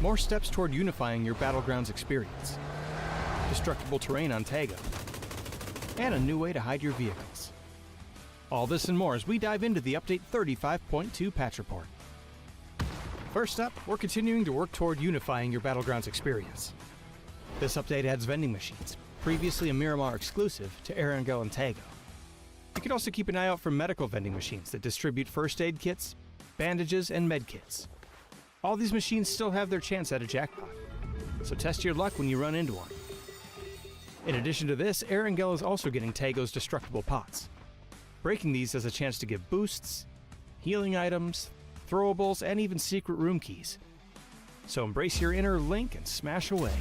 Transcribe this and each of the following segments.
more steps toward unifying your Battlegrounds experience, destructible terrain on Tago, and a new way to hide your vehicles. All this and more as we dive into the Update 35.2 patch report. First up, we're continuing to work toward unifying your Battlegrounds experience. This update adds vending machines, previously a Miramar exclusive, to Erangel and Tago. You can also keep an eye out for medical vending machines that distribute first aid kits, bandages, and med kits. All these machines still have their chance at a jackpot, so test your luck when you run into one. In addition to this, Erangel is also getting Tago's destructible pots. Breaking these has a chance to give boosts, healing items, throwables, and even secret room keys. So embrace your inner Link and smash away.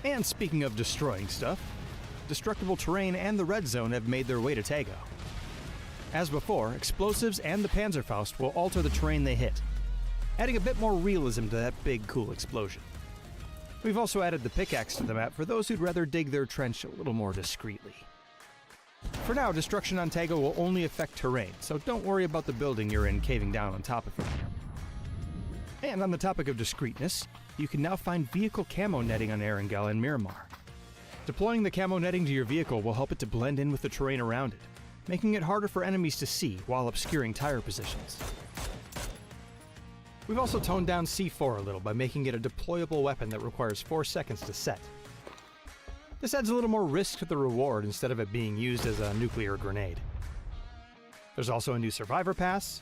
And speaking of destroying stuff, destructible terrain and the red zone have made their way to Tago. As before, explosives and the Panzerfaust will alter the terrain they hit, adding a bit more realism to that big cool explosion. We've also added the pickaxe to the map for those who'd rather dig their trench a little more discreetly. For now, destruction on Tago will only affect terrain, so don't worry about the building you're in caving down on top of it. And on the topic of discreetness, you can now find vehicle camo netting on Erangel and Miramar. Deploying the camo netting to your vehicle will help it to blend in with the terrain around it, making it harder for enemies to see while obscuring tire positions. We've also toned down C4 a little by making it a deployable weapon that requires 4 seconds to set. This adds a little more risk to the reward instead of it being used as a nuclear grenade. There's also a new Survivor Pass,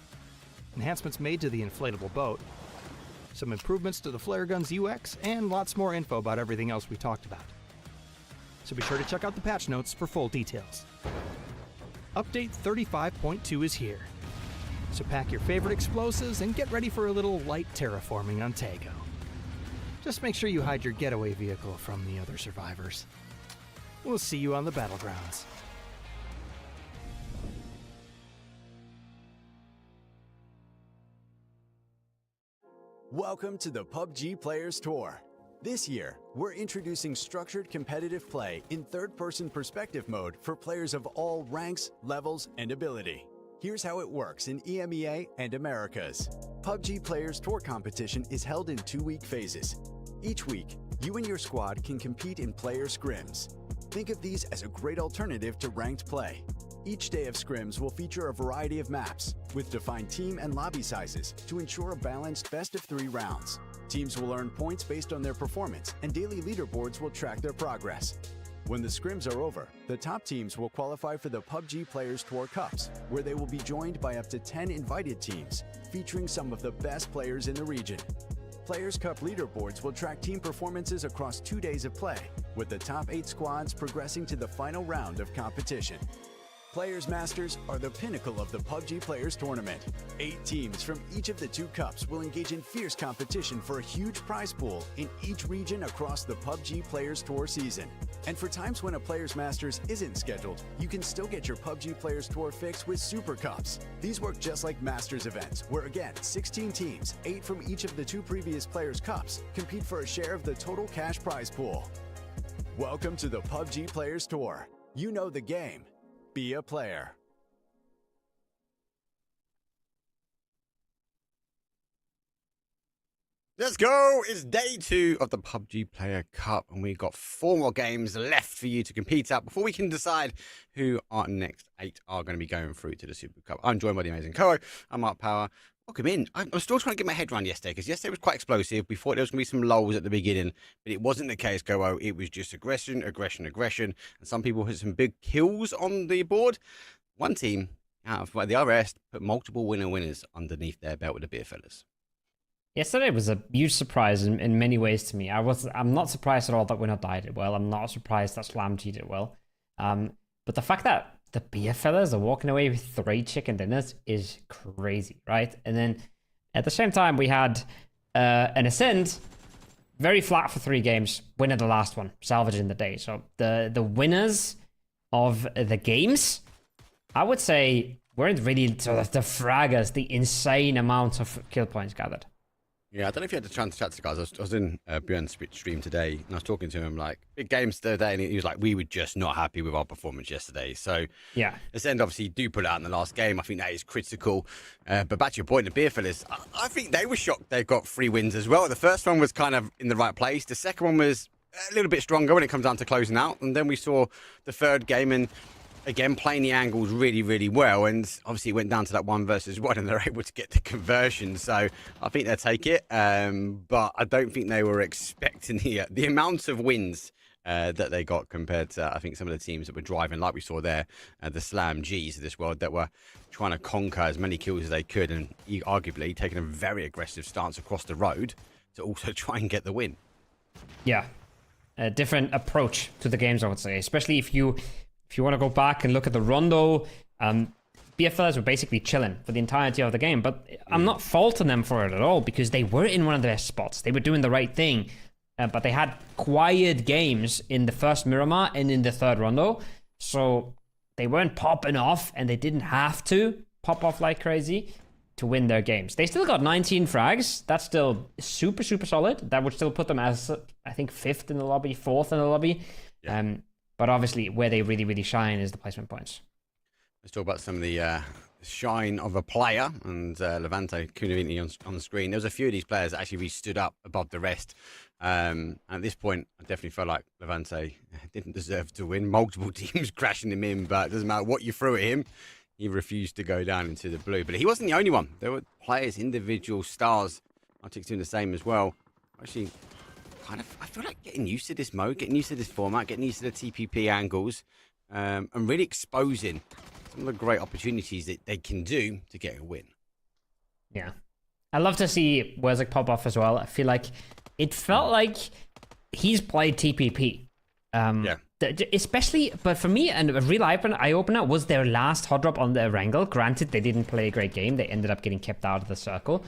enhancements made to the inflatable boat, some improvements to the flare gun's UX, and lots more info about everything else we talked about. So be sure to check out the patch notes for full details. Update 35.2 is here, so pack your favorite explosives and get ready for a little light terraforming on Tago. Just make sure you hide your getaway vehicle from the other survivors. We'll see you on the Battlegrounds. Welcome to the PUBG Players Tour. This year, we're introducing structured competitive play in third-person perspective mode for players of all ranks, levels, and ability. Here's how it works in EMEA and Americas. PUBG Players Tour competition is held in 2-week phases. Each week, you and your squad can compete in player scrims. Think of these as a great alternative to ranked play. Each day of scrims will feature a variety of maps, with defined team and lobby sizes to ensure a balanced best-of-3 rounds. Teams will earn points based on their performance, and daily leaderboards will track their progress. When the scrims are over, the top teams will qualify for the PUBG Players Tour Cups, where they will be joined by up to 10 invited teams, featuring some of the best players in the region. Players' Cup leaderboards will track team performances across 2 days of play, with the top 8 squads progressing to the final round of competition. Players Masters are the pinnacle of the PUBG Players Tournament. 8 teams from each of the 2 cups will engage in fierce competition for a huge prize pool in each region across the PUBG Players Tour season. And for times when a Players Masters isn't scheduled, you can still get your PUBG Players Tour fix with Super Cups. These work just like Masters events, where again, 16 teams, 8 from each of the 2 previous Players Cups, compete for a share of the total cash prize pool. Welcome to the PUBG Players Tour. You know the game. Be a player. Let's go! It's day 2 of the PUBG Player Cup, and we've got 4 more games left for you to compete at before we can decide who our next 8 are going to be going through to the Super Cup. I'm joined by the amazing Co. I'm Mark Power. Welcome in. I'm still trying to get my head around yesterday, because yesterday was quite explosive. We thought there was going to be some lulls at the beginning, but it wasn't the case, Go. It was just aggression, aggression, aggression, and some people had some big kills on the board. One team out of the RS put multiple winners underneath their belt with the beer fellas. Yesterday was a huge surprise in many ways to me. I'm not surprised at all that Winner did well. I'm not surprised that Slamg did well. But the fact that the beer fellas are walking away with 3 chicken dinners is crazy, right? And then at the same time, we had an Ascend, very flat for 3 games, winning the last one, salvaging the day. So the winners of the games, I would say, weren't really sort of the fraggers, the insane amount of kill points gathered. Yeah, I don't know if you had the chance to chat to the guys. I was in Björn's stream today, and I was talking to him like big games today, and he was like, "We were just not happy with our performance yesterday." So Yeah. Ascend obviously do put it out in the last game. I think that is critical. But back to your point, the Beer Fellas, I think they were shocked they got 3 wins as well. The first one was kind of in the right place. The second one was a little bit stronger when it comes down to closing out, and then we saw the third game and. Again, playing the angles really, really well. And obviously it went down to that 1 versus 1 and they're able to get the conversion. So I think they'll take it. But I don't think they were expecting the amount of wins that they got compared to, I think, some of the teams that were driving, like we saw there, the Slam Gs of this world that were trying to conquer as many kills as they could and arguably taking a very aggressive stance across the road to also try and get the win. Yeah. A different approach to the games, I would say, especially if you want to go back and look at the Rondo, BFLs were basically chilling for the entirety of the game, but I'm not faulting them for it at all because they were in one of their spots. They were doing the right thing, but they had quiet games in the first Miramar and in the third Rondo, so they weren't popping off and they didn't have to pop off like crazy to win their games. They still got 19 frags. That's still super, super solid. That would still put them as, I think, 5th in the lobby, 4th in the lobby. Yeah. But obviously, where they really, really shine is the placement points. Let's talk about some of the shine of a player. And Levante Cunavini on the screen. There was a few of these players that actually really stood up above the rest. And at this point, I definitely felt like Levante didn't deserve to win. Multiple teams crashing him in, but it doesn't matter what you threw at him. He refused to go down into the blue. But he wasn't the only one. There were players, individual stars. Arctic's doing the same as well. Actually... I feel like getting used to this mode, getting used to this format, getting used to the TPP angles, and really exposing some of the great opportunities that they can do to get a win. Yeah. I love to see Werzik pop off as well. I feel like it felt like he's played TPP. Yeah. Especially, but for me, and a real eye-opener was their last hot drop on the Wrangle. Granted, they didn't play a great game. They ended up getting kept out of the circle.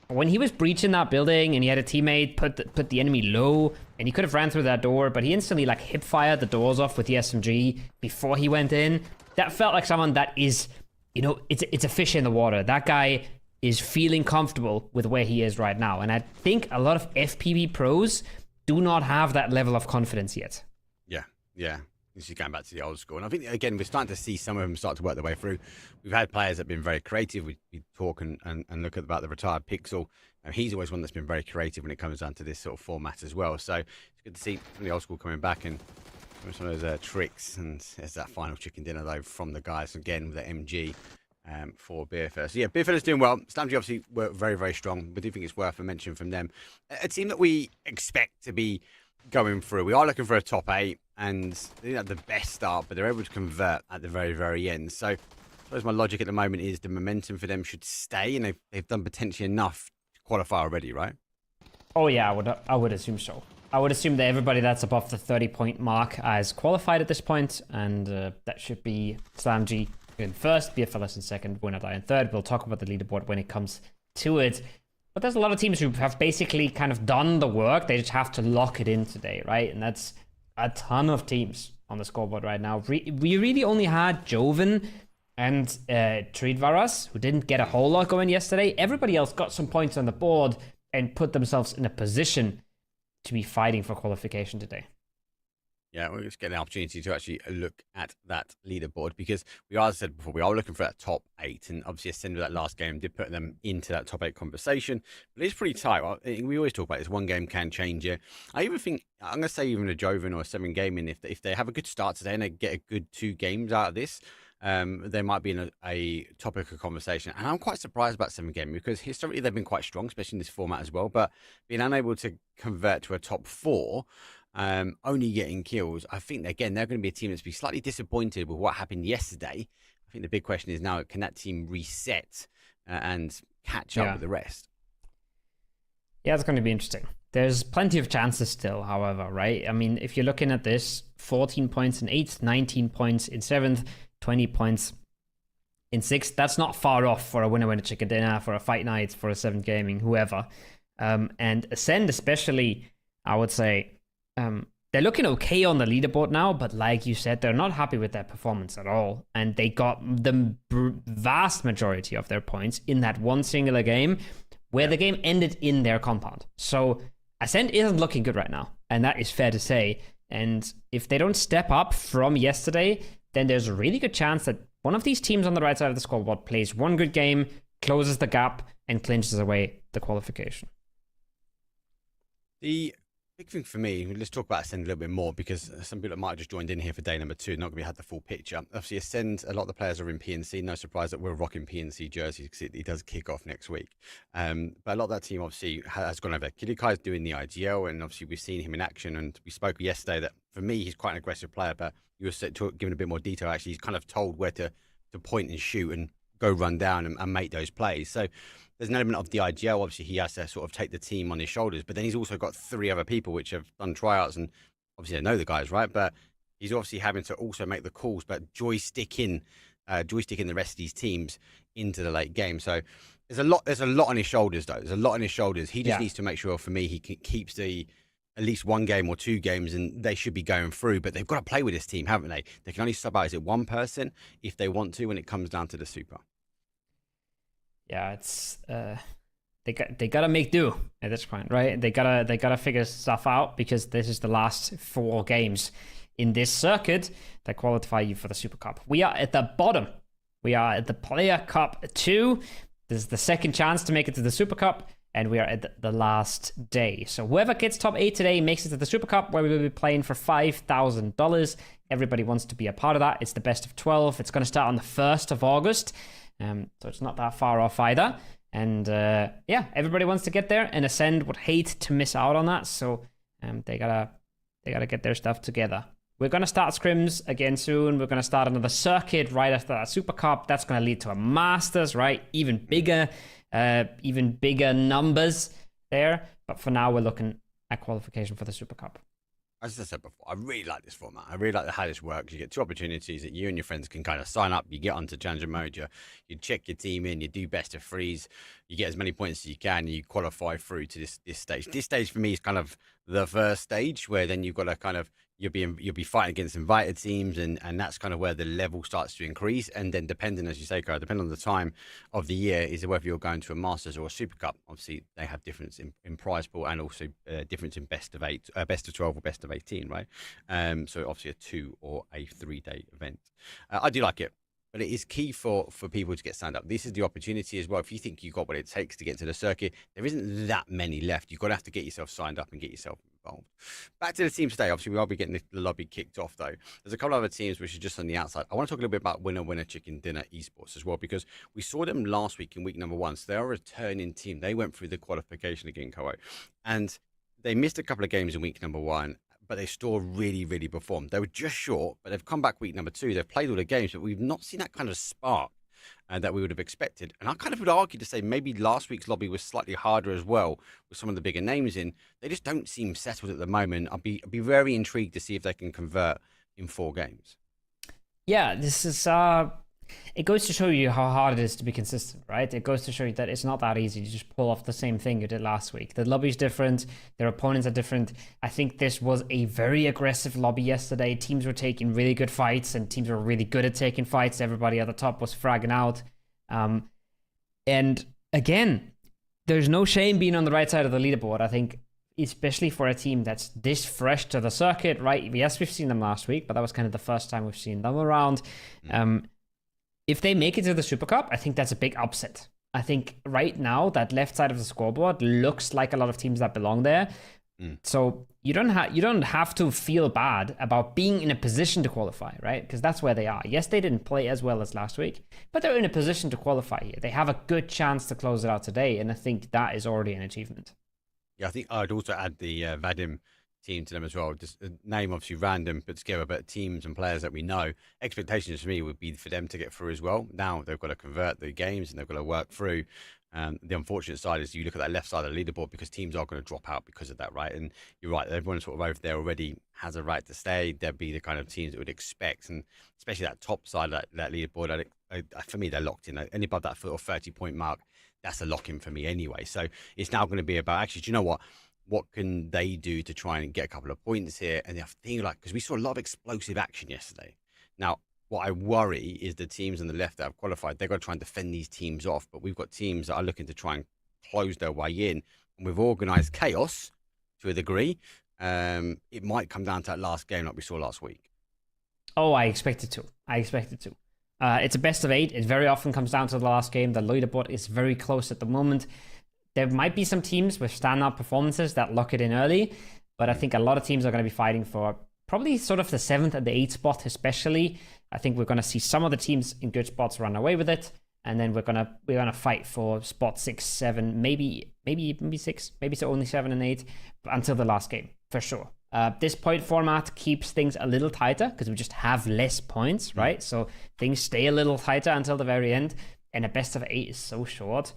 When he was breaching that building and he had a teammate put the enemy low and he could have ran through that door, but he instantly like hip fired the doors off with the SMG before he went in. That felt like someone that is, you know, it's a fish in the water. That guy is feeling comfortable with where he is right now. And I think a lot of FPV pros do not have that level of confidence yet. Yeah. This is going back to the old school. And I think, again, we're starting to see some of them start to work their way through. We've had players that have been very creative. We talk and look about the retired Pixel. He's always one that's been very creative when it comes down to this sort of format as well. So it's good to see some of the old school coming back and some of those tricks. And there's that final chicken dinner, though, from the guys, again, with the MG for BFL. So, yeah, BFL is doing well. Slamgy obviously were very, very strong. But I do think it's worth a mention from them. A team that we expect to be going through. We are looking for a top 8. And they didn't have the best start, but they're able to convert at the very, very end. So I suppose my logic at the moment is the momentum for them should stay, and they've done potentially enough to qualify already, right? Oh yeah, I would assume so. I would assume that everybody that's above the 30-point mark is qualified at this point, and that should be SlamG in first, BFLS in second, Winner Die in third. We'll talk about the leaderboard when it comes to it. But there's a lot of teams who have basically kind of done the work. They just have to lock it in today, right? And that's a ton of teams on the scoreboard right now. We really only had Joven and Tridvaras, who didn't get a whole lot going yesterday. Everybody else got some points on the board and put themselves in a position to be fighting for qualification today. Yeah, we're just getting an opportunity to actually look at that leaderboard because we, as I said before, we are looking for that top 8. And obviously, Ascend with that last game did put them into that top 8 conversation. But it's pretty tight. We always talk about this. One game can change it. I even think, I'm going to say even a Joven or a 7 gaming, if they have a good start today and they get a good 2 games out of this, they might be in a topic of conversation. And I'm quite surprised about 7 gaming because historically they've been quite strong, especially in this format as well. But being unable to convert to a top 4, only getting kills, I think, again, they're going to be a team that's be slightly disappointed with what happened yesterday. I think the big question is now, can that team reset and catch up with the rest? Yeah, it's going to be interesting. There's plenty of chances still, however, right? I mean, if you're looking at this, 14 points in 8th, 19 points in 7th, 20 points in 6th, that's not far off for a winner chicken dinner, for a fight night, for a 7 gaming, whoever. And Ascend especially, I would say, they're looking okay on the leaderboard now, but like you said, they're not happy with their performance at all. And they got the vast majority of their points in that one singular game where the game ended in their compound. So Ascent isn't looking good right now, and that is fair to say. And if they don't step up from yesterday, then there's a really good chance that one of these teams on the right side of the scoreboard plays one good game, closes the gap, and clinches away the qualification. The big thing for me, let's talk about Ascend a little bit more, because some people that might have just joined in here for day number 2, not going to be had the full picture. Obviously, Ascend, a lot of the players are in PNC. No surprise that we're rocking PNC jerseys because it does kick off next week. But a lot of that team obviously has gone over. Kidikai's doing the IGL, and obviously we've seen him in action. And we spoke yesterday that for me, he's quite an aggressive player, but you were giving a bit more detail. Actually, he's kind of told where to point and shoot and go run down and make those plays. So there's an element of the IGL. Obviously, he has to sort of take the team on his shoulders, but then he's also got 3 other people which have done tryouts, and obviously I know the guys, right? But he's obviously having to also make the calls, but joysticking the rest of these teams into the late game. So there's a lot on his shoulders, though. There's a lot on his shoulders. He just needs to make sure, for me, he keeps at least 1 game or 2 games, and they should be going through. But they've got to play with this team, haven't they? They can only sub out, is it 1 person if they want to, when it comes down to the Super. Yeah, it's they gotta make do at this point, right? They gotta figure stuff out, because this is the last 4 games in this circuit that qualify you for the Super Cup. We are at the bottom. We are at the Player Cup 2. This is the second chance to make it to the Super Cup, and we are at the last day. So whoever gets top 8 today makes it to the Super Cup, where we will be playing for $5,000. Everybody wants to be a part of that. It's the best of 12. It's going to start on the 1st of August. So it's not that far off either. And everybody wants to get there, and Ascend would hate to miss out on that. So they gotta get their stuff together. We're gonna start scrims again soon. We're gonna start another circuit right after that Super Cup. That's gonna lead to a Masters, right? Even bigger numbers there. But for now, we're looking at qualification for the Super Cup. As I said before, I really like this format. I really like how this works. You get 2 opportunities that you and your friends can kind of sign up. You get onto Challenger Mode, you check your team in, you do best of 3s, you get as many points as you can, and you qualify through to this stage. This stage for me is kind of the first stage, where then you've got to kind of, you'll be fighting against invited teams, and that's kind of where the level starts to increase. And then depending, as you say, Cara, depending on the time of the year, is whether you're going to a Masters or a Super Cup. Obviously, they have difference in prize pool, and also difference in best of 8, best of 12 or best of 18, right? So obviously a 2 or a 3-day event. I do like it. But it is key for people to get signed up. This is the opportunity as well. If you think you've got what it takes to get to the circuit, there isn't that many left. You've got to have to get yourself signed up and get yourself involved. Back to the teams today. Obviously, we will be getting the lobby kicked off, though. There's a couple of other teams which are just on the outside. I want to talk a little bit about Winner Chicken Dinner Esports as well, because we saw them last week in week number 1. So they're a returning team. They went through the qualification again, Koho. And they missed a couple of games in week number 1. But they still really, really performed. They were just short, but they've come back week number 2. They've played all the games, but we've not seen that kind of spark that we would have expected. And I kind of would argue to say maybe last week's lobby was slightly harder as well, with some of the bigger names in. They just don't seem settled at the moment. I'll be very intrigued to see if they can convert in 4 games. Yeah, this is it goes to show you how hard it is to be consistent, right? It goes to show you that it's not that easy to just pull off the same thing you did last week. The lobby's different, their opponents are different. I think this was a very aggressive lobby yesterday. Teams were taking really good fights, and teams were really good at taking fights. Everybody at the top was fragging out. And again, there's no shame being on the right side of the leaderboard. I think, especially for a team that's this fresh to the circuit, right? Yes, we've seen them last week, but that was kind of the first time we've seen them around. If they make it to the Super Cup, I think that's a big upset. I think right now that left side of the scoreboard looks like a lot of teams that belong there. So you don't have to feel bad about being in a position to qualify, right? Because that's where they are. Yes, they didn't play as well as last week, but they're in a position to qualify here. They have a good chance to close it out today, and I think that is already an achievement. Yeah, I think I'd also add the Vadim team to them as well. Just a name obviously random put together, but teams and players that we know. Expectations for me would be for them to get through as well. Now they've got to convert the games, and they've got to work through. The unfortunate side is you look at that left side of the leaderboard, because teams are going to drop out because of that, right? And you're right, everyone sort of over there already has a right to stay. There'd be the kind of teams that would expect, and especially that top side of that leaderboard, for me, they're locked in. Any above that 30-point mark, that's a lock-in for me anyway. So it's now going to be about, actually, do you know what? What can they do to try and get a couple of points here? And I think, because we saw a lot of explosive action yesterday. Now, what I worry is the teams on the left that have qualified, they've got to try and defend these teams off. But we've got teams that are looking to try and closed their way in. And with organised chaos, to a degree, it might come down to that last game like we saw last week. Oh, I expect it to. It's a best of 8. It very often comes down to the last game. The leaderboard is very close at the moment. There might be some teams with standout performances that lock it in early, but I think a lot of teams are going to be fighting for probably sort of the 7th and the 8th spot especially. I think we're going to see some of the teams in good spots run away with it, and then we're gonna fight for spot 6, 7, maybe 6, maybe so only 7 and 8 until the last game for sure. This point format keeps things a little tighter because we just have less points, right? So things stay a little tighter until the very end, and a best of 8 is so short.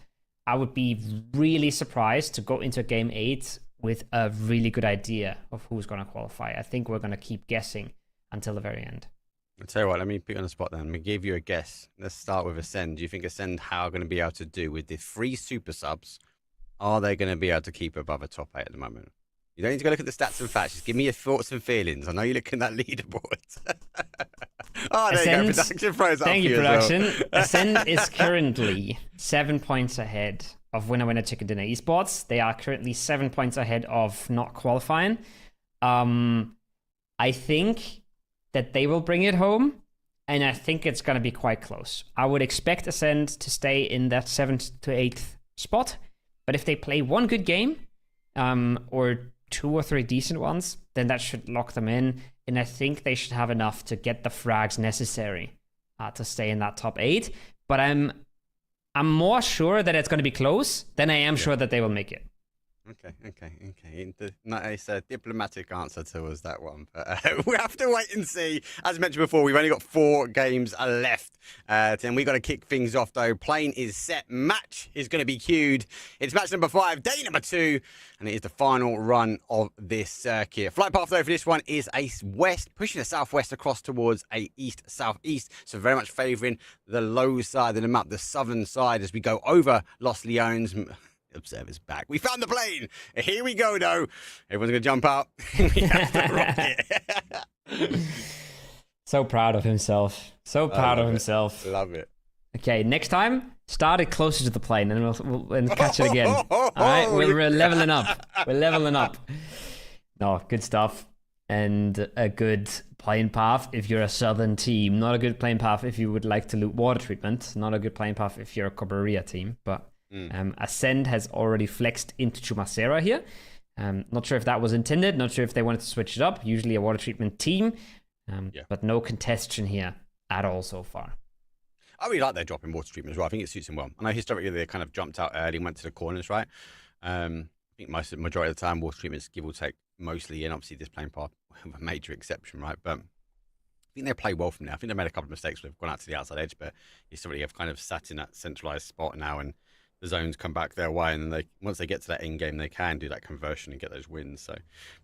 I would be really surprised to go into game 8 with a really good idea of who's going to qualify. I think we're going to keep guessing until the very end. I'll tell you what, let me put you on the spot then. Let me give you a guess. Let's start with Ascend. Do you think Ascend how are going to be able to do with the 3 super subs? Are they going to be able to keep above a top 8 at the moment? You don't need to go look at the stats and facts. Just give me your thoughts and feelings. I know you're looking at that leaderboard. Oh, there Ascend, you go. Production throws up thank you, as well. production. Ascend is currently 7 points ahead of Winner Winner Chicken Dinner Esports. They are currently 7 points ahead of not qualifying. I think that they will bring it home, and I think it's going to be quite close. I would expect Ascend to stay in that 7th to 8th spot, but if they play one good game, or 2 or 3 decent ones, then that should lock them in, and I think they should have enough to get the frags necessary to stay in that top 8. But I'm more sure that it's going to be close than I am sure that they will make it. Okay. It's a diplomatic answer to us, that one. But we have to wait and see. As mentioned before, we've only got 4 games left. And we've got to kick things off, though. Plane is set. Match is going to be queued. It's match number 5, day number 2. And it is the final run of this circuit. Flight path, though, for this one is a west, pushing a southwest across towards a east-southeast. So very much favouring the low side of the map, the southern side, as we go over Los Leones. Observers back. We found the plane. Here we go, though. Everyone's going to jump out. We have to rock it. So proud of himself. Love it. Okay, next time, start it closer to the plane, and we'll catch it again. All right, we're leveling up. No, good stuff. And a good plane path if you're a southern team. Not a good plane path if you would like to loot water treatment. Not a good plane path if you're a Cabrera team, but Ascend has already flexed into Chumacera here. Not sure if that was intended. Not sure if they wanted to switch it up. Usually a water treatment team. But no contention here at all so far. I really like their drop in water treatment as well. I think it suits them well. I know historically they kind of jumped out early and went to the corners, right? I think majority of the time water treatments give or take mostly in. Obviously this plane path a major exception, right? But I think they play well from there. I think they made a couple of mistakes where they've gone out to the outside edge, but historically have kind of sat in that centralized spot now, and the zones come back their way, and then once they get to that end game, they can do that conversion and get those wins. So,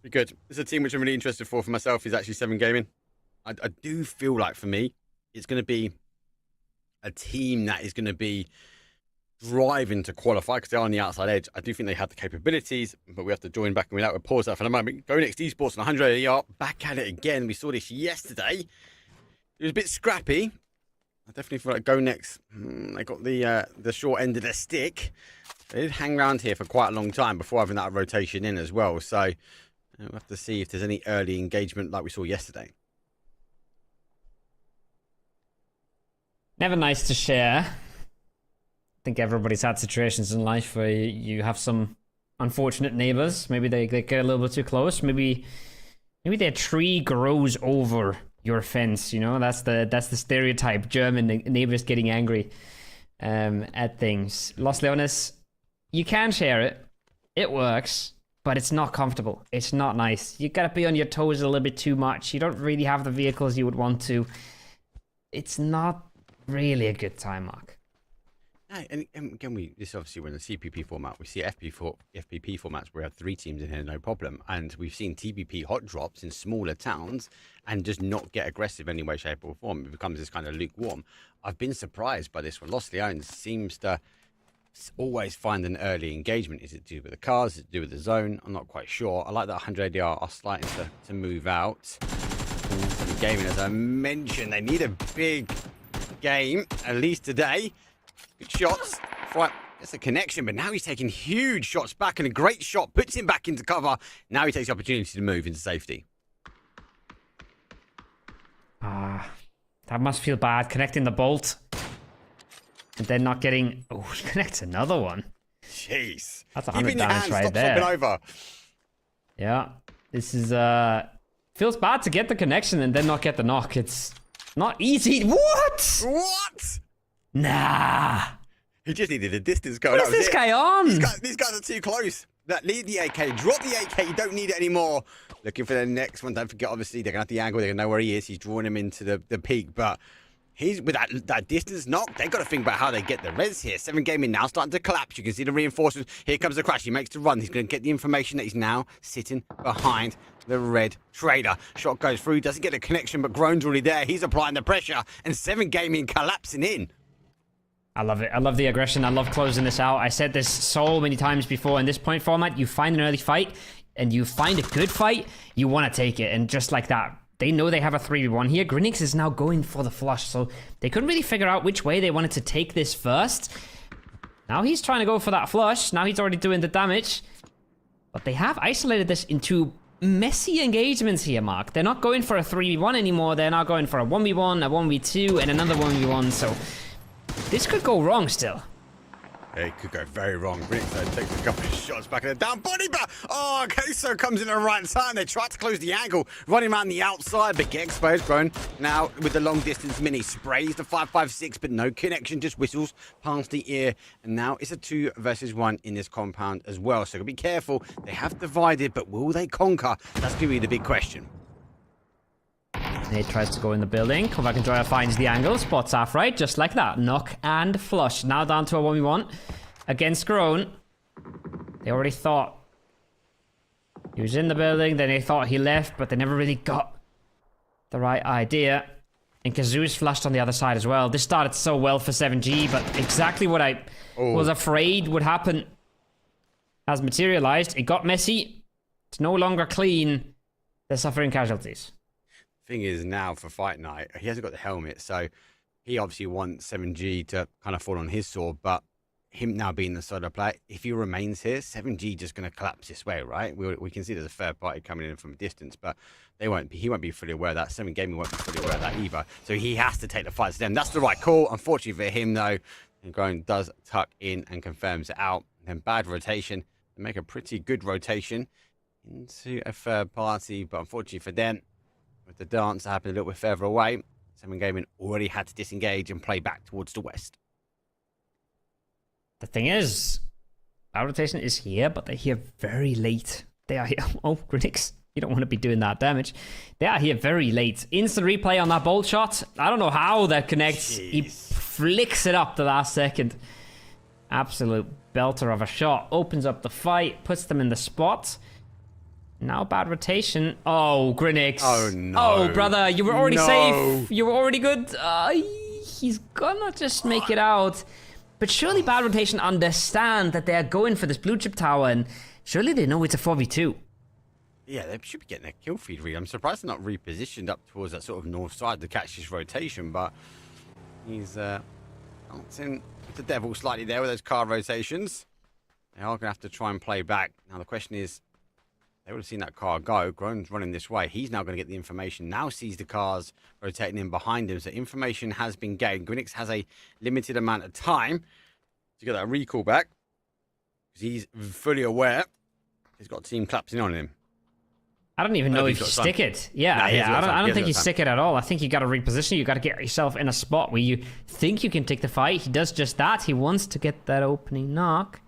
be good. It's a team which I'm really interested for myself. Is actually 7 Gaming. I do feel like for me, it's going to be a team that is going to be driving to qualify because they're on the outside edge. I do think they have the capabilities, but we have to join back, and we'll pause that for a moment. Go next, Esports on 100 AR. Back at it again. We saw this yesterday. It was a bit scrappy. I definitely feel like Go Next, they got the short end of the stick. They did hang around here for quite a long time before having that rotation in as well. So we'll have to see if there's any early engagement like we saw yesterday. Never nice to share. I think everybody's had situations in life where you have some unfortunate neighbors. Maybe they get a little bit too close. Maybe their tree grows over your fence, you know, that's the stereotype. German neighbors getting angry at things. Los Leones, you can share it. It works, but it's not comfortable. It's not nice. You gotta be on your toes a little bit too much. You don't really have the vehicles you would want to. It's not really a good time, Mark. No, and again, this obviously we're in the CPP format. We see FPP formats where we have 3 teams in here, no problem. And we've seen TPP hot drops in smaller towns and just not get aggressive in any way, shape, or form. It becomes this kind of lukewarm. I've been surprised by this one. Los Leones seems to always find an early engagement. Is it to do with the cars? Is it to do with the zone? I'm not quite sure. I like that 100 ADR are starting to move out. Gaming, as I mentioned, they need a big game, at least today. Good shots. Gets a connection, but now he's taking huge shots back, and a great shot puts him back into cover. Now he takes the opportunity to move into safety. That must feel bad, connecting the bolt. And then not getting... Oh, he connects another one. Jeez. That's 100 damage right Stop there. swapping over. Yeah. This is... Feels bad to get the connection and then not get the knock. It's not easy. What? What? Nah. He just needed a distance goal. What is this guy on? These guys are too close. Leave the AK. Drop the AK. You don't need it anymore. Looking for the next one. Don't forget, obviously, they're going to have the angle. They're going to know where he is. He's drawing him into the peak. But he's with that distance knock. They've got to think about how they get the res here. 7 gaming now starting to collapse. You can see the reinforcements. Here comes the crash. He makes the run. He's going to get the information that he's now sitting behind the red trader. Shot goes through. Doesn't get a connection, but Groan's already there. He's applying the pressure. And 7 gaming collapsing in. I love it. I love the aggression. I love closing this out. I said this so many times before. In this point format, you find an early fight and you find a good fight, you want to take it. And just like that, they know they have a 3v1 here. Grinix is now going for the flush. So they couldn't really figure out which way they wanted to take this first. Now he's trying to go for that flush. Now he's already doing the damage. But they have isolated this into messy engagements here, Mark. They're not going for a 3v1 anymore. They're now going for a 1v1, a 1v2, and another 1v1. So this could go wrong still. It could go very wrong. Grinix takes a couple of shots back in the down body, but Queso comes in at the right time. They try to close the angle, running around the outside, but get exposed. Grown now with the long distance mini sprays the 5.56, but no connection, just whistles past the ear. And now it's a 2 versus 1 in this compound as well. So be careful. They have divided, but will they conquer? That's going to be the big question. Nate tries to go in the building. Kovac Enjoyer finds the angle, spots off right, just like that. Knock and flush. Now down to a 1v1 against Groan. They already thought he was in the building, then they thought he left, but they never really got the right idea. And Kazoo's flushed on the other side as well. This started so well for 7G, but exactly what I was afraid would happen has materialized. It got messy. It's no longer clean. They're suffering casualties. Thing is now for fight night, he hasn't got the helmet, so he obviously wants 7G to kind of fall on his sword, but him now being the solo player, if he remains here, 7G just going to collapse this way, right? We can see there's a third party coming in from a distance, but he won't be fully aware of that. 7 Gaming won't be fully aware of that either, so he has to take the fight to them. That's the right call. Unfortunately for him though, Groan does tuck in and confirms it out. And then bad rotation, they make a pretty good rotation into a third party, but unfortunately for them, with the dance that happened a little bit further away, 7 Gaming already had to disengage and play back towards the west. The thing is, our rotation is here, but they're here very late. They are here. Oh, Grinix, you don't want to be doing that damage. They are here very late. Instant replay on that bolt shot. I don't know how that connects. Jeez. He flicks it up the last second. Absolute belter of a shot. Opens up the fight, puts them in the spot. Now bad rotation. Oh, Grinix. Oh, no. Oh, brother, you were already safe. You were already good. He's gonna just make it out. But surely bad rotation understand that they're going for this blue chip tower, and surely they know it's a 4v2. Yeah, they should be getting their kill feed read. I'm surprised they're not repositioned up towards that sort of north side to catch this rotation, but he's dancing with the devil slightly there with those car rotations. They are going to have to try and play back. Now the question is, they would have seen that car go. Groan's running this way. He's now going to get the information. Now sees the cars rotating in behind him. So information has been gained. Grinix has a limited amount of time to get that recall back, because he's fully aware he's got a team collapsing on him. I don't even know if you stick it. Yeah, nah, I don't think you stick it at all. I think you got to reposition. You got to get yourself in a spot where you think you can take the fight. He does just that. He wants to get that opening knock,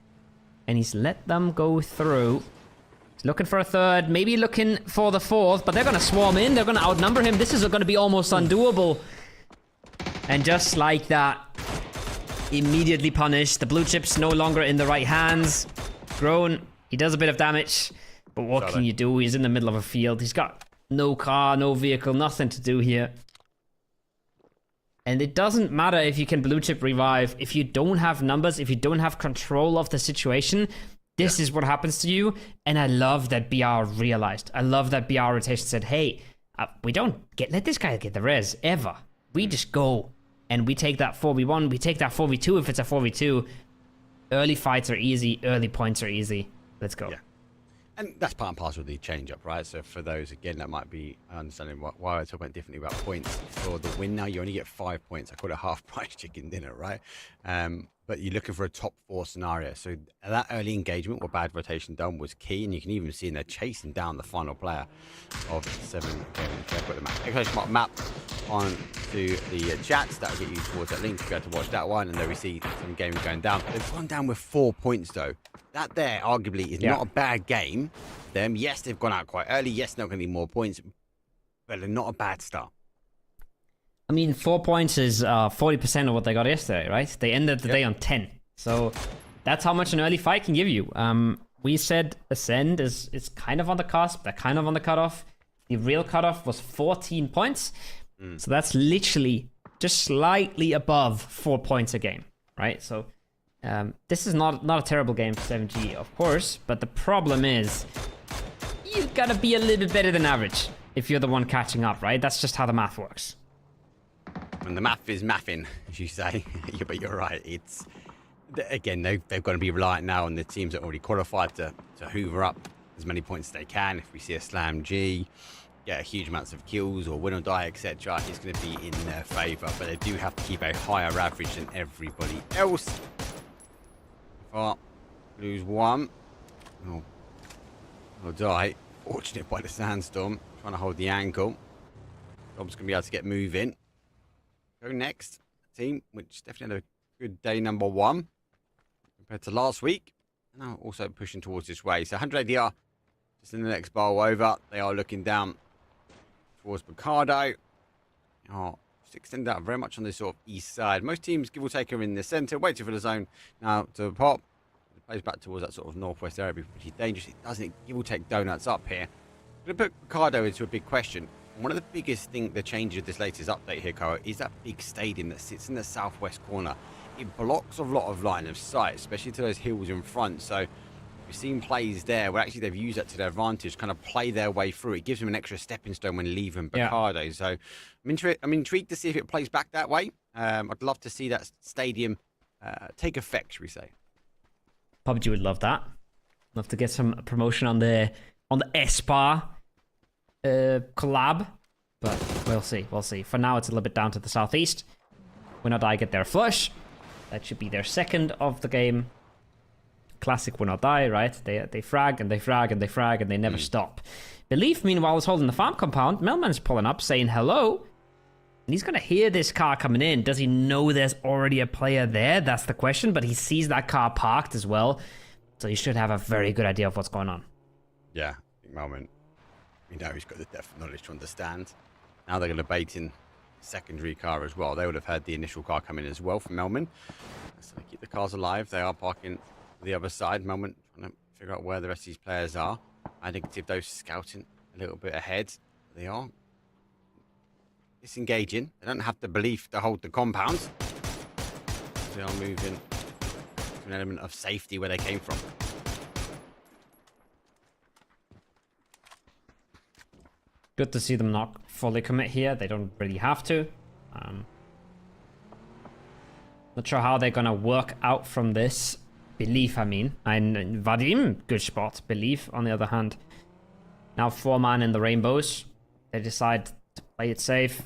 and he's let them go through. Looking for a third, maybe looking for the fourth, but they're going to swarm in. They're going to outnumber him. This is going to be almost undoable. And just like that, immediately punished. The blue chip's no longer in the right hands. Groan, he does a bit of damage, but what can you do? He's in the middle of a field. He's got no car, no vehicle, nothing to do here. And it doesn't matter if you can blue chip revive. If you don't have numbers, if you don't have control of the situation, this is what happens to you. And I love that BR realized. I love that BR rotation said, hey, we don't let this guy get the res ever. We just go and we take that 4v1. We take that 4v2 if it's a 4v2. Early fights are easy. Early points are easy. Let's go. Yeah. And that's part and parcel of the change-up, right? So for those, again, that might be understanding why I talk about differently about points. For the win now, you only get 5 points. I call it half-price chicken dinner, right? But you're looking for a top 4 scenario. So that early engagement where bad rotation done was key. And you can even see they're chasing down the final player of 7. Okay, put the map onto the chats. That'll get you towards that link to be able to watch that one. And there we see some games going down. They've gone down with 4 points, though. That there, arguably, is not a bad game. Them, yes, they've gone out quite early. Yes, they're not going to need more points. But they're not a bad start. I mean, 4 points is 40% of what they got yesterday, right? They ended the day on 10. So that's how much an early fight can give you. We said Ascend is kind of on the cusp. They're kind of on the cutoff. The real cutoff was 14 points. So that's literally just slightly above 4 points a game, right? So this is not a terrible game for 7G, of course. But the problem is you gotta be a little bit better than average if you're the one catching up, right? That's just how the math works. And the math is mathing, as you say. Yeah, but you're right. It's again, they've got to be reliant now on the teams that already qualified to hoover up as many points as they can. If we see a Slam G get a huge amounts of kills or win or die, etc., it's going to be in their favour. But they do have to keep a higher average than everybody else. Oh, lose one. Or die. Fortunate by the sandstorm. Trying to hold the angle. Rob's going to be able to get moving. Go next team, which definitely had a good day number 1 compared to last week. Now also pushing towards this way. So 100 ADR just in the next bowl over. They are looking down towards Picardo. Oh, just extend out very much on this sort of east side. Most teams, give or take, are in the centre, waiting for the zone now to pop. It plays back towards that sort of northwest area, which is dangerous. It doesn't. Give or take donuts up here. I'm going to put Picardo into a big question. One of the biggest things, the change of this latest update here, Kyle, is that big stadium that sits in the southwest corner. It blocks a lot of line of sight, especially to those hills in front. So we've seen plays there where actually they've used that to their advantage, kind of play their way through. It gives them an extra stepping stone when leaving Picardo. Yeah. So I'm intrigued to see if it plays back that way. I'd love to see that stadium take effect, should we say. PUBG would love that. Love to get some promotion on the Espa collab, but we'll see. For now, it's a little bit down to the southeast. Win or Die get their flush. That should be their second of the game. Classic Win or Die, right? They frag and they frag and they frag and they never stop. Belief, meanwhile, is holding the farm compound. Melman's pulling up, saying hello. And he's going to hear this car coming in. Does he know there's already a player there? That's the question. But he sees that car parked as well. So he should have a very good idea of what's going on. Yeah, I think Melman, we know he's got the depth of knowledge to understand. Now they're going to bait in secondary car as well. They would have heard the initial car come in as well from Melman. So they keep the cars alive. They are parking the other side. Melman trying to figure out where the rest of these players are. I think those scouting a little bit ahead. They are disengaging. They don't have the belief to hold the compounds. They are moving to an element of safety where they came from. Good to see them not fully commit here. They don't really have to. Not sure how they're going to work out from this. Belief, I mean. And Vadim, good spot. Belief, on the other hand. Now 4-man in the rainbows. They decide to play it safe.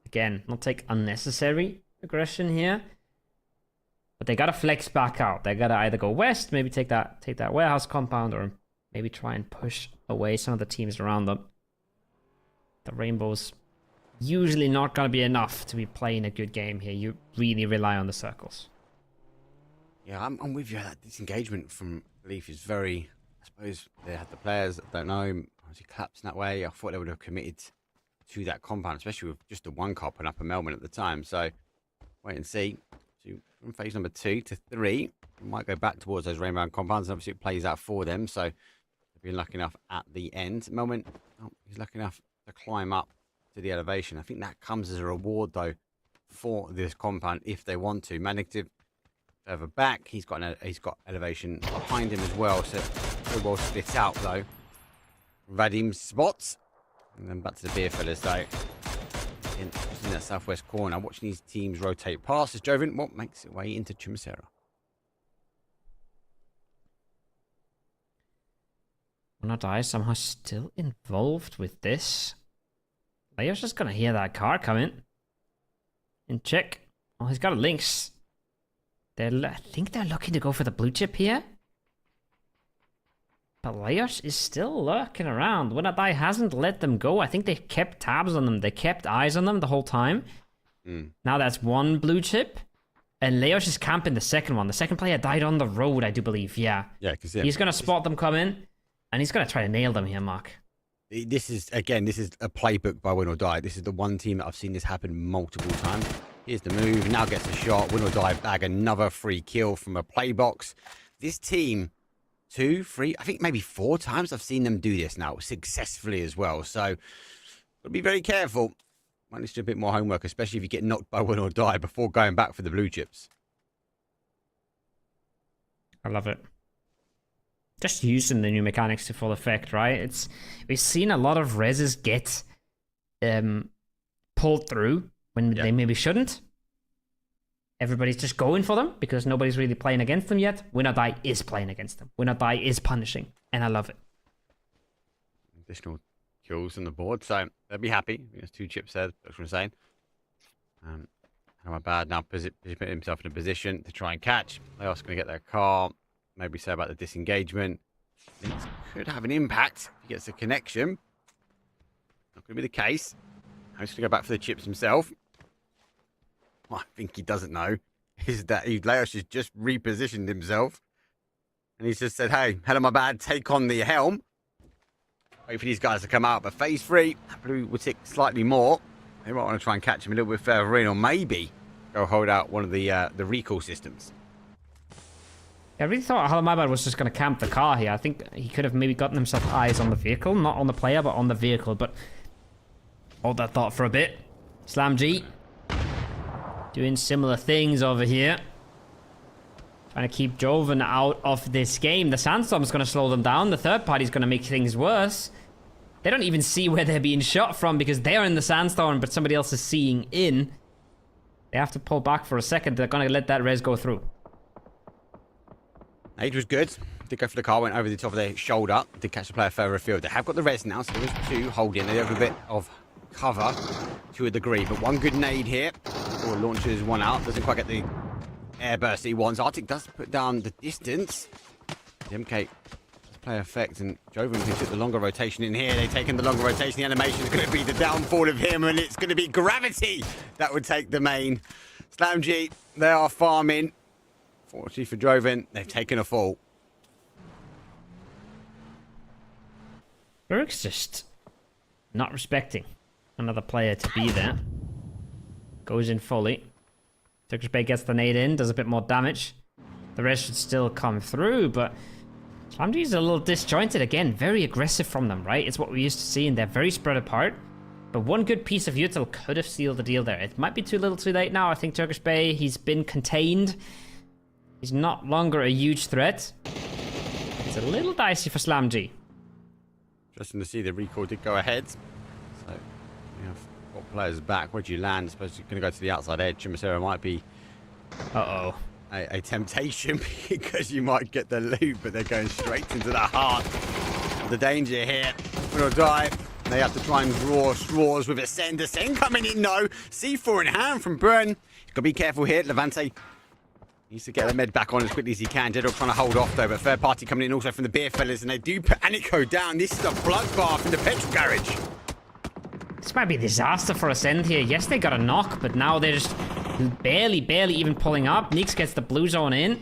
Again, not take unnecessary aggression here. But they got to flex back out. They got to either go west, maybe take that warehouse compound, or maybe try and push away some of the teams around them. The rainbows usually not going to be enough to be playing a good game here. You really rely on the circles. Yeah, I'm with you. That disengagement from Leaf is very... I suppose they had the players that don't know. Obviously collapsed in that way. I thought they would have committed to that compound, especially with just the one car putting up a Melman at the time. So, wait and see. So, from phase number 2 to 3, we might go back towards those rainbow compounds. And obviously, it plays out for them. So, they've been lucky enough at the end. Melman, he's lucky enough to climb up to the elevation. I think that comes as a reward, though, for this compound if they want to. Manactive further back. He's got elevation behind him as well. So, very well split out, though. Vadim's spots. And then back to the beer fellas, though. In that southwest corner. Watching these teams rotate past. As Joven, what makes its way into Chimsera? Winner Die somehow still involved with this. Leo's just gonna hear that car coming. And check. Oh, he's got a Lynx. I think they're looking to go for the blue chip here. But Leos is still lurking around. Winner Die hasn't let them go. I think they kept tabs on them. They kept eyes on them the whole time. Now that's one blue chip. And Leos is camping the second one. The second player died on the road, I do believe. Yeah. Yeah, because he's going to spot them coming. And he's going to try to nail them here, Mark. This is a playbook by Win or Die. This is the one team that I've seen this happen multiple times. Here's the move. Now gets a shot. Win or Die bag another free kill from a play box. This team, 2, 3, I think maybe 4 times I've seen them do this now successfully as well. So be very careful. Might need to do a bit more homework, especially if you get knocked by Win or Die before going back for the blue chips. I love it. Just using the new mechanics to full effect, right? We've seen a lot of reses get pulled through when they maybe shouldn't. Everybody's just going for them because nobody's really playing against them yet. Win or Die is playing against them. Win or Die is punishing, and I love it. Additional kills on the board, so they'll be happy. There's 2 chips there, that's what I'm saying. How bad now put himself in a position to try and catch. They're also going to get their car. Maybe say about the disengagement. It could have an impact if he gets a connection. Not going to be the case. He's going to go back for the chips himself. What I think he doesn't know is that Leos has just repositioned himself. And he's just said, hey, hell of my bad, take on the helm. Wait for these guys to come out. But phase 3, Blue will tick slightly more. They might want to try and catch him a little bit further in, or maybe go hold out one of the recall systems. I really thought Halamabad was just going to camp the car here. I think he could have maybe gotten himself eyes on the vehicle. Not on the player, but on the vehicle. But hold that thought for a bit. Slam G. Doing similar things over here. Trying to keep Joven out of this game. The Sandstorm's going to slow them down. The third party's going to make things worse. They don't even see where they're being shot from because they're in the Sandstorm, but somebody else is seeing in. They have to pull back for a second. They're going to let that res go through. Age was good. Did go for the car, went over the top of their shoulder. Did catch the player further afield. They have got the res now, so there is 2 holding. They have a bit of cover to a degree, but one good nade here. Or launches one out. Doesn't quite get the airburst he wants. Arctic does put down the distance. The MK does play effect, and Joven who took the longer rotation in here. They've taken the longer rotation. The animation is going to be the downfall of him, and it's going to be Gravity that would take the main. Slam G, they are farming. Fortunately for Joven, they've taken a fall. Berg's just not respecting another player to be there. Goes in fully. Turkish Bay gets the nade in, does a bit more damage. The rest should still come through, but Slamji is a little disjointed again. Very aggressive from them, right? It's what we used to see, and they're very spread apart. But one good piece of util could have sealed the deal there. It might be too little too late now. I think Turkish Bay, he's been contained. He's not longer a huge threat. It's a little dicey for Slamji. Interesting to see the recall did go ahead. So we have 4 players back. Where'd you land? I suppose you're going to go to the outside edge. Chimasera might be a temptation because you might get the loot, but they're going straight into the heart of the danger here. Win or Die. They have to try and draw straws with Ascend. Ascend coming in, no. C4 in hand from Burn. Got to be careful here. Levante needs to get the med back on as quickly as he can. Jeddah trying to hold off though, but third party coming in also from the Beer Fellas, and they do put Aniko down. This is a bloodbath in the petrol garage. This might be a disaster for Ascend here. Yes, they got a knock, but now they're just barely even pulling up. Nix gets the blue zone in.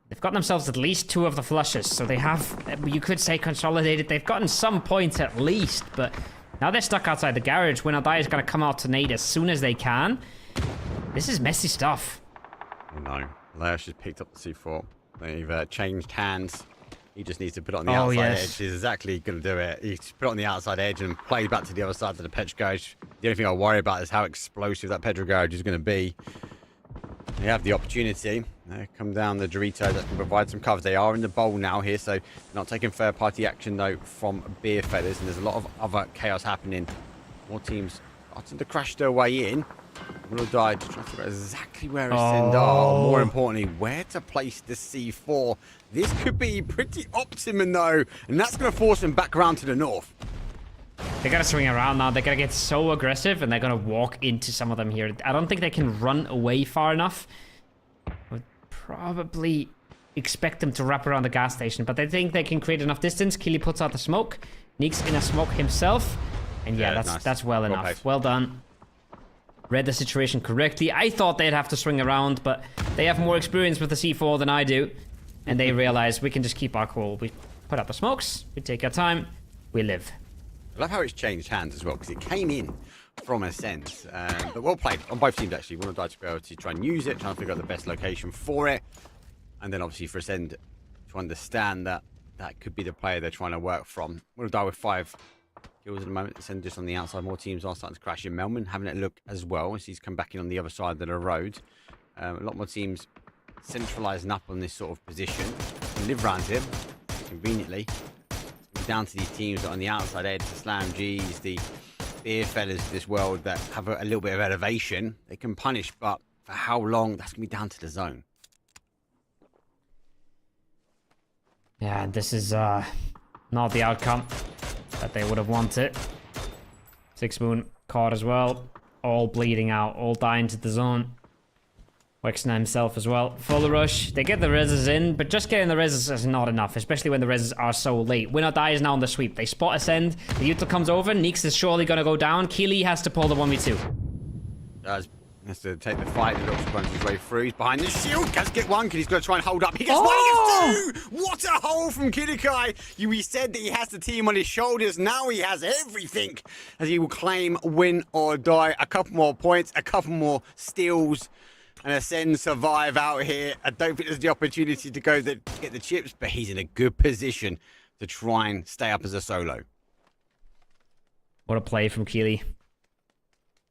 They've got themselves at least 2 of the flushes, so they have, you could say, consolidated. They've gotten some points at least, but now they're stuck outside the garage. When Adai is going to come out to nade as soon as they can. This is messy stuff. Oh no. Leos just picked up the C4. They've changed hands. He just needs to put it on the outside edge. He's exactly going to do it. He's put it on the outside edge and play back to the other side of the petrol garage. The only thing I worry about is how explosive that petrol garage is going to be. They have the opportunity. They come down the Dorito. That can provide some cover. They are in the bowl now here, so not taking third-party action, though, from Beer Feathers. And there's a lot of other chaos happening. More teams starting to crash their way in. Will die to try to figure out exactly where Ascend are. More importantly, where to place the C4. This could be pretty optimum though, and that's going to force them back around to the north. They gotta swing around now. They're gonna get so aggressive, and they're gonna walk into some of them here. I don't think they can run away far enough. I would probably expect them to wrap around the gas station, but they think they can create enough distance. Keely puts out the smoke. Neeks in a smoke himself. And yeah, that's well enough. Nice. Well done. Read the situation correctly. I thought they'd have to swing around, but they have more experience with the C4 than I do. And they realize we can just keep our cool. We put out the smokes, we take our time, we live. I love how it's changed hands as well, because it came in from Ascent. But well played on both teams, actually. One of die to be able to try and use it, trying to figure out the best location for it. And then obviously for Ascent to understand that that could be the player they're trying to work from. One of die with 5 kills at the moment. Ascent just on the outside. More teams are starting to crash in. Melman having a look as well as he's come back in on the other side of the road. A lot more teams centralising up on this sort of position. Live around him conveniently. Down to these teams that are on the outside edge, the Slam Gs, the beer fellas of this world that have a little bit of elevation. They can punish, but for how long? That's going to be down to the zone. Yeah, this is not the outcome that they would have wanted. Six Moon caught as well. All bleeding out, all dying to the zone. Wexner himself as well. Full rush. They get the reses in, but just getting the reses is not enough, especially when the reses are so late. Win or Die is now on the sweep. They spot Ascend. The util comes over. Neeks is surely going to go down. Keely has to pull the 1v2. Has to take the fight. He looks to run his way through. He's behind the shield. Has to get one because he's going to try and hold up. He gets one. He gets 2. What a hole from Kilikai. We said that he has the team on his shoulders. Now he has everything as he will claim win or die. A couple more points. A couple more steals. And Ascend survive out here. I don't think there's the opportunity to go get the chips, but he's in a good position to try and stay up as a solo. What a play from Keely.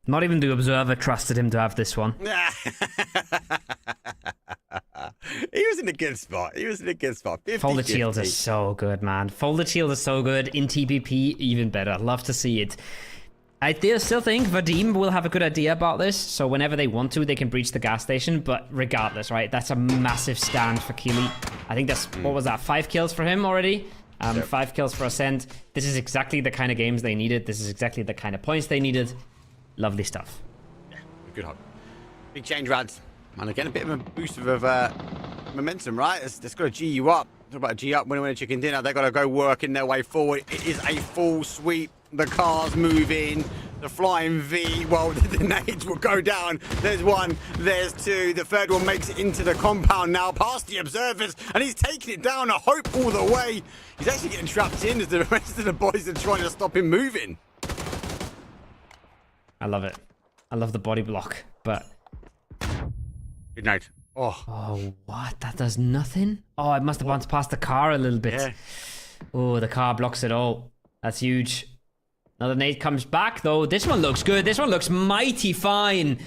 Not even the Observer trusted him to have this one. He was in a good spot. 50, Folded 50. shields are so good, man. Folded shield is so good. In TPP, even better. Love to see it. I still think Vadim will have a good idea about this, so whenever they want to, they can breach the gas station, but regardless, right? That's a massive stand for Keely. I think that's, what was that, 5 kills for him already? Yep. 5 kills for Ascent. This is exactly the kind of games they needed. This is exactly the kind of points they needed. Lovely stuff. Yeah, good hug. Big change, Rads. And again, a bit of a boost of momentum, right? It's got to G you up. Talk about a G up, winning a chicken dinner. They've got to go working their way forward. It is a full sweep. The cars move in. The flying V, well, the nades will go down. There's 1, there's 2. The third one makes it into the compound now, past the observers, and he's taking it down. A hope all the way. He's actually getting trapped in as the rest of the boys are trying to stop him moving. I love it. I love the body block, but... Good night. Oh, what? That does nothing? Oh, it must have bounced past the car a little bit. Yeah. Oh, the car blocks it all. That's huge. Another nade comes back, though. This one looks good. This one looks mighty fine.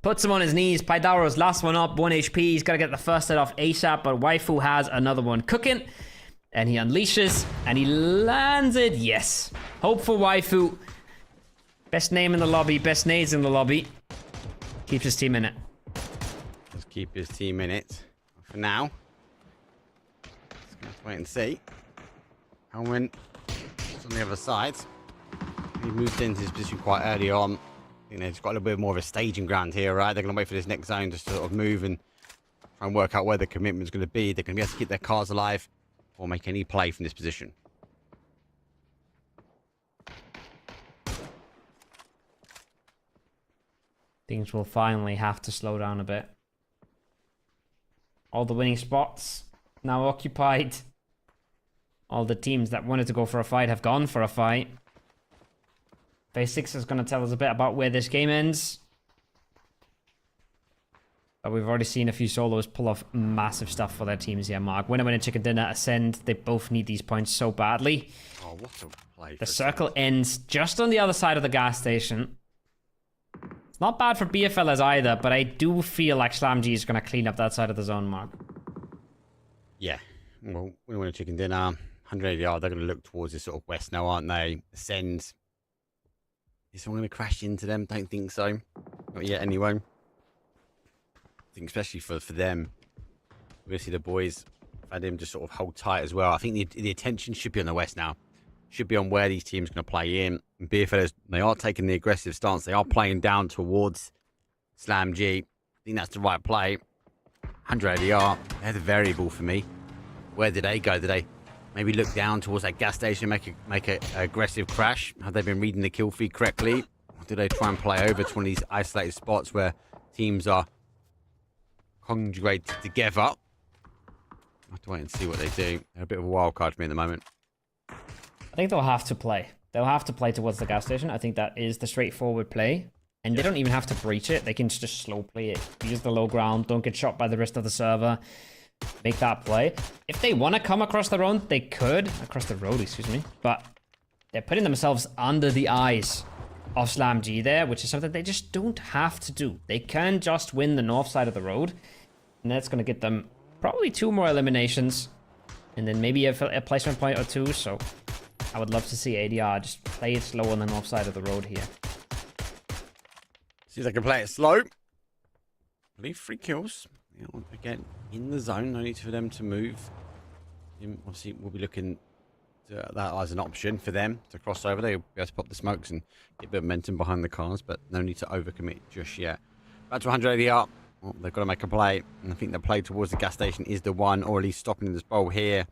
Puts him on his knees. Paidaro's last one up, 1 HP. He's got to get the first set off ASAP, but Waifu has another one cooking. And he unleashes, and he lands it. Yes. Hope for Waifu. Best name in the lobby, best nades in the lobby. Keeps his team in it. Let's keep his team in it for now. Just going to wait and see. Helman is on the other side. He moved into his position quite early on. You know, he's got a little bit more of a staging ground here, right? They're going to wait for this next zone just to sort of move and try and work out where the commitment's going to be. They're going to be able to keep their cars alive or make any play from this position. Things will finally have to slow down a bit. All the winning spots now occupied. All the teams that wanted to go for a fight have gone for a fight. Phase 6 is going to tell us a bit about where this game ends. But we've already seen a few solos pull off massive stuff for their teams here, Mark. Winner, Chicken Dinner, Ascend. They both need these points so badly. Oh, what a play. The circle ends just on the other side of the gas station. It's not bad for beer fellas either, but I do feel like Slam G is going to clean up that side of the zone, Mark. Yeah. Well, Winner, Chicken Dinner, 180 yards. They're going to look towards this sort of west now, aren't they? Ascend. Is someone going to crash into them? Don't think so. Not yet, anyway. I think especially for them, we're going to see the boys had him just sort of hold tight as well. I think the attention should be on the West now. Should be on where these teams are going to play in. And Beerfellas, they are taking the aggressive stance. They are playing down towards Slam G. I think that's the right play. 100 ADR, they're the variable for me. Where did they go? Did they maybe look down towards that gas station, make an aggressive crash? Have they been reading the kill feed correctly? Or do they try and play over to one of these isolated spots where teams are conjugated together? I have to wait and see what they do. They're a bit of a wild card for me at the moment. I think they'll have to play. They'll have to play towards the gas station. I think that is the straightforward play. And they don't even have to breach it. They can just slow play it. Use the low ground. Don't get shot by the rest of the server. Make that play. If they want to come across the road, they could. Across the road, excuse me. But they're putting themselves under the eyes of Slam G there, which is something they just don't have to do. They can just win the north side of the road. And that's going to get them probably 2 more eliminations. And then maybe a placement point or 2. So I would love to see ADR just play it slow on the north side of the road here. See if they can play it slow. I believe 3 kills. Again, in the zone. No need for them to move. Obviously, we'll be looking to that as an option for them to cross over. They'll be able to pop the smokes and get a bit of momentum behind the cars, but no need to overcommit just yet. Back to 100 ADR. Well, they've got to make a play. And I think the play towards the gas station is the one, or at least stopping this bowl here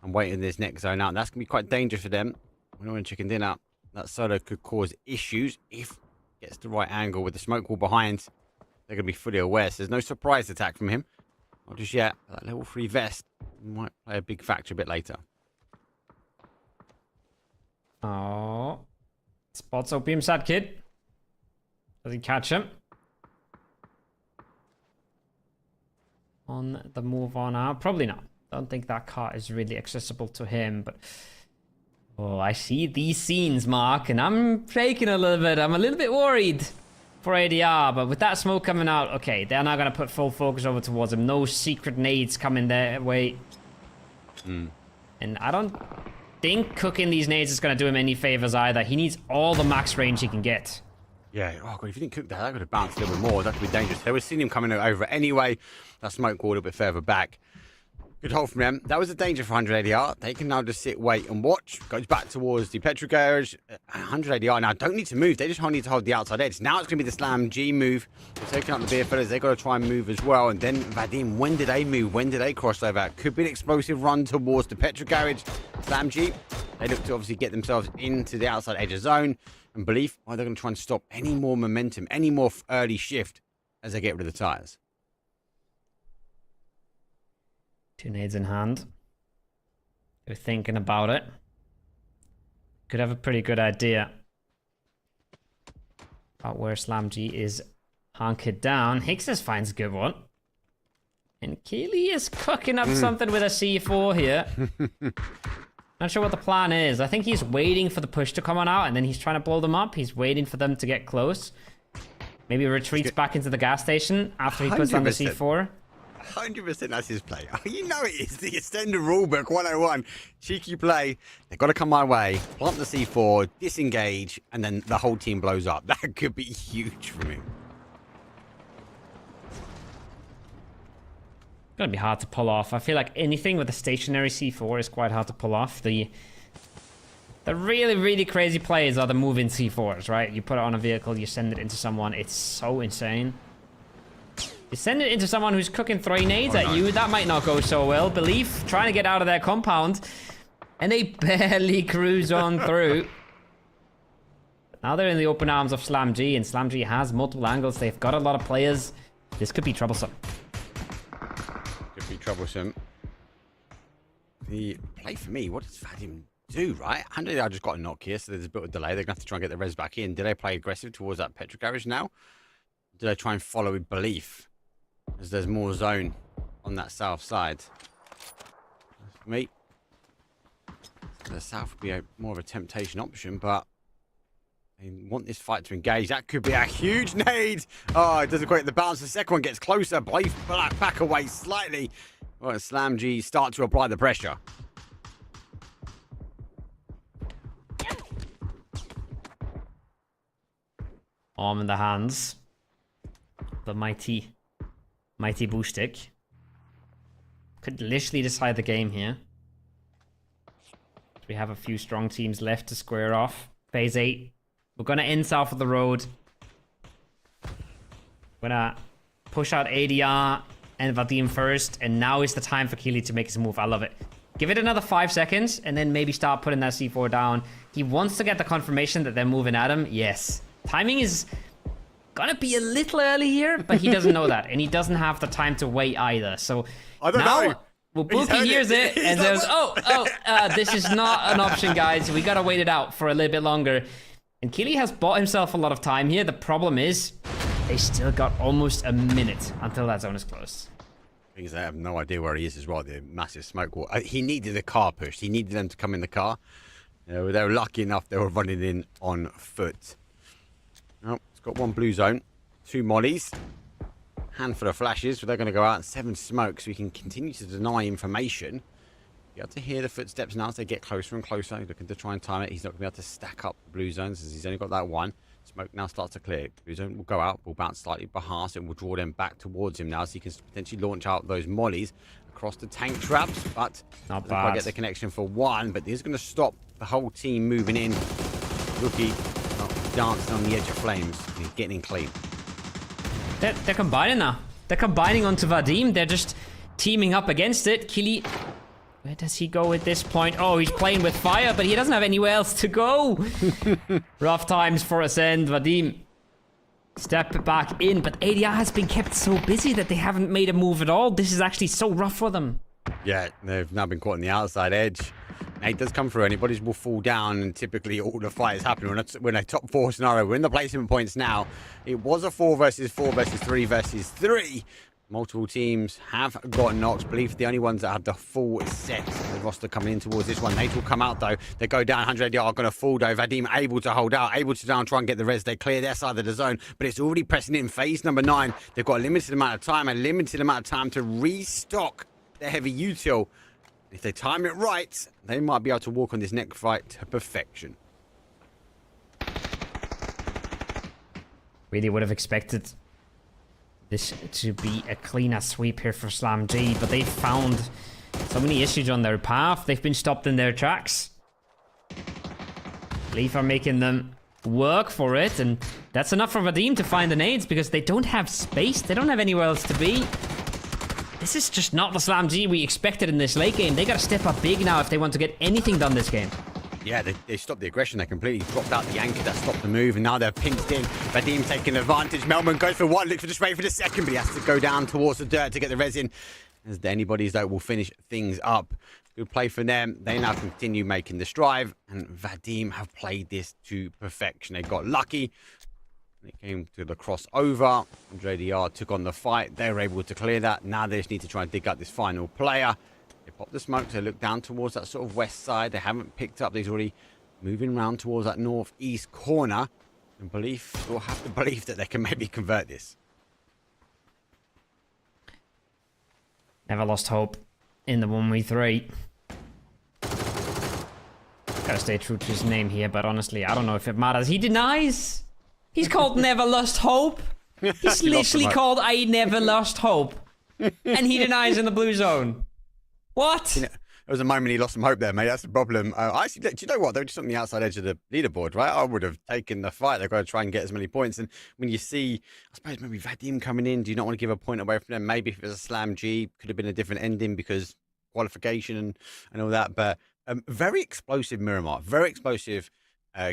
and waiting this next zone out. And that's going to be quite dangerous for them. We're not in chicken dinner. That solo could cause issues if it gets the right angle with the smoke wall behind. They're going to be fully aware. So there's no surprise attack from him. Not just yet. That level 3 vest might play a big factor a bit later. Oh. Spots Opium Sad Kid. Does he catch him? On the move on out? Probably not. Don't think that car is really accessible to him, but... Oh, I see these scenes, Mark, and I'm shaking a little bit. I'm a little bit worried for ADR, but with that smoke coming out, okay, they're now going to put full focus over towards him. No secret nades coming their way. And I don't think cooking these nades is going to do him any favors either. He needs all the max range he can get. Yeah, oh god, if you didn't cook that, that could have bounced a little bit more. That could be dangerous. They were seeing him coming over anyway. That smoke wall a little bit further back. Good hold from them. That was a danger for 100 ADR. They can now just sit, wait, and watch. Goes back towards the petrol garage. 100 ADR now don't need to move. They just need to hold the outside edge. Now it's going to be the Slam G move. They're taking out the Beerfellas. They've got to try and move as well. And then Vadim, when did they move? When did they cross over? Could be an explosive run towards the petrol garage. Slam G, they look to obviously get themselves into the outside edge of zone. And believe, they're going to try and stop any more momentum, any more early shift as they get rid of the tires. 2 nades in hand. They're thinking about it. Could have a pretty good idea about where Slam G is hunkered down. Hickses finds a good one. And Keely is cooking up something with a C4 here. Not sure what the plan is. I think he's waiting for the push to come on out, and then he's trying to blow them up. He's waiting for them to get close. Maybe retreats back into the gas station after he puts on the C4. 100% that's his play. Oh, you know it is. The extended rulebook 101. Cheeky play. They've got to come my way. Plant the C4, disengage, and then the whole team blows up. That could be huge for me. Gonna be hard to pull off. I feel like anything with a stationary C4 is quite hard to pull off. The really, really crazy plays are the moving C4s, right? You put it on a vehicle, you send it into someone. It's so insane. You send it into someone who's cooking 3 nades at you, that might not go so well. Belief trying to get out of their compound, and they barely cruise on through. Now they're in the open arms of Slam G, and Slam G has multiple angles. They've got a lot of players. This could be troublesome. Could be troublesome. The play for me, what does Vadim do, right? 100 I just got a knock here, so there's a bit of delay. They're going to have to try and get the res back in. Did they play aggressive towards that petrol garage now? Did they try and follow with belief? As there's more zone on that south side. For me, the south would be more of a temptation option, but they want this fight to engage. That could be a huge nade. Oh, it doesn't quite the balance. The second one gets closer. Belief back away slightly. Well, Slam G start to apply the pressure. Arm in the hands. The mighty boo stick. Could literally decide the game here. We have a few strong teams left to square off. Phase 8. We're gonna end south of the road. We're gonna push out ADR and Vadim first, and now is the time for Keely to make his move. I love it. Give it another 5 seconds, and then maybe start putting that C4 down. He wants to get the confirmation that they're moving at him. Yes. Timing is gonna be a little early here, but he doesn't know that, and he doesn't have the time to wait either. So I don't now, know. Well, Bookie hears it and says, this is not an option, guys. We gotta wait it out for a little bit longer. And Keely has bought himself a lot of time here. The problem is, they still got almost a minute until that zone is closed. Things I have no idea where he is as well. The massive smoke wall. He needed a car push. He needed them to come in the car. They were lucky enough they were running in on foot. Oh, it's got one blue zone, 2 mollies, handful of flashes. But they're going to go out, 7 smokes. So we can continue to deny information. You have to hear the footsteps now as they get closer and closer. He's looking to try and time it. He's not going to be able to stack up the blue zones as he's only got that one. Smoke now starts to clear. Blue zone will go out, will bounce slightly behind, so it will draw them back towards him now, so he can potentially launch out those mollies across the tank traps, but not doesn't bad. quite get the connection for one, but this is going to stop the whole team moving in. Rookie dancing on the edge of flames. He's getting in clean. They're combining now. They're combining onto Vadim. They're just teaming up against it. Keely, where does he go at this point? Oh, he's playing with fire, but he doesn't have anywhere else to go. Rough times for Ascend. Vadim, step back in, but ADR has been kept so busy that they haven't made a move at all. This is actually so rough for them. Yeah, they've now been caught on the outside edge. Nate does come through. Anybody's will fall down, and typically all the fight is happening when a top 4 scenario. We're in the placement points now. It was a 4 versus 4 versus 3 versus 3. Multiple teams have got knocks. Believe the only ones that have the full set. The roster coming in towards this one. Nate will come out though. They go down. 100 ADR are going to fall though. Vadim able to hold out, able to down, try and get the res. They clear their side of the zone, but it's already pressing in phase number 9. They've got a limited amount of time, to restock their heavy util. If they time it right, they might be able to walk on this next fight to perfection. Really would have expected this to be a cleaner sweep here for Slam G, but they've found so many issues on their path. They've been stopped in their tracks. Leaf are making them work for it, and that's enough for Vadim to find the nades because they don't have space. They don't have anywhere else to be. This is just not the Slam G we expected in this late game. They gotta step up big now if they want to get anything done this game. Yeah, they stopped the aggression. They completely dropped out the anchor that stopped the move, and now they're pinched in. Vadim taking advantage. Melman goes for one, looks for the spray for the second, but he has to go down towards the dirt to get the res in. As anybody's that will finish things up. Good play for them. They now continue making this drive, and Vadim have played this to perfection. They got lucky. It came to the crossover. JDR took on the fight. They were able to clear that. Now they just need to try and dig up this final player. They pop the smoke, they look down towards that sort of west side. They haven't picked up. He's already moving around towards that northeast corner. And we'll have to believe that they can maybe convert this. Never lost hope in the 1v3. Gotta stay true to his name here, but honestly, I don't know if it matters. He denies. He's called Never Lost Hope. He's literally called I Never Lost Hope. And he denies in the blue zone. What? You know, there was a moment he lost some hope there, mate. That's the problem. Actually, do you know what? They were just on the outside edge of the leaderboard, right? I would have taken the fight. They've got to try and get as many points. And when you see, I suppose maybe Vadim coming in, do you not want to give a point away from them? Maybe if it was a Slam G, could have been a different ending because qualification and all that. But very explosive Miramar. Very explosive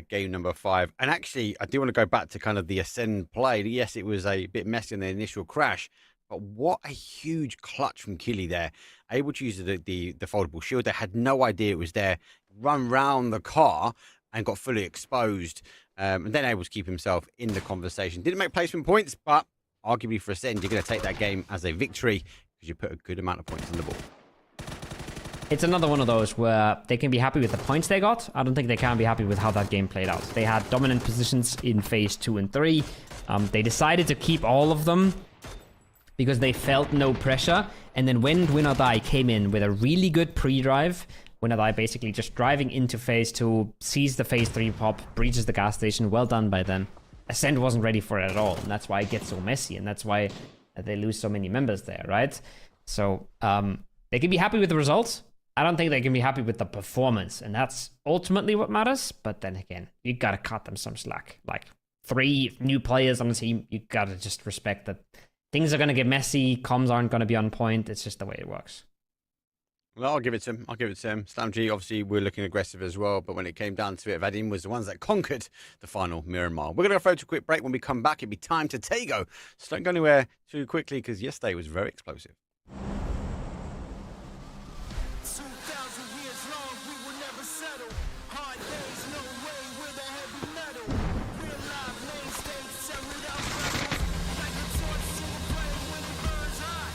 game number 5. And actually, I do want to go back to kind of the Ascend play. Yes, it was a bit messy in the initial crash. But what a huge clutch from Killy there. Able to use the foldable shield. They had no idea it was there. Run round the car and got fully exposed. And then able to keep himself in the conversation. Didn't make placement points, but arguably for Ascend, you're going to take that game as a victory because you put a good amount of points on the board. It's another one of those where they can be happy with the points they got. I don't think they can be happy with how that game played out. They had dominant positions in phase 2 and 3. They decided to keep all of them because they felt no pressure. And then when Win or Die came in with a really good pre-drive, Win or Die basically just driving into phase 2, sees the phase 3 pop, breaches the gas station. Well done by them. Ascent wasn't ready for it at all, and that's why it gets so messy, and that's why they lose so many members there, right? So they can be happy with the results. I don't think they can be happy with the performance, and that's ultimately what matters. But then again, you gotta cut them some slack. Like 3 new players on the team, you gotta just respect that things are gonna get messy, comms aren't gonna be on point. It's just the way it works. Well, I'll give it to him. SlamG, obviously, we're looking aggressive as well, but when it came down to it, Vadim was the ones that conquered the final Miramar. We're going to go for a quick break. When we come back, it'll be time to Tago. So don't go anywhere too quickly, because yesterday was very explosive. 2,000 years long, we will never settle. Hard days, no way, we're the heavy metal. Real live main stage, tear it out, rebels. Like a torch to a flame when it burns hot.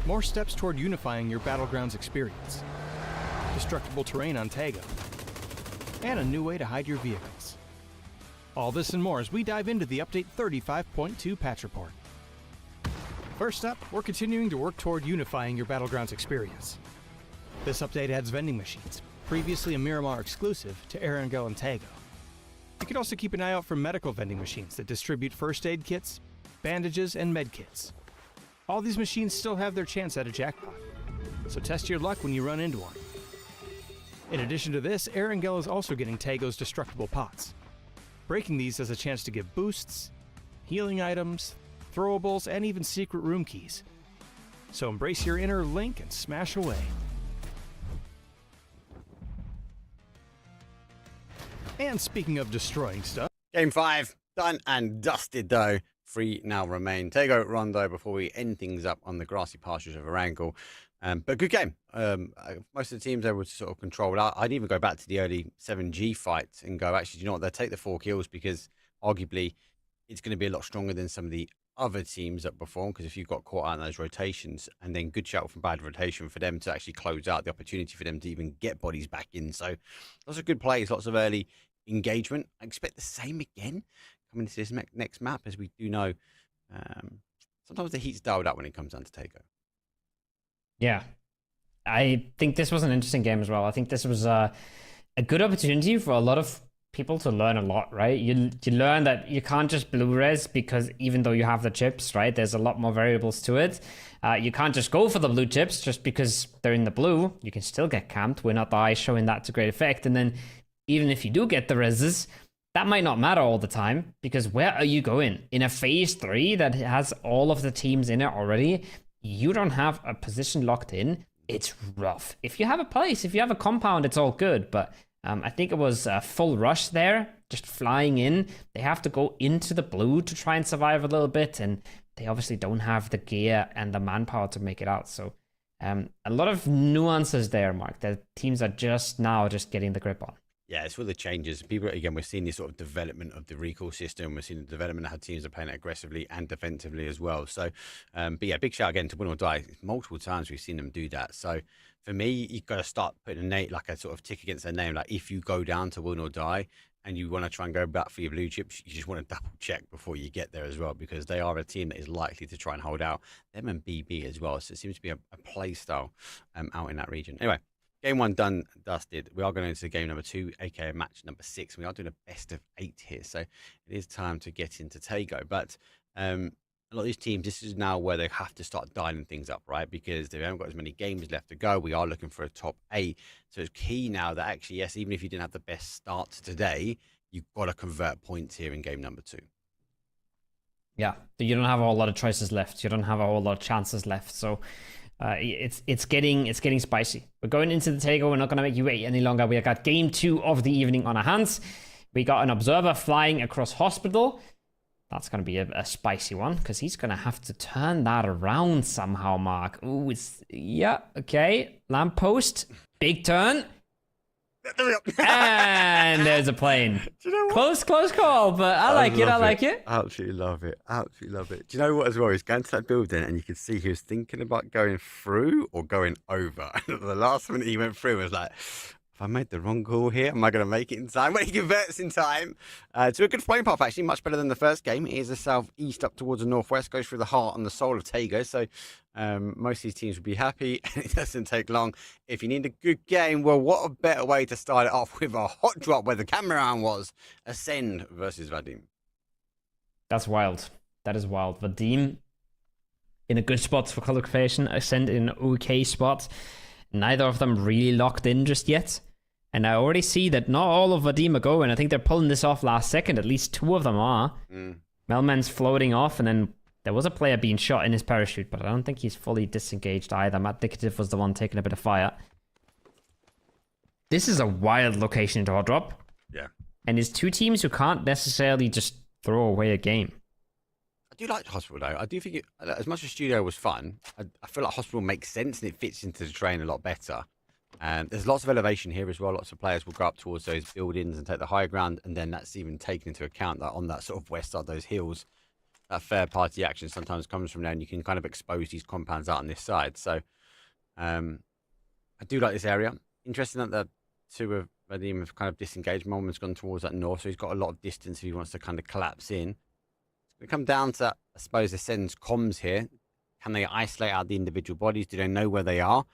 More steps toward unifying your Battlegrounds experience. Destructible terrain on Tago. And a new way to hide your vehicles. All this and more as we dive into the Update 35.2 patch report. First up, we're continuing to work toward unifying your Battlegrounds experience. This update adds vending machines, previously a Miramar exclusive, to Erangel and Tago. You can also keep an eye out for medical vending machines that distribute first aid kits, bandages, and med kits. All these machines still have their chance at a jackpot, so test your luck when you run into one. In addition to this, Erangel is also getting Tago's destructible pots. Breaking these has a chance to give boosts, healing items, throwables, and even secret room keys. So embrace your inner Link and smash away. And speaking of destroying stuff, Game 5, done and dusted though. 3 now remain. Tago Rondo before we end things up on the grassy pastures of Erangel. But good game. Most of the teams able to sort of control it. I'd even go back to the early 7G fight and go, actually, do you know what? They'll take the 4 kills because arguably it's going to be a lot stronger than some of the other teams that perform, because if you've got caught out in those rotations, and then good shout from bad rotation for them to actually close out the opportunity for them to even get bodies back in. So lots of good plays, lots of early engagement. I expect the same again coming into this next map, as we do know sometimes the heat's dialed up when it comes down to Tago. Yeah, I think this was an interesting game as well. I think this was a good opportunity for a lot of people to learn a lot, right? You learn that you can't just blue res, because even though you have the chips, right, there's a lot more variables to it. You can't just go for the blue chips just because they're in the blue. You can still get camped. We're not the eye showing that to great effect. And then even if you do get the reses, that might not matter all the time, because where are you going? In a phase 3 that has all of the teams in it already, you don't have a position locked in. It's rough. If you have a place, if you have a compound, it's all good. But I think it was a full rush there, just flying in. They have to go into the blue to try and survive a little bit, and they obviously don't have the gear and the manpower to make it out. So a lot of nuances there, Mark, that teams are just now getting the grip on. Yeah, it's for the changes. People, again, we're seeing this sort of development of the recall system. We're seeing the development of how teams are playing it aggressively and defensively as well. So, but yeah, big shout again to Win or Die. Multiple times we've seen them do that. So for me, you've got to start putting a name, like a sort of tick against their name. Like if you go down to Win or Die, and you want to try and go back for your blue chips, you just want to double check before you get there as well, because they are a team that is likely to try and hold out. Them and BB as well. So it seems to be a play style out in that region. Anyway, game 1 done, dusted. We are going into game number 2, aka match number 6. We are doing a best of 8 here. So it is time to get into Tago. But a lot of these teams, this is now where they have to start dialing things up, right? Because they haven't got as many games left to go. We are looking for a top 8. So it's key now that actually, yes, even if you didn't have the best start today, you've got to convert points here in game number 2. Yeah, you don't have a whole lot of choices left. You don't have a whole lot of chances left. So it's getting spicy. We're going into the Tago. We're not going to make you wait any longer. We got game 2 of the evening on our hands. We got an observer flying across hospital. That's going to be a spicy one, because he's going to have to turn that around somehow, Mark. Ooh, yeah, okay. Lamppost, big turn. And there's a plane. Do you know what? Close call, but I like it. Absolutely love it. Absolutely love it. Do you know what as well? He's going to that building and you can see he was thinking about going through or going over. And the last minute he went through was like, if I made the wrong call here, am I going to make it in time? When he converts in time to a good flying path, actually, much better than the first game. It is a southeast up towards the northwest, goes through the heart and the soul of Tago. So most of these teams will be happy, and it doesn't take long. If you need a good game, well, what a better way to start it off with a hot drop where the cameraman was. Ascend versus Vadim. That's wild. That is wild. Vadim in a good spot for qualification, Ascend in an okay spot. Neither of them really locked in just yet. And I already see that not all of Vadim are going. I think they're pulling this off last second. At least 2 of them are. Melman's floating off, and then there was a player being shot in his parachute, but I don't think he's fully disengaged either. Matt Dickative was the one taking a bit of fire. This is a wild location to hot drop. Yeah. And it's 2 teams who can't necessarily just throw away a game. I do like Hospital, though. I do think, as much as Studio was fun, I feel like Hospital makes sense and it fits into the terrain a lot better. And there's lots of elevation here as well. Lots of players will go up towards those buildings and take the higher ground, and then that's even taken into account that on that sort of west side, those hills, that third party action sometimes comes from there, and you can kind of expose these compounds out on this side. So I do like this area. Interesting that the 2 of Vadim have kind of disengaged. Molman's gone towards that north, so he's got a lot of distance if he wants to kind of collapse in. It's going to come down to, I suppose, Ascend's comms here. Can they isolate out the individual bodies? Do they know where they are?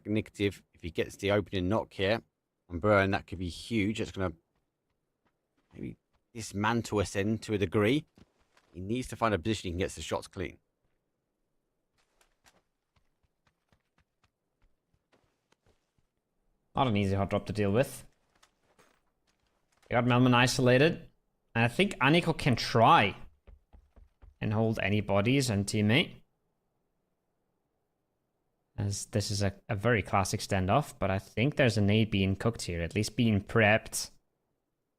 Negative, if he gets the opening knock here on Burn, that could be huge. It's going to maybe dismantle Ascend to a degree. He needs to find a position he can get the shots clean. Not an easy hot drop to deal with. They got Melman isolated. And I think Aniko can try and hold any bodies and teammate. As this is a very classic standoff, but I think there's a nade being cooked here, at least being prepped.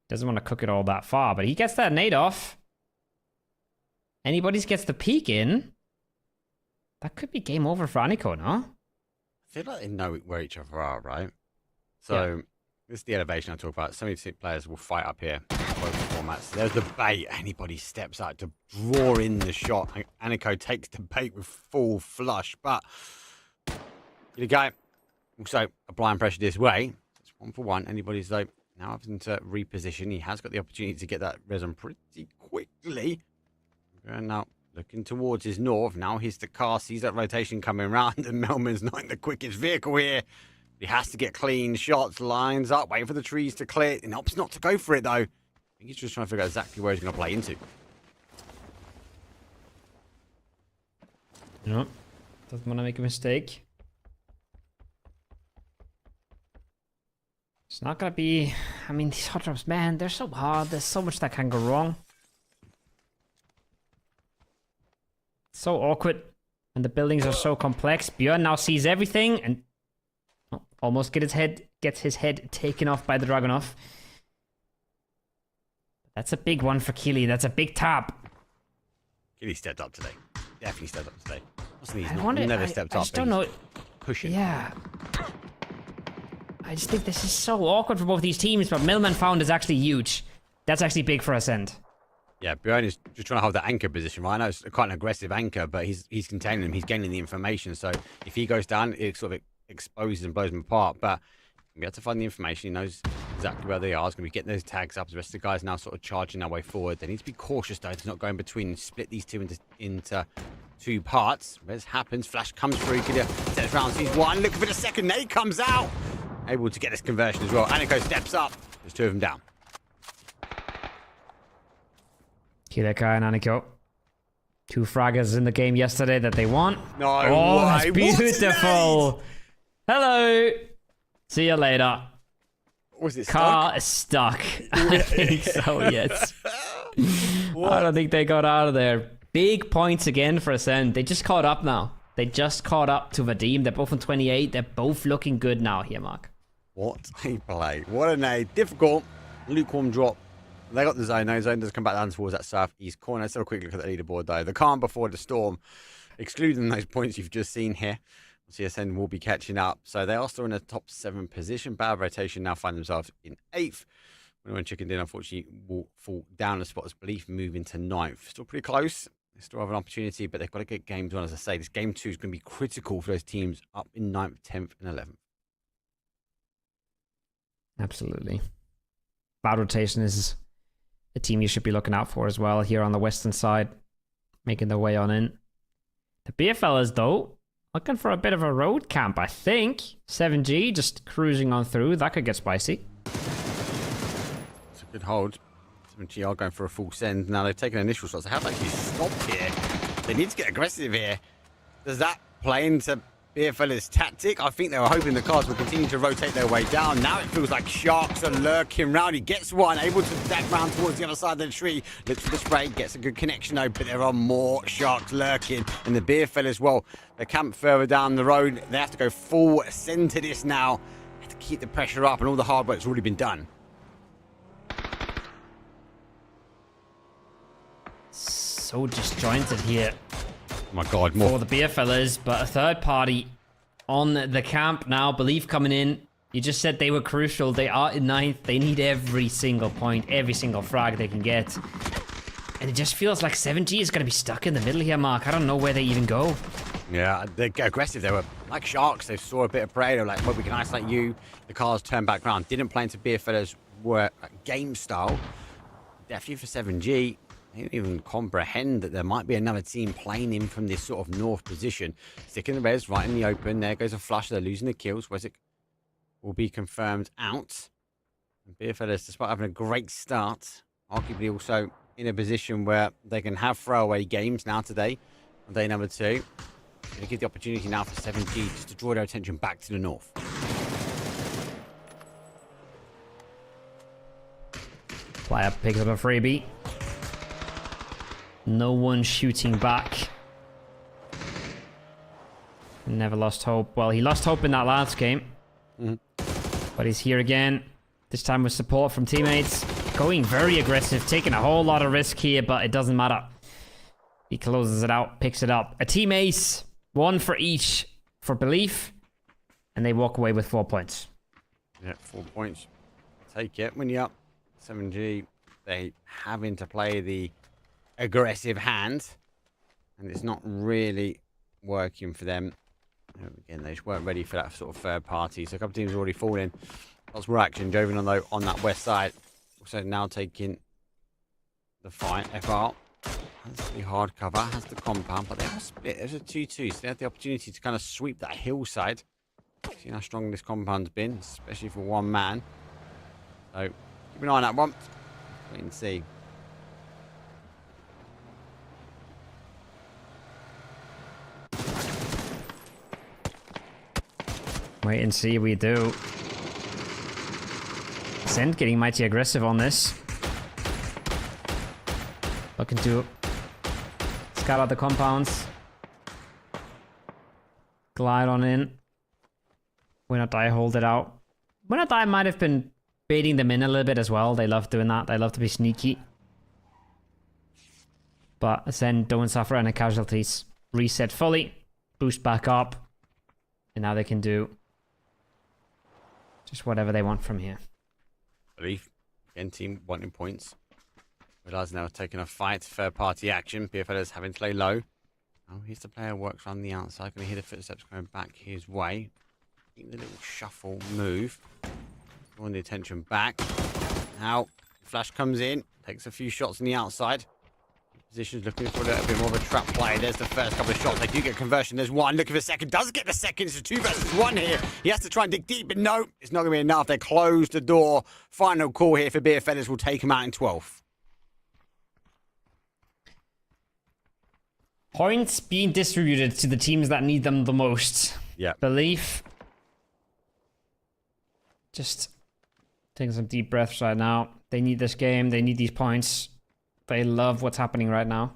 Doesn't want to cook it all that far, but he gets that nade off. Anybody gets the peek in. That could be game over for Aniko, no? I feel like they know where each other are, right? So this is the elevation I talk about. So many players will fight up here. Both formats. There's the bait. Anybody steps out to draw in the shot. Aniko takes the bait with full flush, but the guy also applying pressure this way. It's 1 for 1. Anybody's though now having to reposition. He has got the opportunity to get that resin pretty quickly. And now looking towards his north. Now he's the car, sees that rotation coming around, and Melman's not in the quickest vehicle here. He has to get clean shots, lines up, waiting for the trees to clear. And opts not to go for it though. I think he's just trying to figure out exactly where he's going to play into. No, doesn't want to make a mistake. It's not going to be... I mean, these hot drops, man, they're so hard. There's so much that can go wrong. So awkward. And the buildings are so complex. Björn now sees everything and almost gets his head taken off by the Dragunov. That's a big one for Kili. That's a big tap. Kili stepped up today. Definitely stepped up today. I just don't know. Pushing. Yeah. I just think this is so awkward for both these teams, but Millman found is actually huge. That's actually big for Ascend. Yeah, Björn is just trying to hold that anchor position, right? I know it's quite an aggressive anchor, but he's containing him. He's gaining the information. So if he goes down, it sort of exposes and blows him apart. But We have to find the information. He knows exactly where they are. He's going to be getting those tags up. The rest of the guys now sort of charging their way forward. They need to be cautious, though. It's not going between. Split these two into two parts. This happens. Flash comes through. Sets round. Sees one. Looking for the second. Nade comes out. Able to get this conversion as well. Aniko steps up. There's two of them down. Kileka and Aniko. 2 fraggers in the game yesterday that they won. No oh, way. That's beautiful. Hello. See you later. Was it Car is stuck. I think so, yes. I don't think they got out of there. Big points again for Ascend. They just caught up now. They just caught up to Vadim. They're both on 28. They're both looking good now here, Mark. What a play. What a nade. Difficult. Lukewarm drop. They got the zone. No zone does come back down towards that southeast corner. Let's have a quick look at the leaderboard, though. The calm before the storm, excluding those points you've just seen here. CSN will be catching up. So they are still in the top 7 position. Bad rotation now find themselves in 8th. When Chicken Dinner, unfortunately, will fall down a spot as Belief move into 9th. Still pretty close. They still have an opportunity, but they've got to get games on. As I say, this game 2 is going to be critical for those teams up in 9th, 10th, and 11th. Absolutely. Bad rotation is a team you should be looking out for as well here on the western side, making their way on in. The beer fellas, though, looking for a bit of a road camp, I think. 7G just cruising on through. That could get spicy. It's a good hold. 7G are going for a full send. Now they've taken initial shots. They have actually stopped here. They need to get aggressive here. Does that play into beer fellas' tactic? I think they were hoping the cards would continue to rotate their way down. Now it feels like sharks are lurking round. He gets one, able to back round towards the other side of the tree. Looks for the spray, gets a good connection though, but there are more sharks lurking. And the beer fellas, well, they camp further down the road. They have to go full send to this now. They have to keep the pressure up, and all the hard work's already been done. So disjointed here. Oh my God, more. For the beer fellas, but a third party on the camp now. Belief coming in. You just said they were crucial. They are in 9th. They need every single point, every single frag they can get. And it just feels like 7G is going to be stuck in the middle here, Mark. I don't know where they even go. Yeah, they get aggressive. They were like sharks. They saw a bit of prey. They were like, well, we can isolate you. The cars turned back around. Didn't play into beer fellas were game style. Definitely for 7G. They didn't even comprehend that there might be another team playing in from this sort of north position. Sticking the res right in the open. There goes a flush. They're losing the kills. Wesick will be confirmed out. And Beerfellas, despite having a great start, arguably also in a position where they can have throwaway games now today, on day number 2. Going to give the opportunity now for 7G just to draw their attention back to the north. Player picks up a freebie. No one shooting back. Never lost hope. Well, he lost hope in that last game. But he's here again. This time with support from teammates. Going very aggressive. Taking a whole lot of risk here, but it doesn't matter. He closes it out. Picks it up. A team ace. 1 for each for Belief. And they walk away with 4 points. Yeah, 4 points. Take it when you're up. 7G, they having to play the aggressive hand, and it's not really working for them. Again, they just weren't ready for that sort of third party. So a couple of teams already falling. Lots more action. Joven though on that west side. Also now taking the fight. FR has the hard cover, has the compound, but they are split. There's a 2-2, so they have the opportunity to kind of sweep that hillside. See how strong this compound's been, especially for one man. So keep an eye on that one. Wait and see. Wait and see, we do. Send getting mighty aggressive on this. Looking to scout out the compounds. Glide on in. Winner Die hold it out. Winner Die might have been baiting them in a little bit as well. They love doing that. They love to be sneaky. But Ascend don't suffer any casualties. Reset fully. Boost back up. And now they can do just whatever they want from here. Belief. Again, team wanting points. Realize now taking a fight. Third party action. Beerfellas having to lay low. Oh, here's the player works on the outside. Can you hear the footsteps going back his way? the little shuffle move. Drawing the attention back. Now, Flash comes in, takes a few shots on the outside. Positions looking for a little bit more of a trap play. There's the first couple of shots. They do get conversion. There's one. Looking for a second. Does get the second. It's a 2 versus 1 here. He has to try and dig deep, but no, it's not going to be enough. They close the door. Final call here for Beer Feathers. Will take him out in 12th. Points being distributed to the teams that need them the most. Yeah. Belief. Just taking some deep breaths right now. They need this game. They need these points. They love what's happening right now.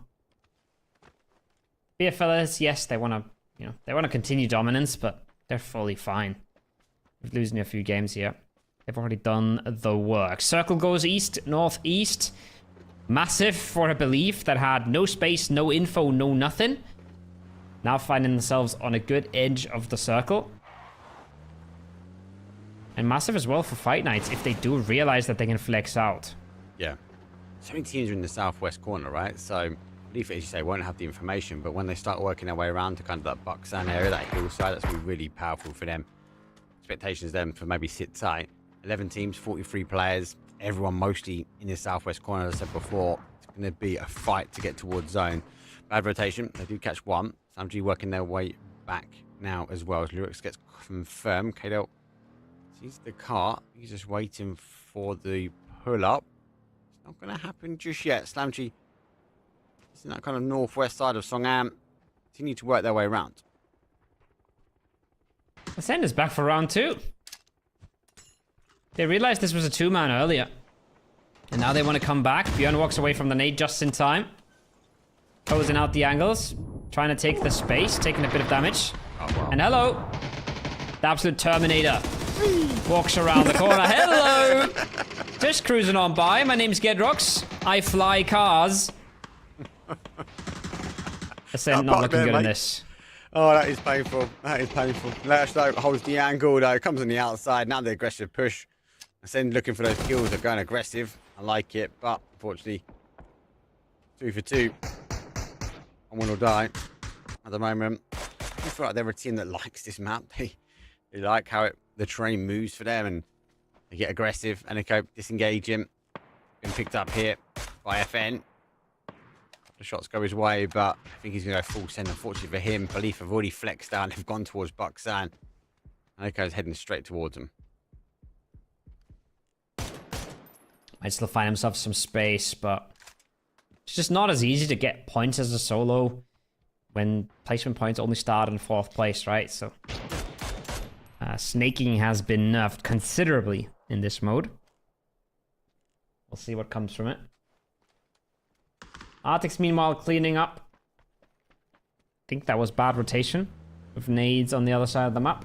Beer Fellas, yes, they want to, they want to continue dominance, but they're fully fine with losing a few games here. They've already done the work. Circle goes east, northeast. Massive for a Belief that had no space, no info, no nothing. Now finding themselves on a good edge of the circle. And Massive as well for Fight Nights if they do realize that they can flex out. Yeah. So many teams are in the southwest corner, right? So, Belief, as you say, won't have the information, but when they start working their way around to kind of that Buxan area, that hillside, that's going to be really powerful for them. Expectations then for maybe sit tight. 11 teams, 43 players, everyone mostly in the southwest corner, as I said before. It's going to be a fight to get towards zone. Bad rotation. They do catch one. Samji working their way back now as well. As Lyrics gets confirmed. Kadel sees the cart. He's just waiting for the pull-up. It's not going to happen just yet. Slamji is in that kind of northwest side of Songam. Continue to work their way around. Ascend is back for round 2. They realized this was a 2-man earlier. And now they want to come back. Björn walks away from the nade just in time. Closing out the angles. Trying to take the space. Taking a bit of damage. Oh, wow. And hello. The absolute Terminator. Walks around the corner. Hello. Just cruising on by. My name's Gedrox. I fly cars. Ascent not looking good in this. Oh, that is painful. That is painful. Lash, though, holds the angle, though. Comes on the outside. Now the aggressive push. Ascend looking for those kills. They're going aggressive. I like it, but unfortunately, 2 for 2. On win or die at the moment. I feel like they're a team that likes this map. They like how the terrain moves for them, and they get aggressive. And they go disengaging. Been picked up here by FN. The shots go his way, but I think he's going to go full send. Unfortunately for him, Belief have already flexed down. They've gone towards Buxan. And Echo's heading straight towards him. Might still find himself some space, but it's just not as easy to get points as a solo when placement points only start in 4th place, right? So snaking has been nerfed considerably in this mode. We'll see what comes from it. Arctic's meanwhile cleaning up. I think that was bad rotation with nades on the other side of the map.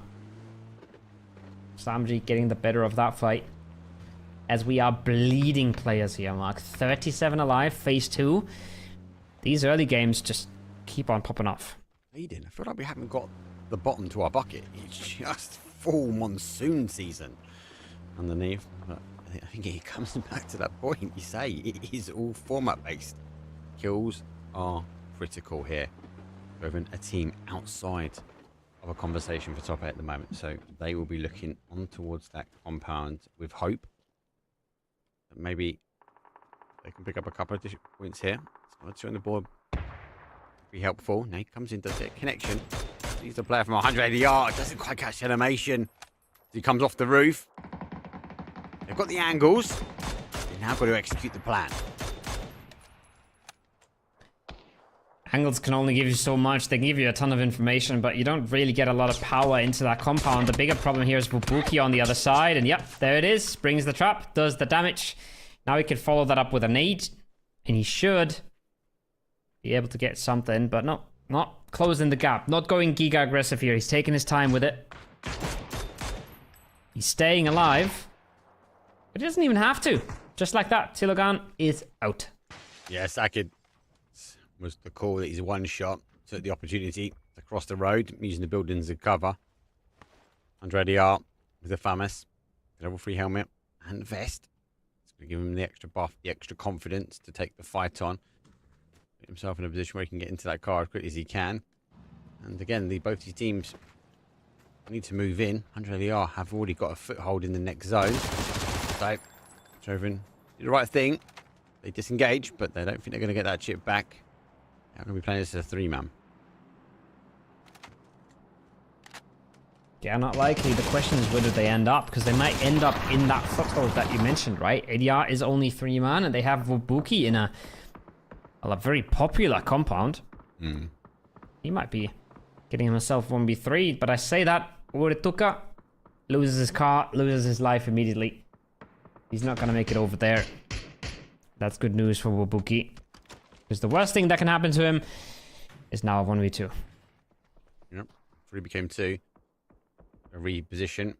Samji getting the better of that fight. As we are bleeding players here, Mark. 37 alive, phase 2. These early games just keep on popping off. Bleeding. I feel like we haven't got the bottom to our bucket. It's just full monsoon season underneath. But I think it comes back to that point you say. It is all format based. Kills are critical here. We're having a team outside of a conversation for top 8 at the moment. So they will be looking on towards that compound with hope. Maybe they can pick up a couple of points here. So 2 on the board. Be helpful. Nate comes in, does it. Connection. Sees the player from 180 yards. Doesn't quite catch the animation. He comes off the roof. They've got the angles. They've now got to execute the plan. Angles can only give you so much. They can give you a ton of information, but you don't really get a lot of power into that compound. The bigger problem here is Bubuki on the other side. And yep, there it is. Brings the trap, does the damage. Now he can follow that up with a nade. And he should be able to get something, but no, not closing the gap. Not going giga aggressive here. He's taking his time with it. He's staying alive. But he doesn't even have to. Just like that, Tilogan is out. Yeah, Sakid was the call that he's one shot. Took the opportunity to cross the road, using the buildings as cover. 180 art with the FAMAS. Level 3 helmet and vest. It's going to give him the extra buff, the extra confidence to take the fight on. Put himself in a position where he can get into that car as quickly as he can. And again, both these teams need to move in. 100 LER have already got a foothold in the next zone. So, Joven did the right thing. They disengage, but they don't think they're going to get that chip back. They're going to be playing this as a 3-man. Yeah, not likely. The question is where do they end up? Because they might end up in that foothold that you mentioned, right? ADR is only 3-man, and they have Wabuki in a very popular compound. He might be getting himself 1v3, but I say that Urituka loses his car, loses his life immediately. He's not going to make it over there. That's good news for Wabuki. Because the worst thing that can happen to him is now a 1v2. Yep. 3 became 2. A reposition.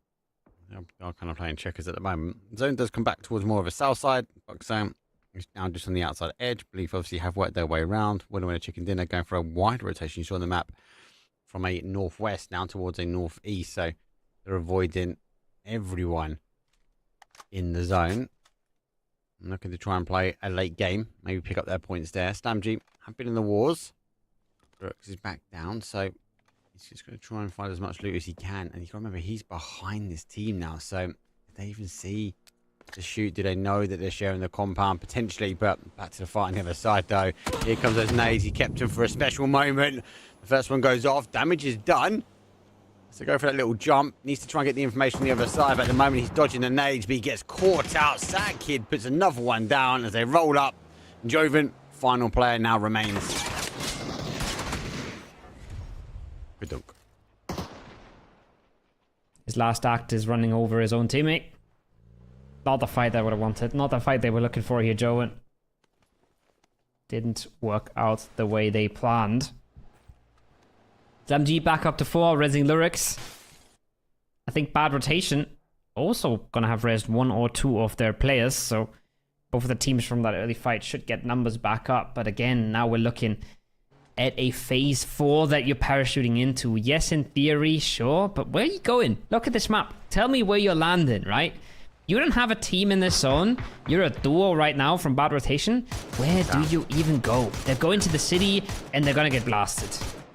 They're kind of playing checkers at the moment. Zone does come back towards more of a south side. Buxam is now just on the outside edge. Belief obviously have worked their way around. Winner chicken dinner going for a wide rotation. You saw on the map from a northwest now towards a northeast. So they're avoiding everyone in the zone. I'm looking to try and play a late game. Maybe pick up their points there. Stamji have been in the wars. Brooks is back down. So he's just going to try and find as much loot as he can. And you got to remember, he's behind this team now. So did they even see the shoot? Do they know that they're sharing the compound? Potentially. But back to the fight on the other side, though. Here comes those nades. He kept them for a special moment. The first one goes off. Damage is done. So go for that little jump. Needs to try and get the information on the other side. But at the moment, he's dodging the nades. But he gets caught out. Sad Kid puts another one down as they roll up. Joven, final player, now remains. Good dunk. His last act is running over his own teammate. Not the fight they would have wanted. Not the fight they were looking for here, Joven. Didn't work out the way they planned. ZamG back up to 4, resing Lyrics. I think bad rotation. Also gonna have resed 1 or 2 of their players, so both of the teams from that early fight should get numbers back up. But again, now we're looking at a phase 4 that you're parachuting into. Yes, in theory, sure, but where are you going? Look at this map. Tell me where you're landing, right? You don't have a team in this zone. You're a duo right now from bad rotation. Where do you even go? They're going to the city and they're gonna get blasted.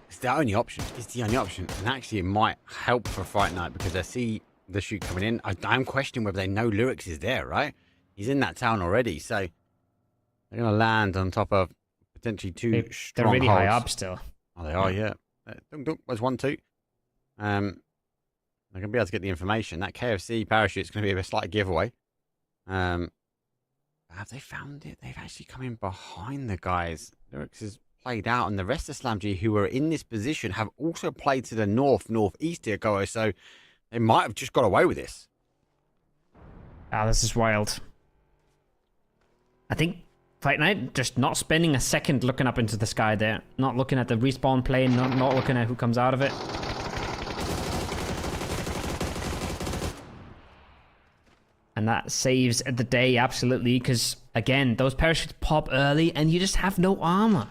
It's the only option. It's the only option. And actually, it might help for Fight Night because I see the shoot coming in. I'm questioning whether they know Lyrics is there, right? He's in that town already, so they're going to land on top of potentially 2 strong They're really high holds. up still. Oh, they are, yeah. Dunk, dunk. There's 1, 2. They're going to be able to get the information. That KFC parachute is going to be a slight giveaway. Have they found it? They've actually come in behind the guys. Lyrics is played out, and the rest of SlamG who are in this position have also played to the northeast here, Goa, so they might have just got away with this. Ah, this is wild. I think Fight Night just not spending a second looking up into the sky there. Not looking at the respawn plane, not looking at who comes out of it. And that saves the day, absolutely, because, again, those parachutes pop early and you just have no armor.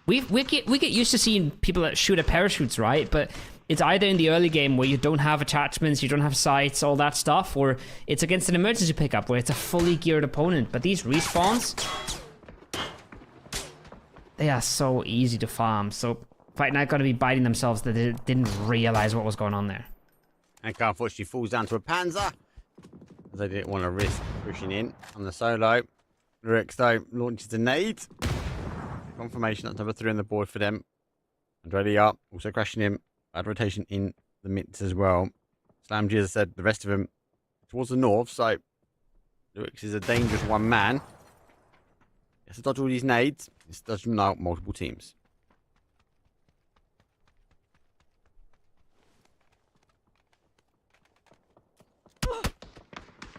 We get used to seeing people that shoot at parachutes, right? But it's either in the early game where you don't have attachments, you don't have sights, all that stuff, or it's against an emergency pickup where it's a fully geared opponent. But these respawns, they are so easy to farm. So Fight Night got to be biting themselves that they didn't realize what was going on there. And car unfortunately falls down to a Panzer. As they didn't want to risk pushing in on the solo. Lyrics, though, launches a nade. Confirmation, that's number 3 on the board for them. And ready up, also crashing him. Bad rotation in the midst as well. SlamG, as I said, the rest of them towards the north, so Lyrics is a dangerous one man. He has to dodge all these nades. He's dodging them out multiple teams.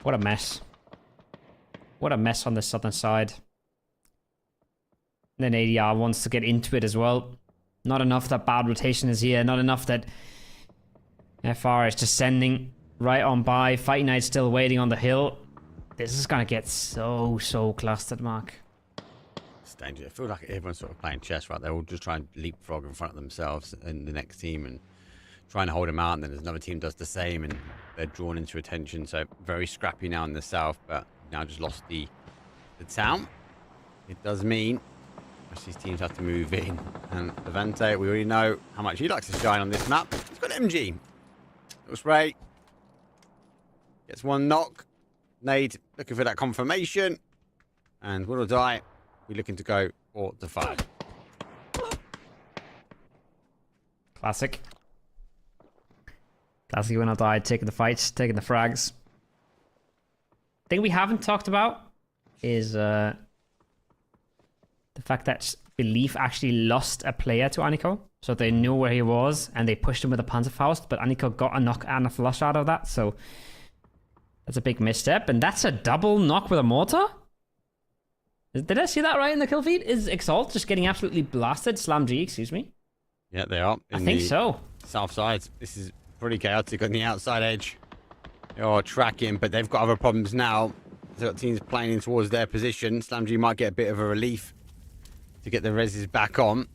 What a mess. What a mess on the southern side. And then ADR wants to get into it as well. Not enough that bad rotation is here. Not enough that FR is just sending right on by. Fight Night still waiting on the hill. This is going to get so clustered, Mark. It's dangerous. I feel like everyone's sort of playing chess, right? They're all just trying to leapfrog in front of themselves and the next team and trying to hold them out. And then there's another team does the same and they're drawn into attention. So very scrappy now in the south, but now just lost the town. It does mean these teams have to move in. And Levante, we already know how much he likes to shine on this map. He's got MG. spray. Gets one knock. Nade looking for that confirmation. And Will or Die. We're looking to go 4 to 5. Classic. Classic when I died, taking the fights, taking the frags. Thing we haven't talked about is the fact that Belief actually lost a player to Aniko. So they knew where he was and they pushed him with a Panzerfaust, but Aniko got a knock and a flush out of that, so that's a big misstep. And that's a double knock with a mortar? Did I see that right in the kill feed? Is Exalt just getting absolutely blasted? Slam G, excuse me. Yeah, they are. I think so. South side. This is pretty chaotic on the outside edge. They are tracking, but they've got other problems now. They've got teams playing in towards their position. Slam G might get a bit of a relief to get the reses back on.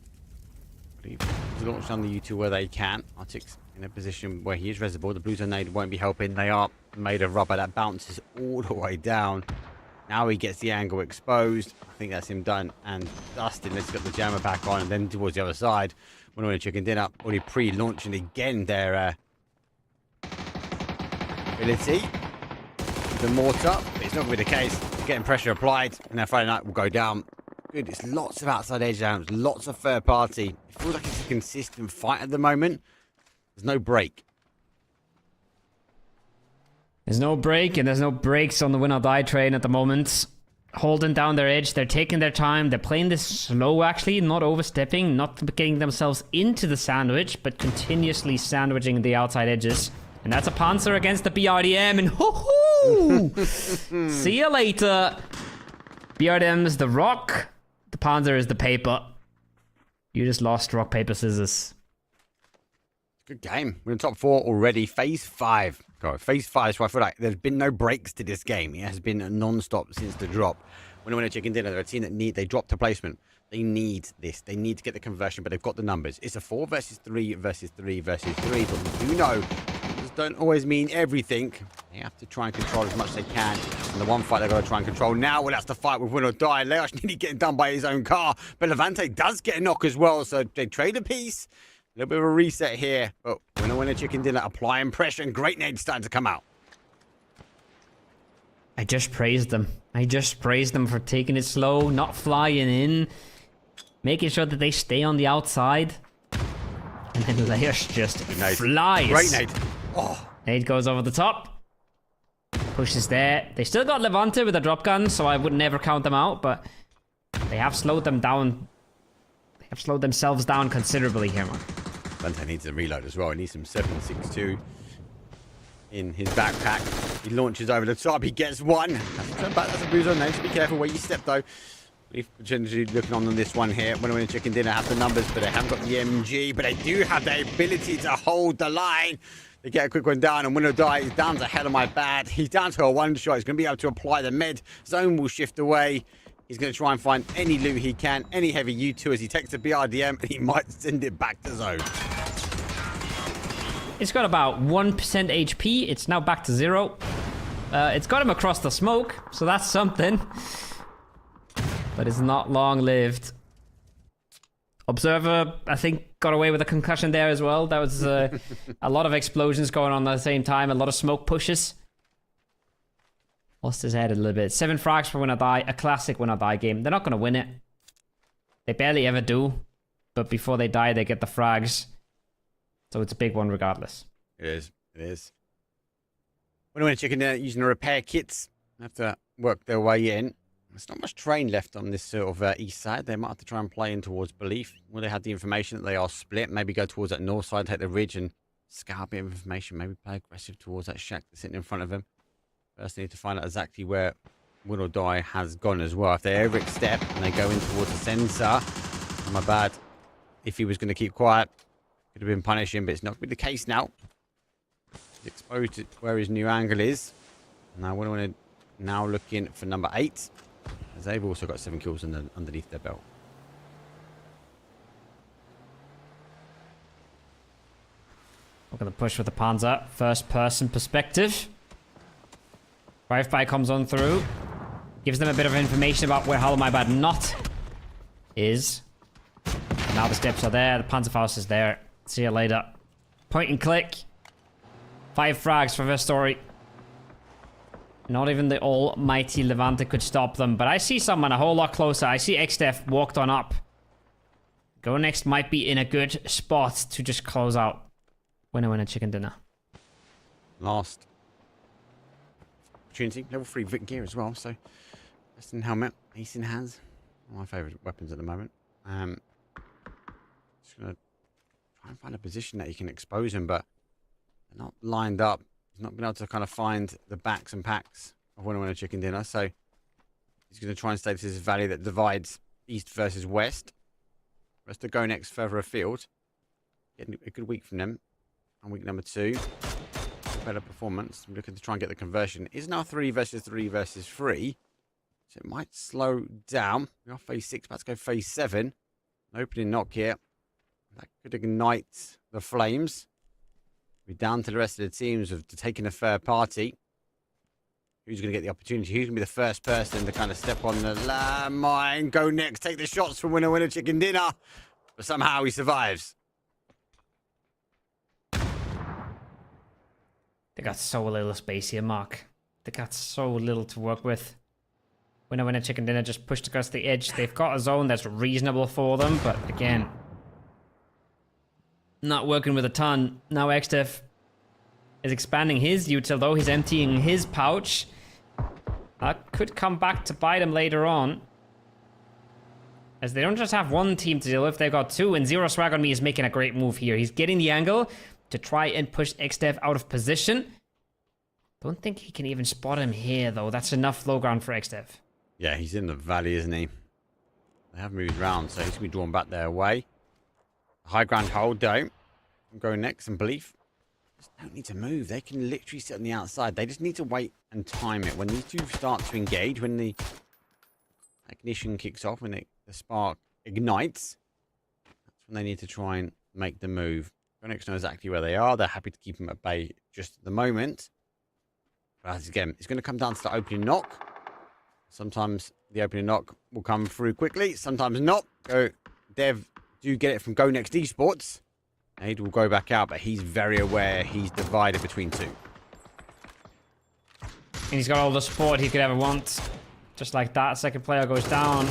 He's launched on the U2 where they can. Arctic's in a position where he is resible. The Blues and Nade won't be helping. They are made of rubber. That bounces all the way down. Now he gets the angle exposed. I think that's him done and dusted. Let's get the jammer back on and then towards the other side. When we're chicken dinner, already pre-launching again their ability. The mortar, but it's not going to be the case. Getting pressure applied, and their Friday night will go down. Good, it's lots of outside edge downs, lots of third party. It feels like it's a consistent fight at the moment. There's no break. There's no break, and there's no breaks on the win or die train at the moment. Holding down their edge, they're taking their time, they're playing this slow actually, not overstepping, not getting themselves into the sandwich, but continuously sandwiching the outside edges. And that's a Panzer against the BRDM, and hoo-hoo! See you later! BRDM is the rock, the Panzer is the paper. You just lost rock, paper, scissors. Good game. We're in top 4 already. Phase 5. God, Phase 5. So I feel like there's been no breaks to this game. It has been non-stop since the drop. When I win a chicken dinner, they're a team that they dropped a placement. They need this. They need to get the conversion, but they've got the numbers. It's a 4 versus 3 versus 3 versus 3. But we do know this don't always mean everything. They have to try and control as much as they can. And the one fight they've got to try and control now, well, that's the fight with win or die. Leosh nearly getting done by his own car. But Levante does get a knock as well, so they trade a piece. A little bit of a reset here, but winner chicken dinner, applying pressure, and great nades starting to come out. I just praised them. I just praised them for taking it slow, not flying in, making sure that they stay on the outside. And then Leosh just flies. Great nade. Oh. Nade goes over the top. Pushes there. They still got Levante with a drop gun, so I would never count them out, but they have slowed them down. They have slowed themselves down considerably here, man. Levante needs a reload as well. He needs some 7.62 in his backpack. He launches over the top. He gets one. That's a bruise on nade. Be careful where you step, though. Leaf potentially looking on this one here. When I win a chicken dinner, have the numbers, but they haven't got the MG. But they do have the ability to hold the line. They get a quick one down, and Win or Die is down to hell of my bad. He's down to a one shot. He's going to be able to apply the med. Zone will shift away. He's going to try and find any loot he can, any heavy U2 as he takes the BRDM, and he might send it back to zone. It's got about 1% HP. It's now back to 0. It's got him across the smoke, so that's something. But it's not long-lived. Observer, I think, got away with a concussion there as well. That was a lot of explosions going on at the same time. A lot of smoke pushes. Lost his head a little bit. 7 frags for Win or Die. A classic Win or Die game. They're not going to win it. They barely ever do. But before they die, they get the frags. So it's a big one regardless. It is. It is. When I win a chicken dinner, using the repair kits, have to work their way in. There's not much terrain left on this sort of east side. They might have to try and play in towards Belief. Will they have the information that they are split? Maybe go towards that north side, take the ridge and scout a bit of information. Maybe play aggressive towards that shack that's sitting in front of them. First, they need to find out exactly where Win or Die has gone as well. If they overstep and they go in towards the sensor, my bad. If he was going to keep quiet, could have been punishing, but it's not going to be the case now. He's exposed to where his new angle is. Now, Win or Die now looking for number 8. As they've also got 7 kills underneath their belt. We're going to push with the Panzer. First person perspective. Drive-by comes on through. Gives them a bit of information about where Hollow My Bad not is. Now the steps are there. The Panzerfaust is there. See you later. Point and click. 5 frags for this story. Not even the almighty Levante could stop them. But I see someone a whole lot closer. I see XDev walked on up. Go Next might be in a good spot to just close out. Winner, chicken dinner. Last opportunity. Level 3 Vic gear as well. So, best in helmet. Ace in hands. One of my favourite weapons at the moment. Just going to try and find a position that you can expose him, but they're not lined up. He's not been able to kind of find the backs and packs of Winner Chicken Dinner. So, he's going to try and stay to this valley that divides east versus west. Rest to go next further afield. Getting a good week from them. And week number 2. Better performance. I'm looking to try and get the conversion. It is now 3 versus 3 versus 3. So it might slow down. We are phase 6, about to go phase 7. An opening knock here. That could ignite the flames. We're down to the rest of the teams of taking a third party. Who's going to get the opportunity? Who's going to be the first person to kind of step on the landmine? Go next. Take the shots from Winner Chicken Dinner. But somehow he survives. They got so little space here, Mark. They got so little to work with. Winner Chicken Dinner just pushed across the edge. They've got a zone that's reasonable for them, but again, not working with a ton. Now XDev is expanding his util, though. He's emptying his pouch. That could come back to bite him later on. As they don't just have one team to deal with, they've got 2, and Zero Swag on Me is making a great move here. He's getting the angle to try and push XDev out of position. Don't think he can even spot him here, though. That's enough low ground for XDev. Yeah, he's in the valley, isn't he? They have moved around, so he's going to be drawn back their way. High ground hold, though. Go next and Belief. Just don't need to move. They can literally sit on the outside. They just need to wait and time it. When these two start to engage, when the ignition kicks off, when the spark ignites, that's when they need to try and make the move. Onyx know exactly where they are. They're happy to keep them at bay just at the moment. But as again, it's going to come down to the opening knock. Sometimes the opening knock will come through quickly. Sometimes not. Dev do get it from Go Next Esports. Aid will go back out, but he's very aware he's divided between 2. And he's got all the support he could ever want. Just like that, second player goes down.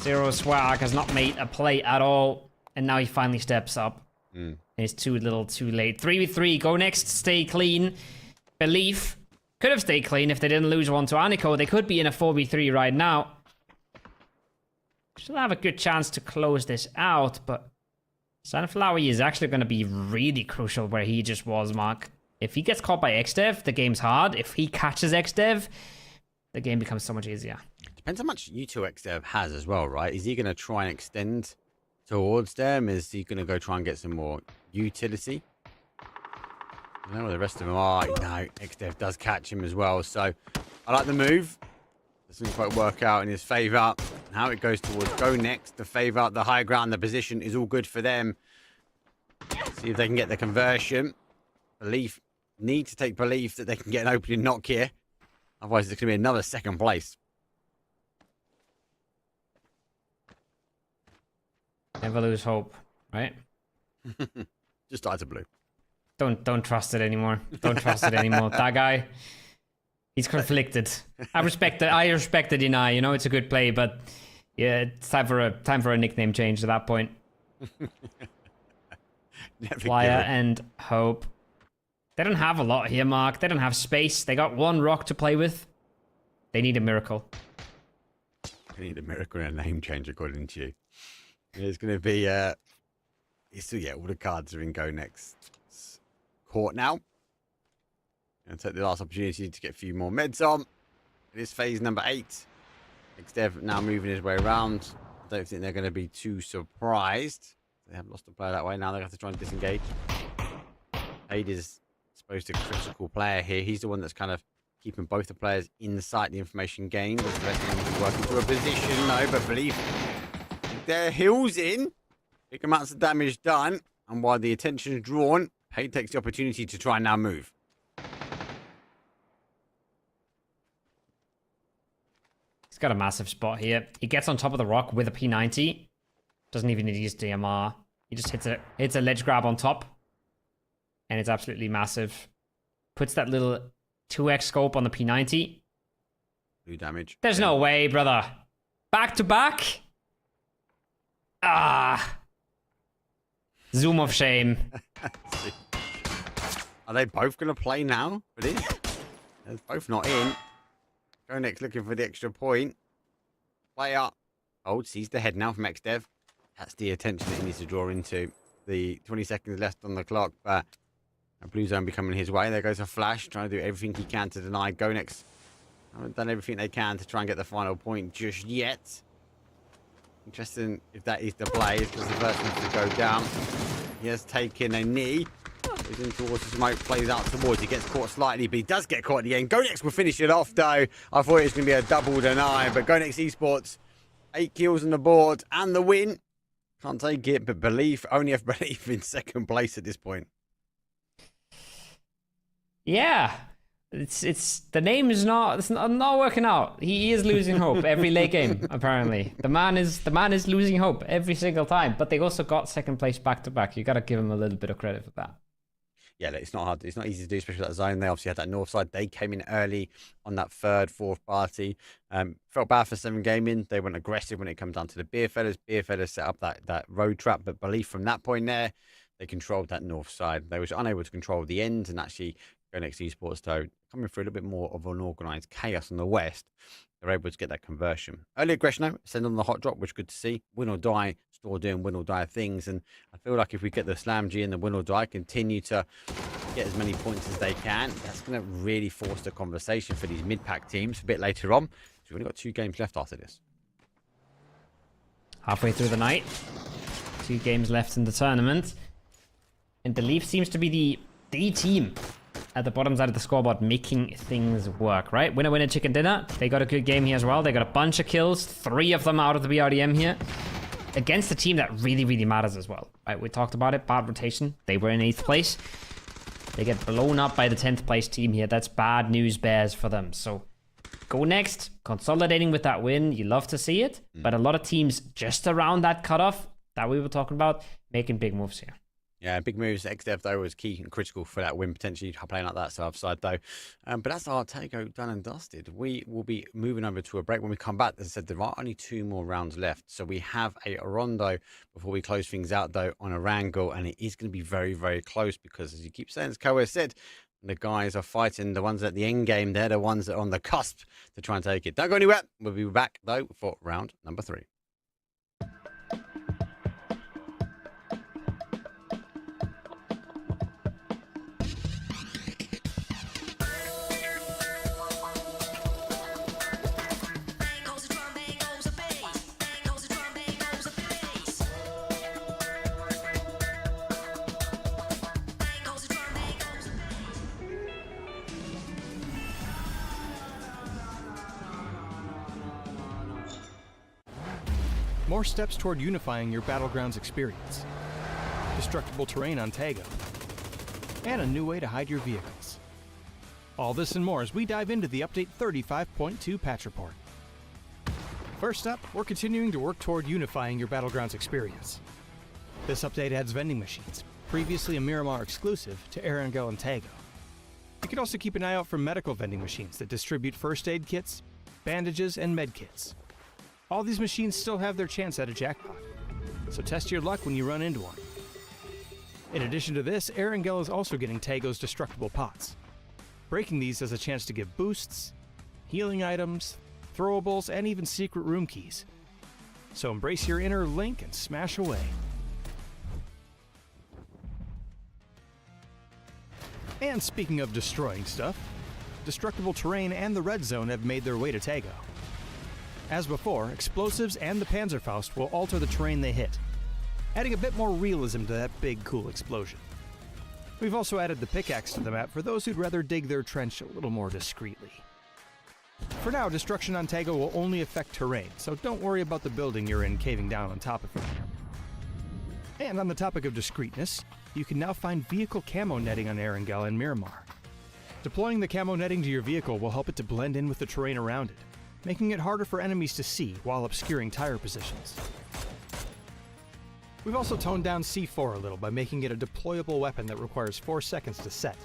Zero Swag has not made a play at all. And now he finally steps up. And it's too little too late. 3v3, Go Next, stay clean. Belief could have stayed clean if they didn't lose one to Aniko. They could be in a 4v3 right now. Still have a good chance to close this out, but Sunflower is actually going to be really crucial where he just was, Mark. If he gets caught by XDev, the game's hard. If he catches XDev, the game becomes so much easier. Depends how much U2 XDev has as well, right? Is he going to try and extend towards them? Is he going to go try and get some more utility? I don't know where the rest of them are. No, XDev does catch him as well. So I like the move. Doesn't quite work out in his favour. How it goes towards Go Next. The favour, the high ground, the position is all good for them. See if they can get the conversion. Belief need to take belief that they can get an opening knock here. Otherwise, it's going to be another second place. Never lose hope, right? Just eyes are blue. Don't trust it anymore. Don't trust it anymore. That guy, he's conflicted. I respect the deny. You know, it's a good play, but yeah, it's time for a nickname change at that point. Flyer and Hope. They don't have a lot here, Mark. They don't have space. They got one rock to play with. They need a miracle. They need a miracle and a name change, according to you. It's going to be, all the cards are in Go Next court now. Going to take the last opportunity to get a few more meds on. It is phase number 8. XDev now moving his way around. I don't think they're going to be too surprised. They have lost a player that way. Now they have to try and disengage. Aid is supposed to be a critical player here. He's the one that's kind of keeping both the players inside the information gained. The rest of them working to a position. No, but believe their heels in. Big amounts of damage done. And while the attention is drawn, Aid takes the opportunity to try and now move. He's got a massive spot here. He gets on top of the rock with a P90. Doesn't even need to use DMR. He just hits a ledge grab on top. and it's absolutely massive. Puts that little 2x scope on the P90. Blue damage. There's no way, brother. Back to back? Ah. Zoom of shame. Are they both going to play now for this? They're both not in. Gonex looking for the extra point. Play up. Oh, sees the head now from XDev. That's the attention that he needs to draw into. The 20 seconds left on the clock, but a blue zone becoming his way. There goes a flash, trying to do everything he can to deny Gonex. Haven't done everything they can to try and get the final point just yet. Interesting if that is the play, because the first one to go down. He has taken a knee. He's in towards the smoke, plays out towards. He gets caught slightly, but he does get caught at the end. Gonex will finish it off, though. I thought it was going to be a double deny, but Gonex Esports, 8 kills on the board and the win. Can't take it, but belief, only have belief in second place at this point. Yeah. It's the name is not working out. He is losing hope every late game, apparently. The man is losing hope every single time. But they also got second place back to back. You gotta give him a little bit of credit for that. Yeah, it's not hard. It's not easy to do, especially that zone. They obviously had that north side. They came in early on that third, fourth party. Felt bad for 7 Gaming. They went aggressive when it comes down to the beer fellas. Beer fellas set up that road trap, but belief from that point there, they controlled that north side. They was unable to control the ends, and actually Gonex Esports, though, coming through a little bit more of an organised chaos on the west, they're able to get that conversion. Early aggression, though, send on the hot drop, which is good to see. Win or die, still doing win or die things. And I feel like if we get the Slam G and the win or die, continue to get as many points as they can, that's going to really force the conversation for these mid-pack teams a bit later on. So we've only got 2 games left after this. Halfway through the night. 2 games left in the tournament. And the Leaf seems to be the team at the bottom side of the scoreboard making things work, right? Winner, winner, chicken dinner. They got a good game here as well. They got a bunch of kills, 3 of them out of the BRDM here. Against a team that really, really matters as well, right? We talked about it, bad rotation. They were in 8th place. They get blown up by the 10th place team here. That's bad news bears for them. So go next, consolidating with that win. You love to see it, but a lot of teams just around that cutoff that we were talking about, making big moves here. Yeah, big moves. XDev, though, was key and critical for that win, potentially playing like that south side, though. But that's our takeover done and dusted. We will be moving over to a break. When we come back, as I said, there are only 2 more rounds left. So we have a rondo before we close things out, though, on a wrangle. And it is going to be very, very close because, as you keep saying, as Koa said, the guys are fighting. The ones at the end game, they're the ones that are on the cusp to try and take it. Don't go anywhere. We'll be back, though, for round number 3. More steps toward unifying your Battlegrounds experience. Destructible terrain on Tago. And a new way to hide your vehicles. All this and more as we dive into the Update 35.2 patch report. First up, we're continuing to work toward unifying your Battlegrounds experience. This update adds vending machines, previously a Miramar exclusive, to Erangel and Tago. You can also keep an eye out for medical vending machines that distribute first aid kits, bandages, and med kits. All these machines still have their chance at a jackpot, so test your luck when you run into one. In addition to this, Erangel is also getting Tago's destructible pots. Breaking these has a chance to give boosts, healing items, throwables, and even secret room keys. So embrace your inner Link and smash away. And speaking of destroying stuff, destructible terrain and the red zone have made their way to Tago. As before, explosives and the Panzerfaust will alter the terrain they hit, adding a bit more realism to that big, cool explosion. We've also added the pickaxe to the map for those who'd rather dig their trench a little more discreetly. For now, destruction on Tago will only affect terrain, so don't worry about the building you're in caving down on top of it. And on the topic of discreetness, you can now find vehicle camo netting on Erangel and Miramar. Deploying the camo netting to your vehicle will help it to blend in with the terrain around it, making it harder for enemies to see while obscuring tire positions. We've also toned down C4 a little by making it a deployable weapon that requires 4 seconds to set.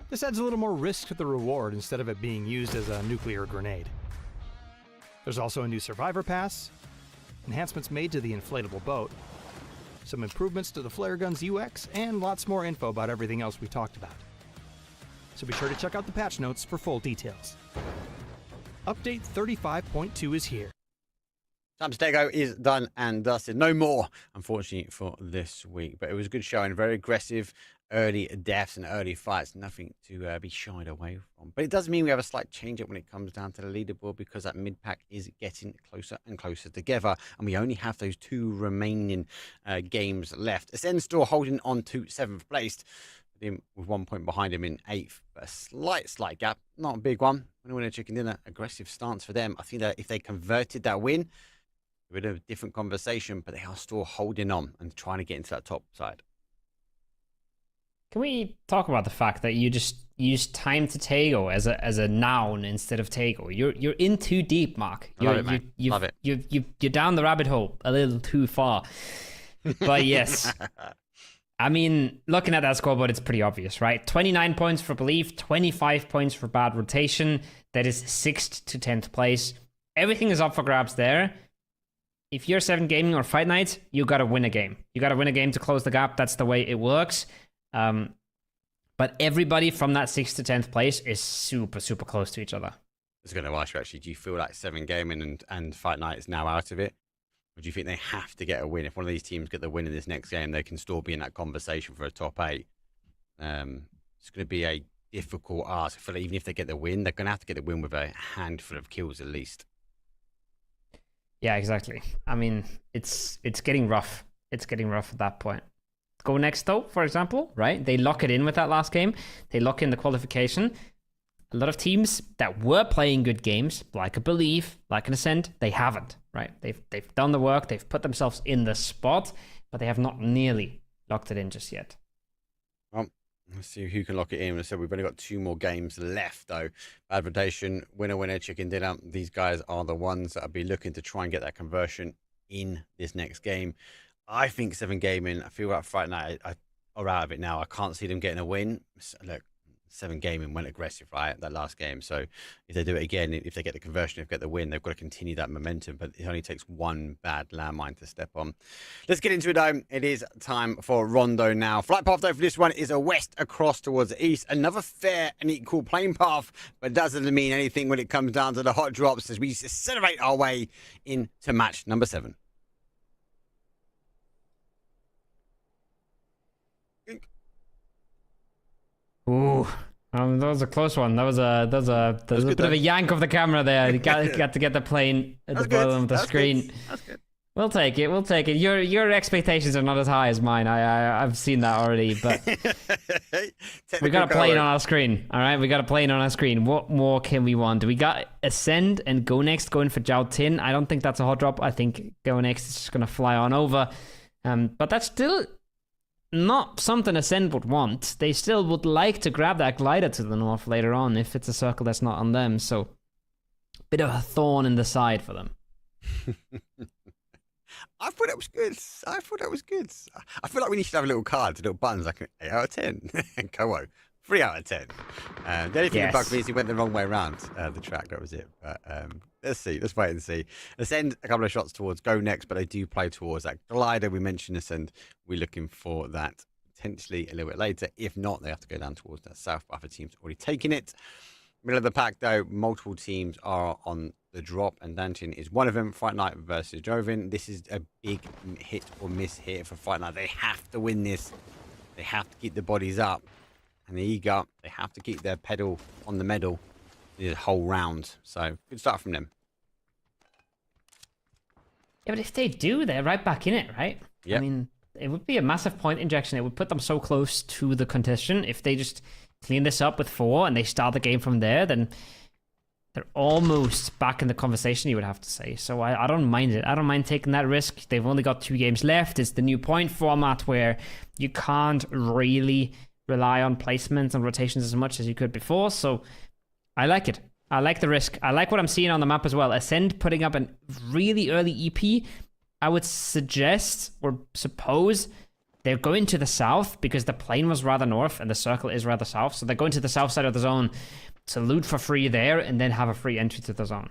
This adds a little more risk to the reward instead of it being used as a nuclear grenade. There's also a new Survivor Pass, enhancements made to the inflatable boat, some improvements to the flare gun's UX, and lots more info about everything else we talked about. So be sure to check out the patch notes for full details. Update 35.2 is here. Time to Tego is done and dusted. No more, unfortunately, for this week. But it was a good showing. Very aggressive, early deaths and early fights. Nothing to be shied away from. But it does mean we have a slight change up when it comes down to the leaderboard, because that mid-pack is getting closer and closer together. And we only have those 2 remaining games left. Ascend still holding on to 7th place, with 1 point behind him in 8th. But a slight gap. Not a big one. Winner chicken dinner. Aggressive stance for them. I think that if they converted that win, we'd have a different conversation, but they are still holding on and trying to get into that top side. Can we talk about the fact that you just use time to Tego as a noun instead of Tego? You're in too deep, Mark. Love it, man. Love it. You're down the rabbit hole a little too far. But yes. I mean, looking at that scoreboard, it's pretty obvious, right? 29 points for belief, 25 points for bad rotation. That is 6th to 10th place. Everything is up for grabs there. If you're 7 Gaming or Fight Night, you got to win a game. You got to win a game to close the gap. That's the way it works. But everybody from that 6th to 10th place is super, super close to each other. I was going to ask you, actually, do you feel like 7 Gaming and Fight Night is now out of it? Or do you think they have to get a win? If one of these teams get the win in this next game, they can still be in that conversation for a top 8. It's going to be a difficult ask. I feel like even if they get the win, they're going to have to get the win with a handful of kills at least. Yeah, exactly. I mean, it's getting rough. It's getting rough at that point. Go next, though, for example, right? They lock it in with that last game. They lock in the qualification. A lot of teams that were playing good games, like a Believe, like an Ascend, they haven't, right? They've done the work. They've put themselves in the spot, but they have not nearly locked it in just yet. Well, let's see who can lock it in. I said we've only got 2 more games left, though. Bad rotation, winner, chicken dinner. These guys are the ones that will be looking to try and get that conversion in this next game. I think 7 Gaming, I feel like Friday Night are out of it now. I can't see them getting a win. Look, 7 Gaming went aggressive, right, that last game. So if they do it again, if they get the conversion, if they get the win, they've got to continue that momentum. But it only takes 1 bad landmine to step on. Let's get into it, though. It is time for Rondo now. Flight path, though, for this one is a west across towards the east. Another fair and equal plane path, but doesn't mean anything when it comes down to the hot drops as we accelerate our way into match number 7. Ooh, that was a close one. That was a bit of a yank of the camera there. You got to get the plane at the bottom of the screen. That's good. We'll take it. We'll take it. Your expectations are not as high as mine. I've seen that already, but we got a plane on our screen. All right, we got a plane on our screen. What more can we want? We got Ascend and Go Next going for Jiao Tin. I don't think that's a hot drop. I think Go Next is just gonna fly on over. But that's still not something Ascend would want. They still would like to grab that glider to the north later on if it's a circle that's not on them. So, bit of a thorn in the side for them. I thought that was good. I feel like we need to have a little card, little buttons like an 8 out of 10. And Ko, 3 out of 10. The only thing that bugged me is he went the wrong way around the track. That was it. But let's see. Let's wait and see. Ascend a couple of shots towards Go Next, but they do play towards that glider. We mentioned Ascend. We're looking for that potentially a little bit later. If not, they have to go down towards that south. Other teams already taking it. Middle of the pack, though, multiple teams are on the drop, and Dantin is one of them. Fight Night versus Jovin. This is a big hit or miss here for Fight Night. They have to win this. They have to keep the bodies up and the ego up. They have to keep their pedal on the medal the whole round. So, good start from them. Yeah, but if they do, they're right back in it, right? Yep. I mean, it would be a massive point injection. It would put them so close to the contention. If they just clean this up with 4 and they start the game from there, then they're almost back in the conversation, you would have to say. So I don't mind it. I don't mind taking that risk. They've only got 2 games left. It's the new point format where you can't really rely on placements and rotations as much as you could before. So I like it. I like the risk. I like what I'm seeing on the map as well. Ascend putting up a really early EP I would suggest or suppose they're going to the south because the plane was rather north and the circle is rather south. So they're going to the south side of the zone to loot for free there and then have a free entry to the zone.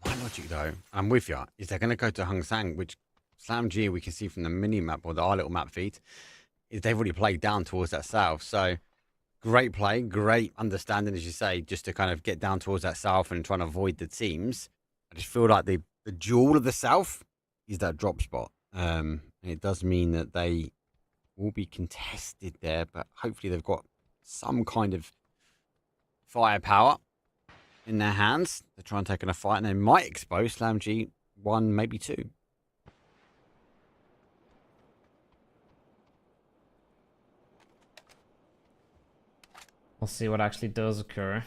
My logic, though, I'm with you, is they're going to go to Hung Sang, which Slam G, we can see from the mini map or our little map feed, is they've already played down towards that south. So great play, great understanding, as you say, just to kind of get down towards that south and trying to avoid the teams. I just feel like the jewel of the south is that drop spot. And it does mean that they will be contested there, but hopefully they've got some kind of firepower in their hands to try and take on a fight, and they might expose Slam G 1, maybe 2. We'll see what actually does occur.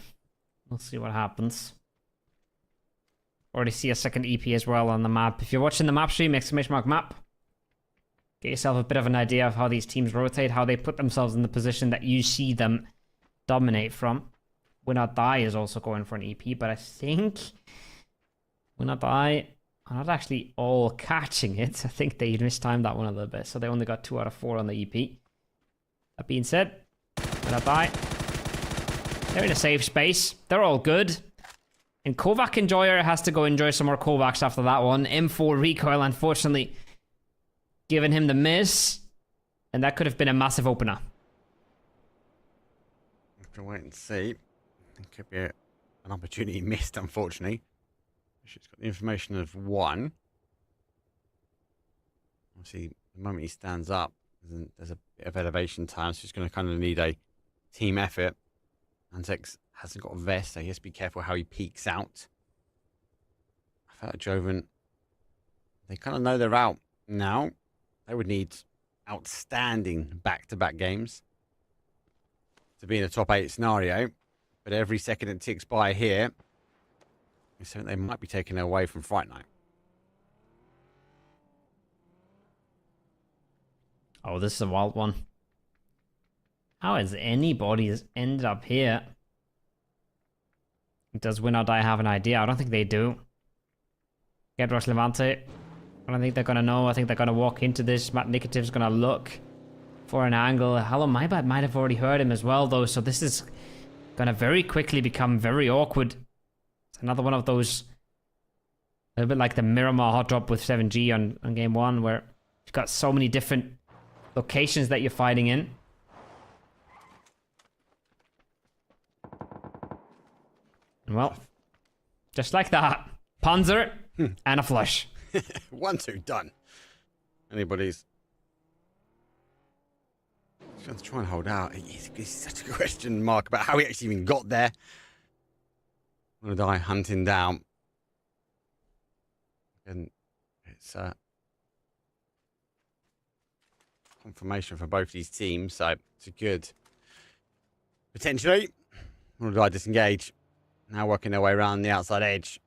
We'll see what happens. Already see a second EP as well on the map. If you're watching the map stream, !map. Get yourself a bit of an idea of how these teams rotate, how they put themselves in the position that you see them dominate from. Win or Die is also going for an EP, but I think Win or Die are not actually all catching it. I think they mistimed that one a little bit, so they only got 2 out of 4 on the EP. That being said, Win or Die, they're in a safe space. They're all good. And Kovac Enjoyer has to go enjoy some more Kovacs after that one. M4 recoil, unfortunately, giving him the miss. And that could have been a massive opener. Have to wait and see. It could be an opportunity missed, unfortunately. She's got the information of 1. Obviously, the moment he stands up, there's a bit of elevation time, so he's going to kind of need a team effort. Antex hasn't got a vest, so he has to be careful how he peeks out. I feel like Joven, they kind of know they're out now. They would need outstanding back-to-back games to be in a top 8 scenario. But every second it ticks by here, it's something they might be taking away from Fright Night. Oh, this is a wild one. How has anybody ended up here? Does Win or Die have an idea? I don't think they do. Get Rush Levante. I don't think they're going to know. I think they're going to walk into this. Matt Nicotev's going to look for an angle. Hello, My Bad might have already heard him as well, though. So this is going to very quickly become very awkward. It's another one of those, a little bit like the Miramar hot drop with 7G on game 1, where you've got so many different locations that you're fighting in. Well, just like that. Panzer and a flush. 1-2, done. Anybody's going to try and hold out. It's such a question mark about how he actually even got there. Win or Die hunting down. And it's confirmation for both these teams, so it's a good potentially. Win or Die disengage. Now working their way around the outside edge.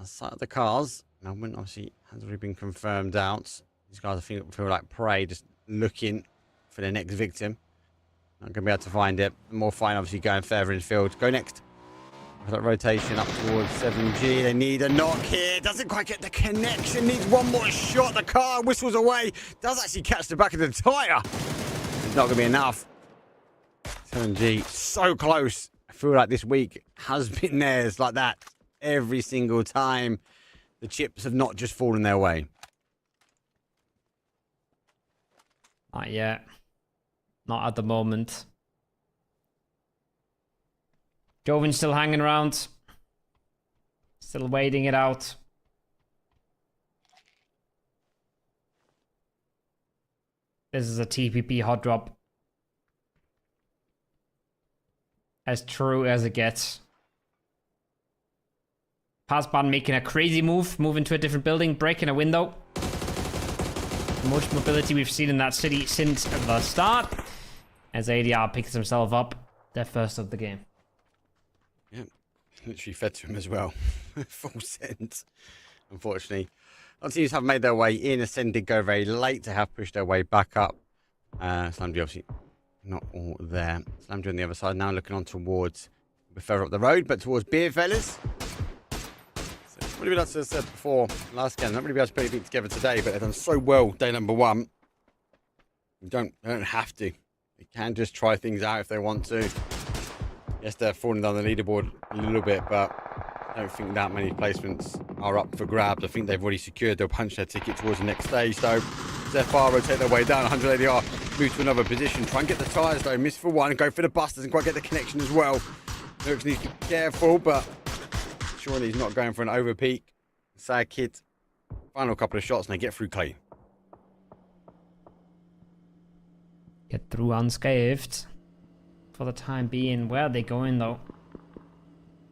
Outside of the cars. Now, obviously, has already been confirmed out. These guys, I think, feel like prey, just looking for their next victim. Not going to be able to find it. More fine, obviously, going further in field. Go next. That rotation up towards 7G. They need a knock here. Doesn't quite get the connection. Needs one more shot. The car whistles away. Does actually catch the back of the tyre. It's not going to be enough. 7G, so close. I feel like this week has been theirs like that every single time. The chips have not just fallen their way. Not yet. Not at the moment. Joven still hanging around. Still waiting it out. This is a TPP hot drop. As true as it gets. Passban making a crazy move, moving to a different building, breaking a window. The most mobility we've seen in that city since the start. As ADR picks himself up, their first of the game. Yeah, literally fed to him as well. Full send, unfortunately. Our teams have made their way in. Ascend did go very late to have pushed their way back up. Slamgy obviously not all there. Slamgy on the other side now looking on towards, a bit further up the road, but towards Beer Fellas. So Really, that's as I said before, last game, not really be able to put anything together today, but they've done so well day number one. They don't have to. They can just try things out if they want to. Yes, they're falling down the leaderboard a little bit, but I don't think that many placements are up for grabs. I think they've already secured. They'll punch their ticket towards the next stage. So Zephyr rotate their way down. 180 are move to another position. Try and get the tyres though. Miss for one. Go for the bus. Doesn't quite get the connection as well. Looks needs to be careful, but surely he's not going for an overpeak. Sad kid. Final couple of shots and they get through clean. Get through unscathed. For the time being, where are they going though?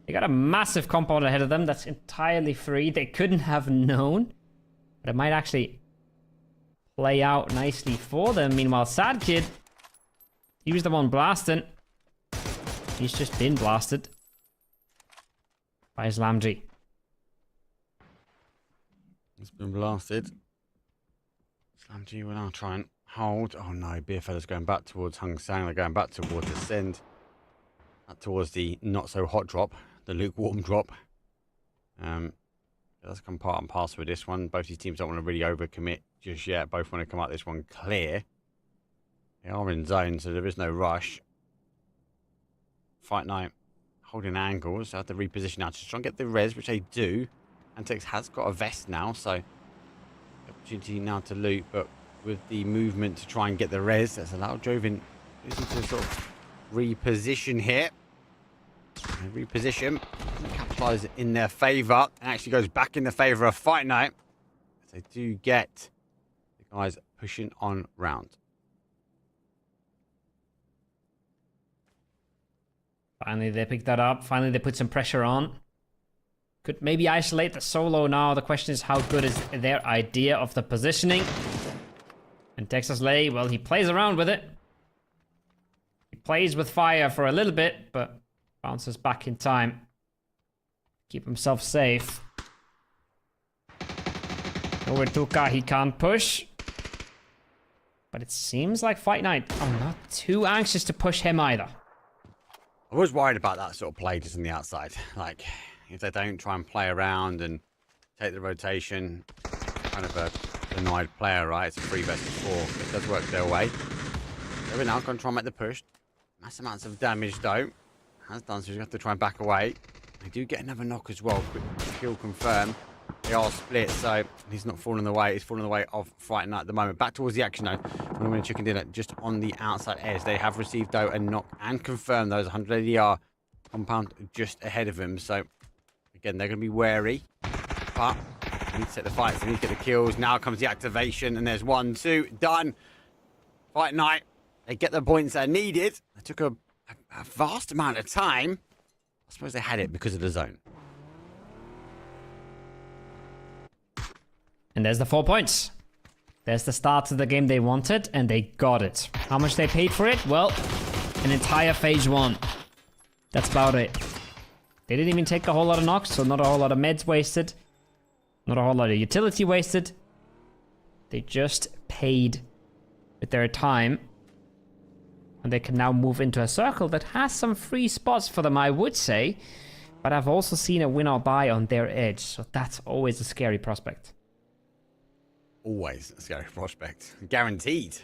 They got a massive compound ahead of them that's entirely free. They couldn't have known. But it might actually play out nicely for them. Meanwhile, Sad Kid, he was the one blasting. He's just been blasted by Slamji. He's been blasted. Slamji will now try and hold. Oh no, Beerfeller's going back towards Hung Sang. They're going back towards Ascend. Back towards the not so hot drop, the lukewarm drop. That's come part and parcel with this one. Both these teams don't want to really overcommit just yet. Both want to come out this one clear. They are in zone, so there is no rush. Fight Night holding angles. They have to reposition now to try and get the res, which they do. Antex has got a vest now, so opportunity now to loot, but with the movement to try and get the res, that's allowed Joven to sort of reposition here. And reposition, capitalize in their favor, and actually goes back in the favor of Fight Night. They do get the guys pushing on round. Finally, they picked that up. Finally, they put some pressure on. Could maybe isolate the solo now. The question is, how good is their idea of the positioning? And Texas Lay, well, he plays around with it. He plays with fire for a little bit, but bounces back in time. Keep himself safe. Over Tuka, he can't push. But it seems like Fight Night are not too anxious to push him either. I was worried about that sort of play just on the outside. Like, if they don't try and play around and take the rotation, kind of a denied player, right? It's a 3 versus 4. It does work their way. They're now going to try and make the push. Mass amounts of damage, though. Has done, so you have to try and back away. They do get another knock as well. Quick kill confirmed. They are split, so he's not falling away. He's falling away of Fright Night at the moment. Back towards the action, though. When Chicken Dinner just on the outside edge. They have received, though, a knock and confirmed those 180R compound just ahead of him. So, again, they're going to be wary. But they need to set the fights. They need to get the kills. Now comes the activation, and there's 1, 2, done. Fight Night. They get the points they needed. It took a vast amount of time. I suppose they had it because of the zone. And there's the 4 points. There's the start of the game they wanted, and they got it. How much they paid for it? Well, an entire phase 1. That's about it. They didn't even take a whole lot of knocks, so not a whole lot of meds wasted. Not a whole lot of utility wasted. They just paid with their time. And they can now move into a circle that has some free spots for them, I would say. But I've also seen a win or die on their edge, so that's always a scary prospect. Always a scary prospect. Guaranteed.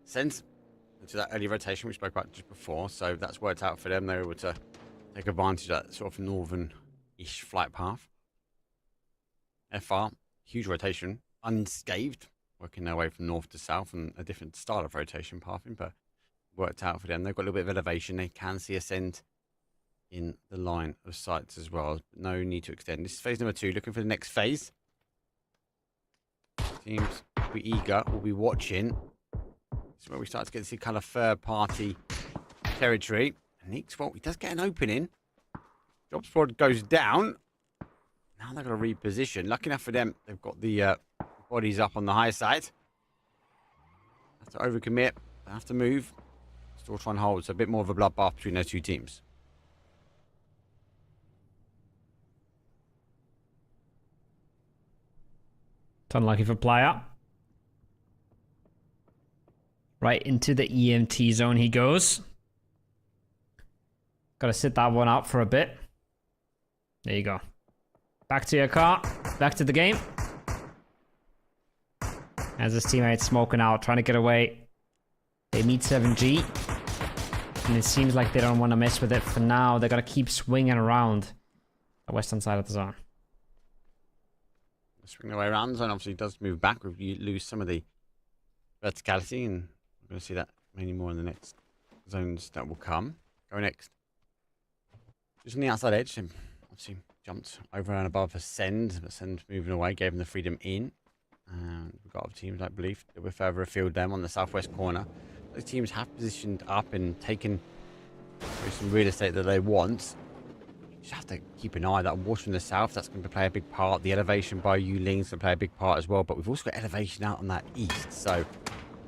Sent to that early rotation we spoke about just before, so that's worked out for them. They were able to take advantage of that sort of northern-ish flight path. FR, huge rotation, unscathed, working their way from north to south and a different style of rotation pathing, but worked out for them. They've got a little bit of elevation. They can see Ascend in the line of sights as well. No need to extend. This is phase number 2, looking for the next phase. Teams will be eager, will be watching. This is where we start to get to see kind of third-party territory. And Neeks, well, he does get an opening. Job squad goes down. Now they're going to reposition. Lucky enough for them, they've got the bodies up on the high side. Have to overcommit. They have to move. Still try and hold. So a bit more of a bloodbath between those two teams. It's unlucky for Playa. Right into the EMT zone he goes. Gotta sit that one out for a bit. There you go. Back to your car. Back to the game. As his teammates smoking out, trying to get away. They meet 7G. And it seems like they don't want to mess with it for now. They're going to keep swinging around the western side of the zone. Swing the way around. The zone obviously does move back. You lose some of the verticality, and we're going to see that many more in the next zones that will come. Go next. Just on the outside edge, and obviously jumped over and above for Send, but Send moving away, gave him the freedom in. We've got other teams, I believe, that were further afield them on the southwest corner. Those teams have positioned up and taken some real estate that they want. You just have to keep an eye that water in the south, that's going to play a big part. The elevation by Yuling's going to play a big part as well, but we've also got elevation out on that east, so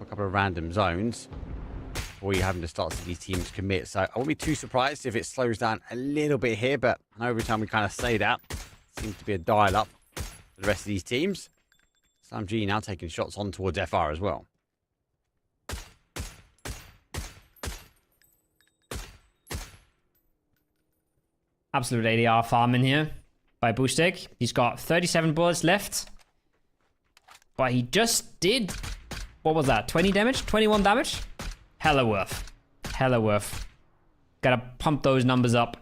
a couple of random zones before you're having to start to see these teams commit. So I won't be too surprised if it slows down a little bit here, but I know every time we kind of say that, it seems to be a dial up for the rest of these teams. Slam G now taking shots on towards FR as well. Absolute ADR farming here by Boostek. He's got 37 bullets left. But he just did... What was that? 20 damage? 21 damage? Hella worth. Hella worth. Gotta pump those numbers up.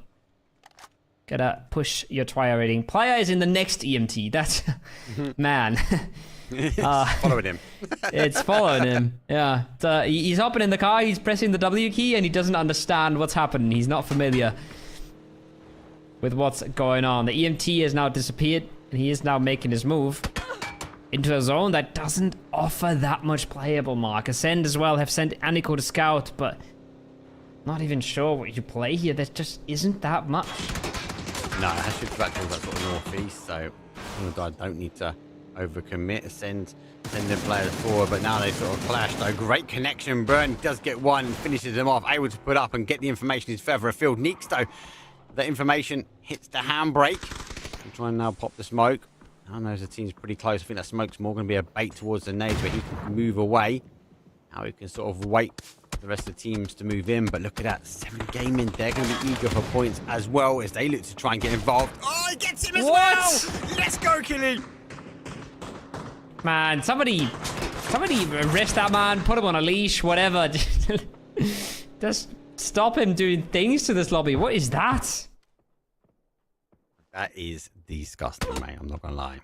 Gotta push your trial rating. Playa is in the next EMT. That's... Man. Following him. It's following him. Yeah. He's hopping in the car. He's pressing the W key and he doesn't understand what's happening. He's not familiar with what's going on. The EMT has now disappeared and he is now making his move into a zone that doesn't offer that much playable, Mark. Ascend as well have sent Aniko to scout, but not even sure what you play here. There just isn't that much. No, it has to back towards that sort of northeast, so I don't need to overcommit. Send them players forward, but now they sort of clashed. A great connection. Burn does get one, finishes them off, able to put up and get the information. He's further afield. Neeks, though, the information hits the handbrake. I'm trying to now pop the smoke. I know the team's pretty close. I think that smoke's more going to be a bait towards the nades, but he can move away. Now he can sort of wait for the rest of the teams to move in, but look at that. 7 Gaming, they're going to be eager for points as well as they look to try and get involved. Oh, he gets him as well! Let's go, Killy! Man, somebody arrest that man, put him on a leash, whatever. Just stop him doing things to this lobby. What is that? That is disgusting, mate. I'm not going to lie.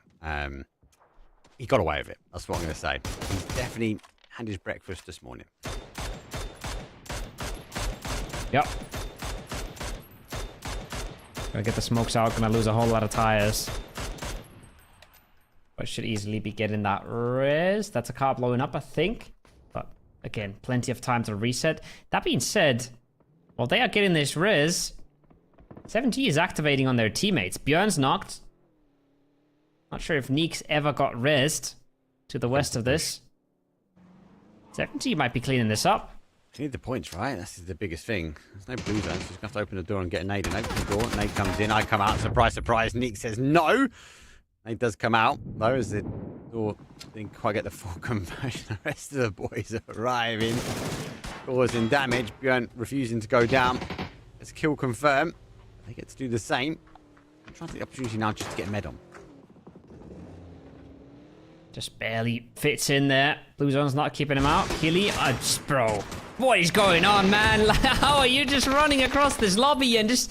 He got away with it. That's what I'm going to say. He's definitely had his breakfast this morning. Yep. Gonna get the smokes out. Gonna lose a whole lot of tires. But should easily be getting that res. That's a car blowing up, I think. But again, plenty of time to reset. That being said, while they are getting this res, 7G is activating on their teammates. Björn's knocked. Not sure if Neeks ever got resed to the west of this. 7G might be cleaning this up. You need the points, right? That's the biggest thing. There's no blue zones. Just going to have to open the door and get a nade. And open the door. Nade comes in. I come out. Surprise, surprise. Neek says no. Nade does come out, though, as the door didn't quite get the full conversion. The rest of the boys are arriving, causing damage. Björn refusing to go down. It's kill confirmed. They get to do the same. I'm trying to take the opportunity now just to get med on. Just barely fits in there. Blue zone's not keeping him out. Killy, bro, what is going on, man? How are you just running across this lobby and just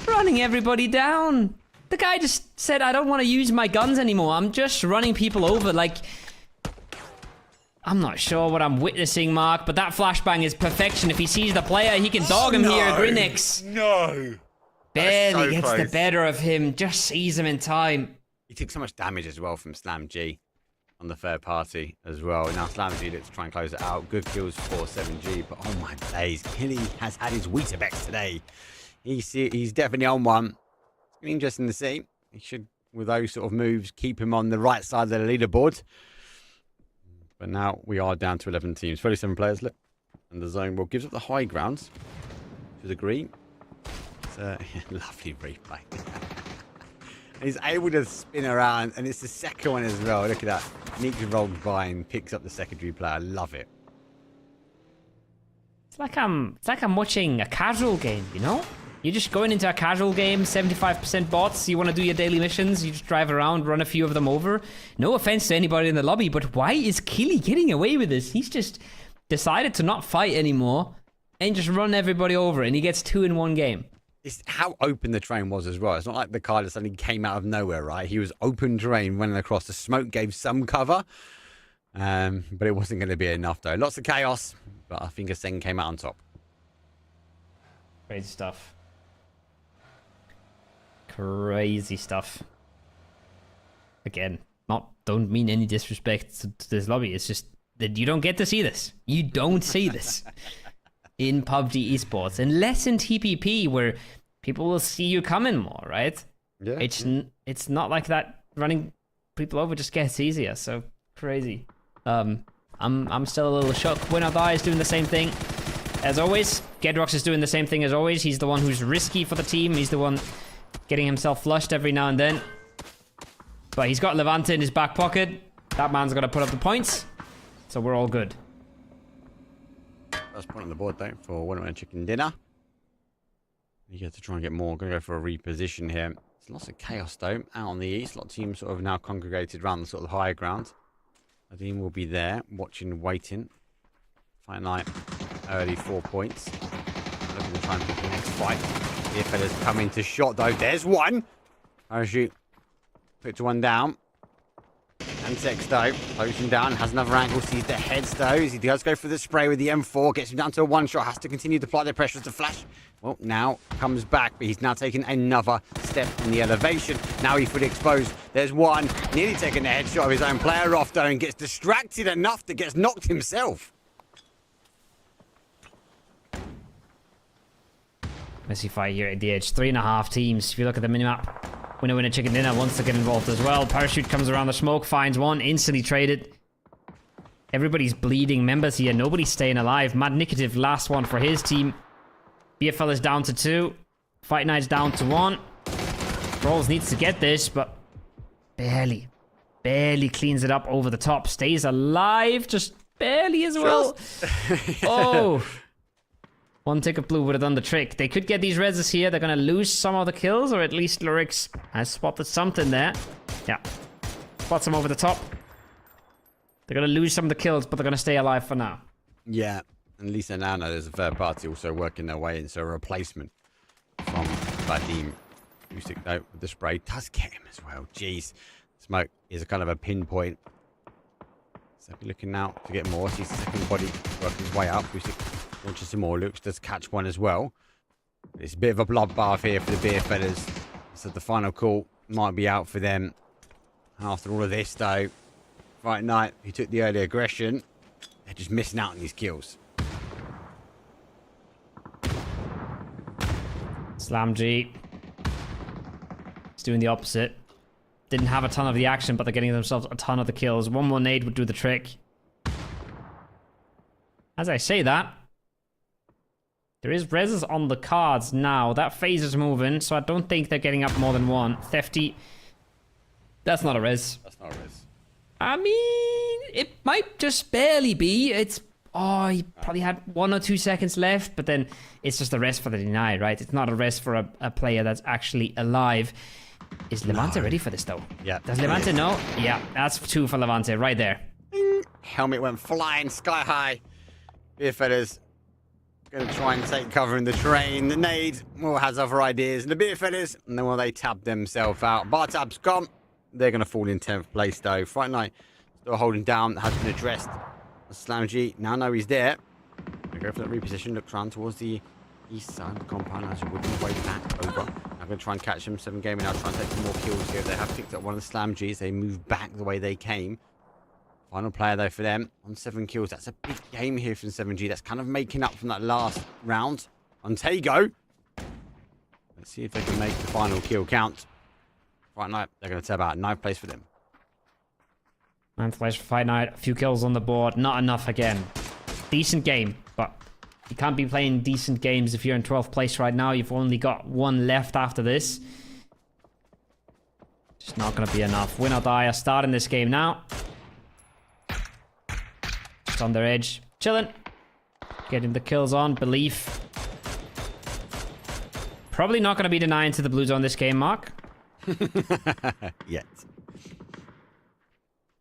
running everybody down? The guy just said, I don't want to use my guns anymore. I'm just running people over. Like, I'm not sure what I'm witnessing, Mark, but that flashbang is perfection. If he sees the player, he can dog him here. Grinix. No. Barely gets the better of him. Just sees him in time. He took so much damage as well from Slam G on the third party as well. Now Slam G looks to try and close it out. Good kills for 7G, but oh my days, Killy has had his Weetabix today. He's definitely on one. It's going to be interesting to see. He should, with those sort of moves, keep him on the right side of the leaderboard. But now we are down to 11 teams, 37 players left. And the zone, well, gives up the high grounds to the green. It's a lovely replay. He's able to spin around, and it's the second one as well. Look at that. Neeks rolls by and picks up the secondary player. I love it. It's like I'm watching a casual game, you know? You're just going into a casual game, 75% bots, you want to do your daily missions, you just drive around, run a few of them over. No offense to anybody in the lobby, but why is Killy getting away with this? He's just decided to not fight anymore and just run everybody over, and he gets 2 in one game. It's how open the terrain was as well. It's not like the car just suddenly came out of nowhere, right? He was open terrain, running across. The smoke gave some cover, but it wasn't going to be enough, though. Lots of chaos, but I think Ascend came out on top. Crazy stuff. Crazy stuff. Again, don't mean any disrespect to this lobby. It's just that you don't get to see this. You don't see this in PUBG Esports, unless in TPP, where people will see you coming more, right? Yeah. It's not like that. Running people over just gets easier. So crazy. I'm still a little shook. Win or Die is doing the same thing as always. Gedrox is doing the same thing as always. He's the one who's risky for the team. He's the one getting himself flushed every now and then. But he's got Levante in his back pocket. That man's got to put up the points. So we're all good. First point on the board, though, for Winner Chicken Dinner. You get to try and get more. Going to go for a reposition here. There's lots of chaos, though, out on the east. A lot of teams sort of now congregated around the sort of higher ground. Nadim will be there, watching, waiting. Fight Night, early 4 points. Looking to try and pick the next fight. The fella's coming to shot, though. There's one. Parachute. Puts one down. And Sexto closing down, has another angle, sees the heads though. He does go for the spray with the M4, gets him down to a one shot, has to continue to apply the pressure to flash. Well, now comes back, but he's now taking another step in the elevation. Now he's fully exposed. There's one, nearly taking a headshot of his own player off though, and gets distracted enough that gets knocked himself. Messy fight here at the edge. 3.5 teams. If you look at the minimap, Winner Chicken Dinner wants to get involved as well. Parachute comes around the smoke, finds one, instantly traded. Everybody's bleeding members here. Nobody's staying alive. Mad Nicative, last one for his team. BFL is down to 2. Fight Night's down to 1. Brawls needs to get this, but barely cleans it up over the top. Stays alive, just barely as well. Oh. One tick of blue would have done the trick. They could get these reses here. They're going to lose some of the kills, or at least Lurix has spotted something there. Yeah. Spots them over the top. They're going to lose some of the kills, but they're going to stay alive for now. Yeah. And at least now know there's a third party also working their way in, so a replacement from Vadim. Usyk, though, with the spray does get him as well. Jeez. Smoke is a kind of a pinpoint. So looking now to get more. Sees the second body working his way up. Usyk launches some more. Looks does catch one as well. It's a bit of a bloodbath here for the Beer Fellas. So the final call might be out for them. After all of this, though, Fight Night, who took the early aggression, they're just missing out on these kills. Slam G. It's doing the opposite. Didn't have a ton of the action, but they're getting themselves a ton of the kills. One more nade would do the trick. As I say that, there is reses on the cards now. That phase is moving, so I don't think they're getting up more than one. Thefty. That's not a res. That's not a res. I mean, it might just barely be. It's... Oh, he probably had 1 or 2 seconds left, but then it's just a rest for the deny, right? It's not a rest for a player that's actually alive. Is Levante ready for this, though? Yeah. Does Levante know? Yeah, that's 2 for Levante right there. Helmet went flying sky high. Beer Fellas going to try and take cover in the terrain. The nade, well, has other ideas. And the Beer Fellas, and then when they tab themselves out. Bar tab's gone. They're going to fall in 10th place, though. Fright Night still holding down. Has been addressed. Slam G now know he's there. Going to go for that reposition. Looks around towards the east side of the compound as we're working way back over. I'm going to try and catch him. 7 gaming now, trying to take some more kills here. They have picked up one of the Slam Gs. They move back the way they came. Final player, though, for them on 7 kills. That's a big game here from 7G. That's kind of making up from that last round. On Tego. Let's see if they can make the final kill count. Right now, they're going to tab out. 9th place for them. 9th place for Fight Night. A few kills on the board. Not enough again. Decent game, but you can't be playing decent games if you're in 12th place right now. You've only got 1 left after this. Just not going to be enough. Win or Die are starting this game now. Just on their edge. Chilling. Getting the kills on. Belief. Probably not going to be denying to the blue zone this game, Mark. Yet.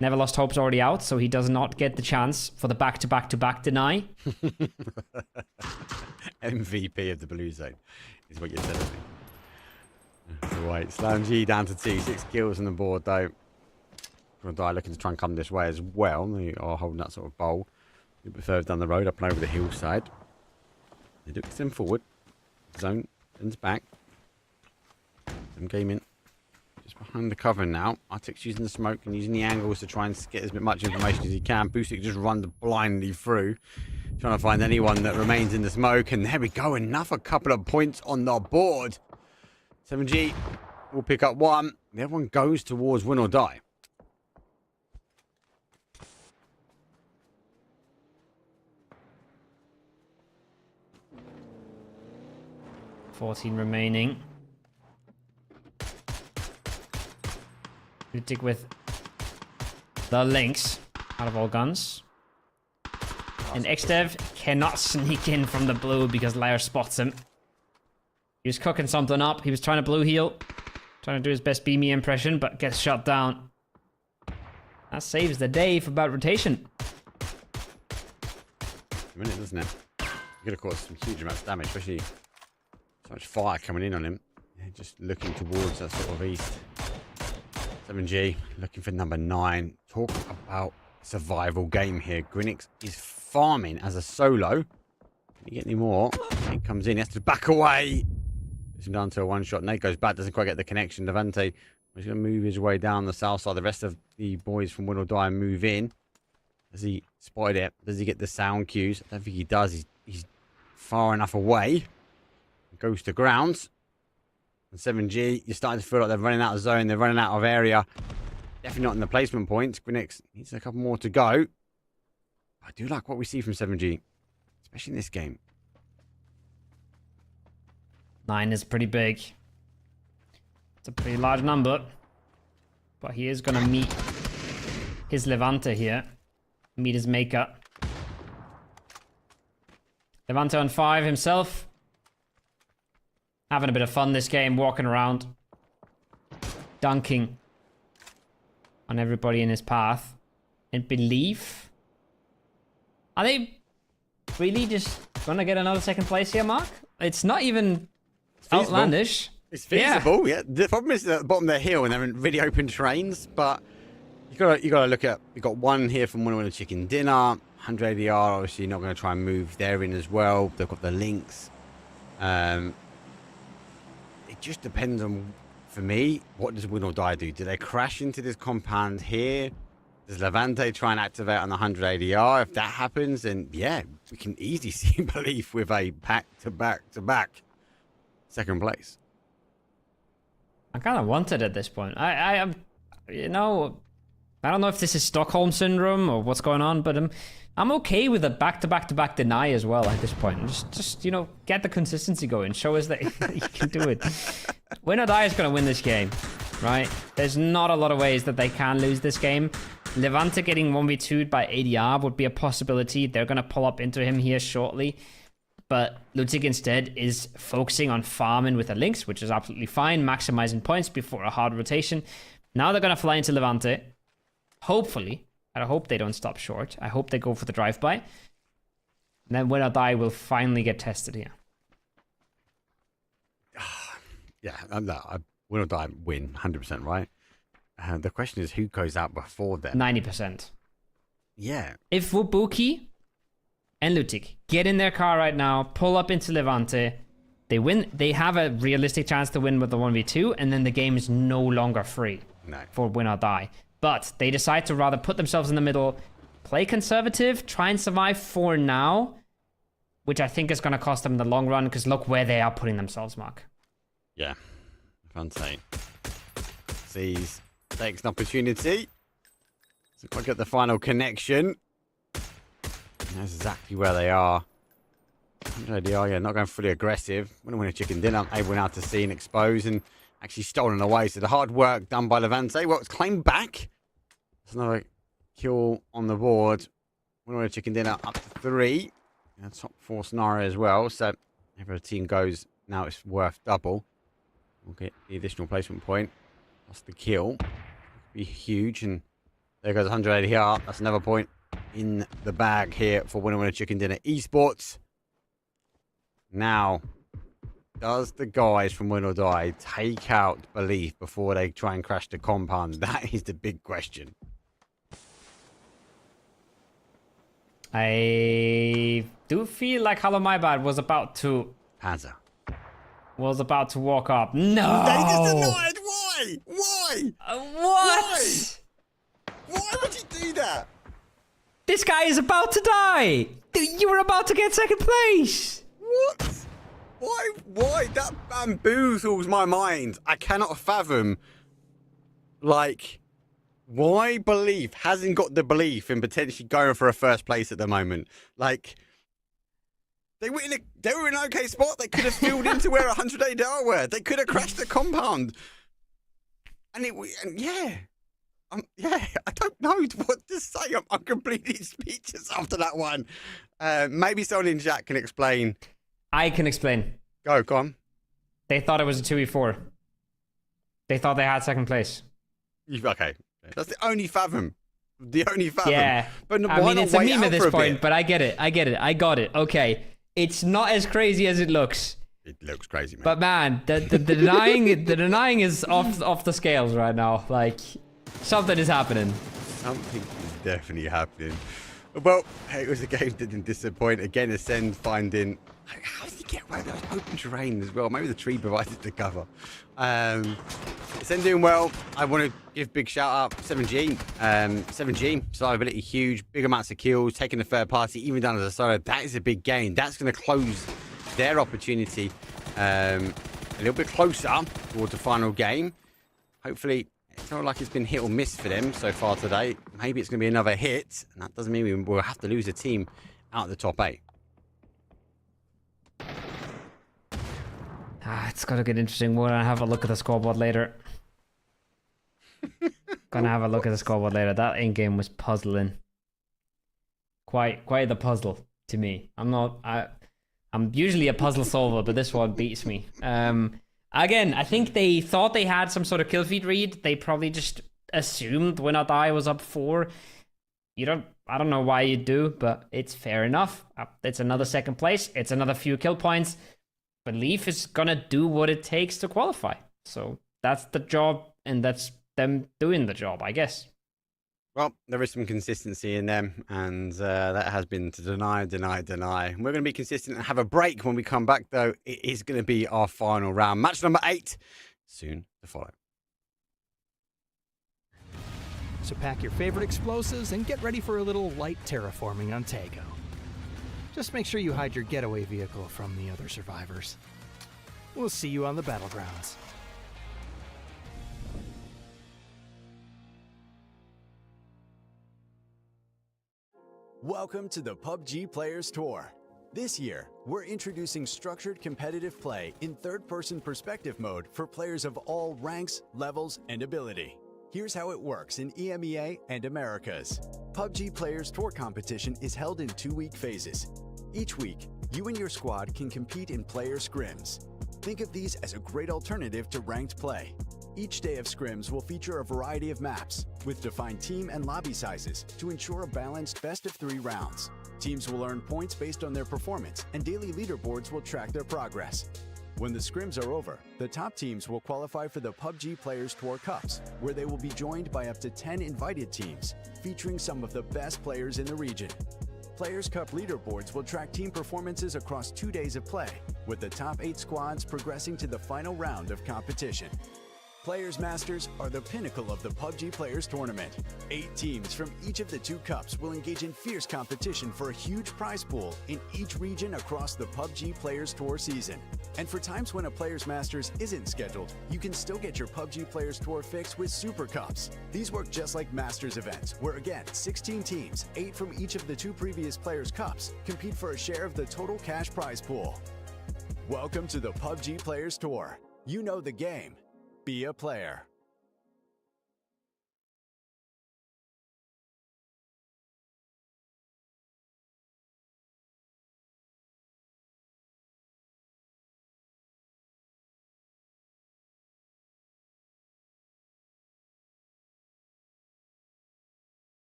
Never Lost Hope's already out, so he does not get the chance for the back-to-back-to-back deny. MVP of the blue zone is what you said. Right, Slam G down to 2. 6 kills on the board, though. Die looking to try and come this way as well. They are holding that sort of bowl. A bit further down the road, up and over the hillside. They do extend forward. Zone ends back. Them gaming just behind the cover now. Arctic's using the smoke and using the angles to try and get as much information as he can. Boostic just runs blindly through, trying to find anyone that remains in the smoke. And there we go, another couple of points on the board. 7G will pick up one. The other one goes towards win or die. $14 remaining. Lutic with the Lynx out of all guns. And Xdev cannot sneak in from the blue because Lair spots him. He was cooking something up. He was trying to blue heal. Trying to do his best BME impression, but gets shot down. That saves the day for bad rotation. A minute, doesn't it? You're going to cause some huge amounts of damage, especially so much fire coming in on him. Yeah, just looking towards that sort of east. 7G looking for number 9. Talk about survival game here. Grinix is farming as a solo. Can you get any more? It comes in. He has to back away. Puts him down to a one-shot. Nate goes back. Doesn't quite get the connection. Levante is going to move his way down the south side. The rest of the boys from Win or Die move in. Has he spotted it? Does he get the sound cues? I don't think he does. He's far enough away. Goes to grounds. And 7G, you're starting to feel like they're running out of zone. They're running out of area. Definitely not in the placement points. Grinix needs a couple more to go. I do like what we see from 7G, especially in this game. 9 is pretty big. It's a pretty large number. But he is going to meet his Levante here. Meet his maker. Levante on 5 himself. Having a bit of fun this game, walking around. Dunking on everybody in his path. And believe. Are they really just gonna get another second place here, Mark? It's not even outlandish. It's feasible, yeah. The problem is at the bottom of the hill and they're in really open terrains, but you gotta look at, you got one here from Winner Chicken Dinner, 100 ADR, obviously not gonna try and move there in as well. They've got the links. It just depends on, for me, what does Win or Die do? Do they crash into this compound here? Does Levante try and activate on the 100 ADR? If that happens, then yeah, we can easily see Belief with a back-to-back-to-back second place. I kind of want it at this point. I you know, I don't know if this is Stockholm syndrome or what's going on, but I'm okay with a back-to-back-to-back deny as well at this point. Just you know, get the consistency going. Show us that you can do it. Win or Die is going to win this game, right? There's not a lot of ways that they can lose this game. Levante getting 1v2'd by ADR would be a possibility. They're going to pull up into him here shortly. But Lutic instead is focusing on farming with the links, which is absolutely fine. Maximizing points before a hard rotation. Now they're going to fly into Levante. Hopefully. I hope they don't stop short. I hope they go for the drive-by. And then Win or Die will finally get tested here. Yeah, Win or Die win, 100%, right? The question is who goes out before them? 90%. Yeah. If Wubuki and Lutic get in their car right now, pull up into Levante, they win. They have a realistic chance to win with the 1v2, and then the game is no longer free for Win or Die. But they decide to rather put themselves in the middle, play conservative, try and survive for now, which I think is going to cost them in the long run, because look where they are putting themselves, Mark. Yeah. Levante sees, takes an opportunity. So quite get the final connection. That's exactly where they are. They are, yeah, not going fully aggressive. Wouldn't win a chicken dinner. Able now to see and expose and actually stolen away. So the hard work done by Levante. Well, it's claimed back. There's another kill on the board. Wouldn't win a chicken dinner up to 3. And a top 4 scenario as well. So every team goes Now it's worth double. We'll get the additional placement point. That's the kill. Be huge. And there goes 180 heart. That's another point in the bag here for Winner Chicken Dinner Esports. Now, does the guys from Win or Die take out Belief before they try and crash the compound? That is the big question. I do feel like Hello My Bad was about to Panzer. walk up. No. They just denied. Why? Why? What? Why would you do that? This guy is about to die. You were about to get second place. What? Why? That bamboozles my mind. I cannot fathom, like, why Belief hasn't got the belief in potentially going for a first place at the moment. Like, they were in an okay spot. They could have filled into where 108 were. They could have crashed the compound. And I don't know what to say. I'm completely speechless after that one. Maybe someone in chat can explain. I can explain. Go on. They thought it was a 2v4. They thought they had second place. Okay. That's the only fathom. Yeah. But I why mean, not it's a wait meme out at this for a point, bit? but I get it. I got it. Okay. It's not as crazy as it looks. It looks crazy, man. But man, the denying is off the scales right now. Like, something is happening. Something is definitely happening. Well, hey, it was a game that didn't disappoint. Again, Ascend finding... How did he get away? That was open terrain as well. Maybe the tree provided the cover. Ascend doing well. I want to give big shout out 7G. 7G, survivability huge. Big amounts of kills. Taking the third party, even down as a solo. That is a big gain. That's going to close their opportunity a little bit closer towards the final game. Hopefully, it's not like it's been hit or miss for them so far today. Maybe it's going to be another hit, and that doesn't mean we'll have to lose a team out of the top 8. It's gonna get interesting. We're gonna have a look at the scoreboard later. That end game was puzzling. Quite the puzzle to me. I'm usually a puzzle solver, but this one beats me. Again, I think they thought they had some sort of kill feed read. They probably just assumed Win or Die was up 4. I don't know why you do, but it's fair enough. It's another second place. It's another few kill points. Belief is gonna do what it takes to qualify. So that's the job, and that's them doing the job, I guess. Well, there is some consistency in them, and that has been to deny. We're going to be consistent and have a break when we come back, though. It is going to be our final round. Match number 8, soon to follow. So pack your favorite explosives and get ready for a little light terraforming on Tago. Just make sure you hide your getaway vehicle from the other survivors. We'll see you on the battlegrounds. Welcome to the PUBG Players Tour. This year, we're introducing structured competitive play in third-person perspective mode for players of all ranks, levels, and ability. Here's how it works in EMEA and Americas. PUBG Players Tour competition is held in 2-week phases. Each week, you and your squad can compete in player scrims. Think of these as a great alternative to ranked play. Each day of scrims will feature a variety of maps, with defined team and lobby sizes to ensure a balanced best-of-3 rounds. Teams will earn points based on their performance, and daily leaderboards will track their progress. When the scrims are over, the top teams will qualify for the PUBG Players Tour Cups, where they will be joined by up to 10 invited teams, featuring some of the best players in the region. Players' Cup leaderboards will track team performances across 2 days of play, with the top 8 squads progressing to the final round of competition. Players Masters are the pinnacle of the PUBG Players Tournament. 8 teams from each of the 2 cups will engage in fierce competition for a huge prize pool in each region across the PUBG Players Tour season. And for times when a Players Masters isn't scheduled, you can still get your PUBG Players Tour fix with Super Cups. These work just like Masters events, where again, 16 teams, 8 from each of the 2 previous Players Cups, compete for a share of the total cash prize pool. Welcome to the PUBG Players Tour. You know the game. Be a player.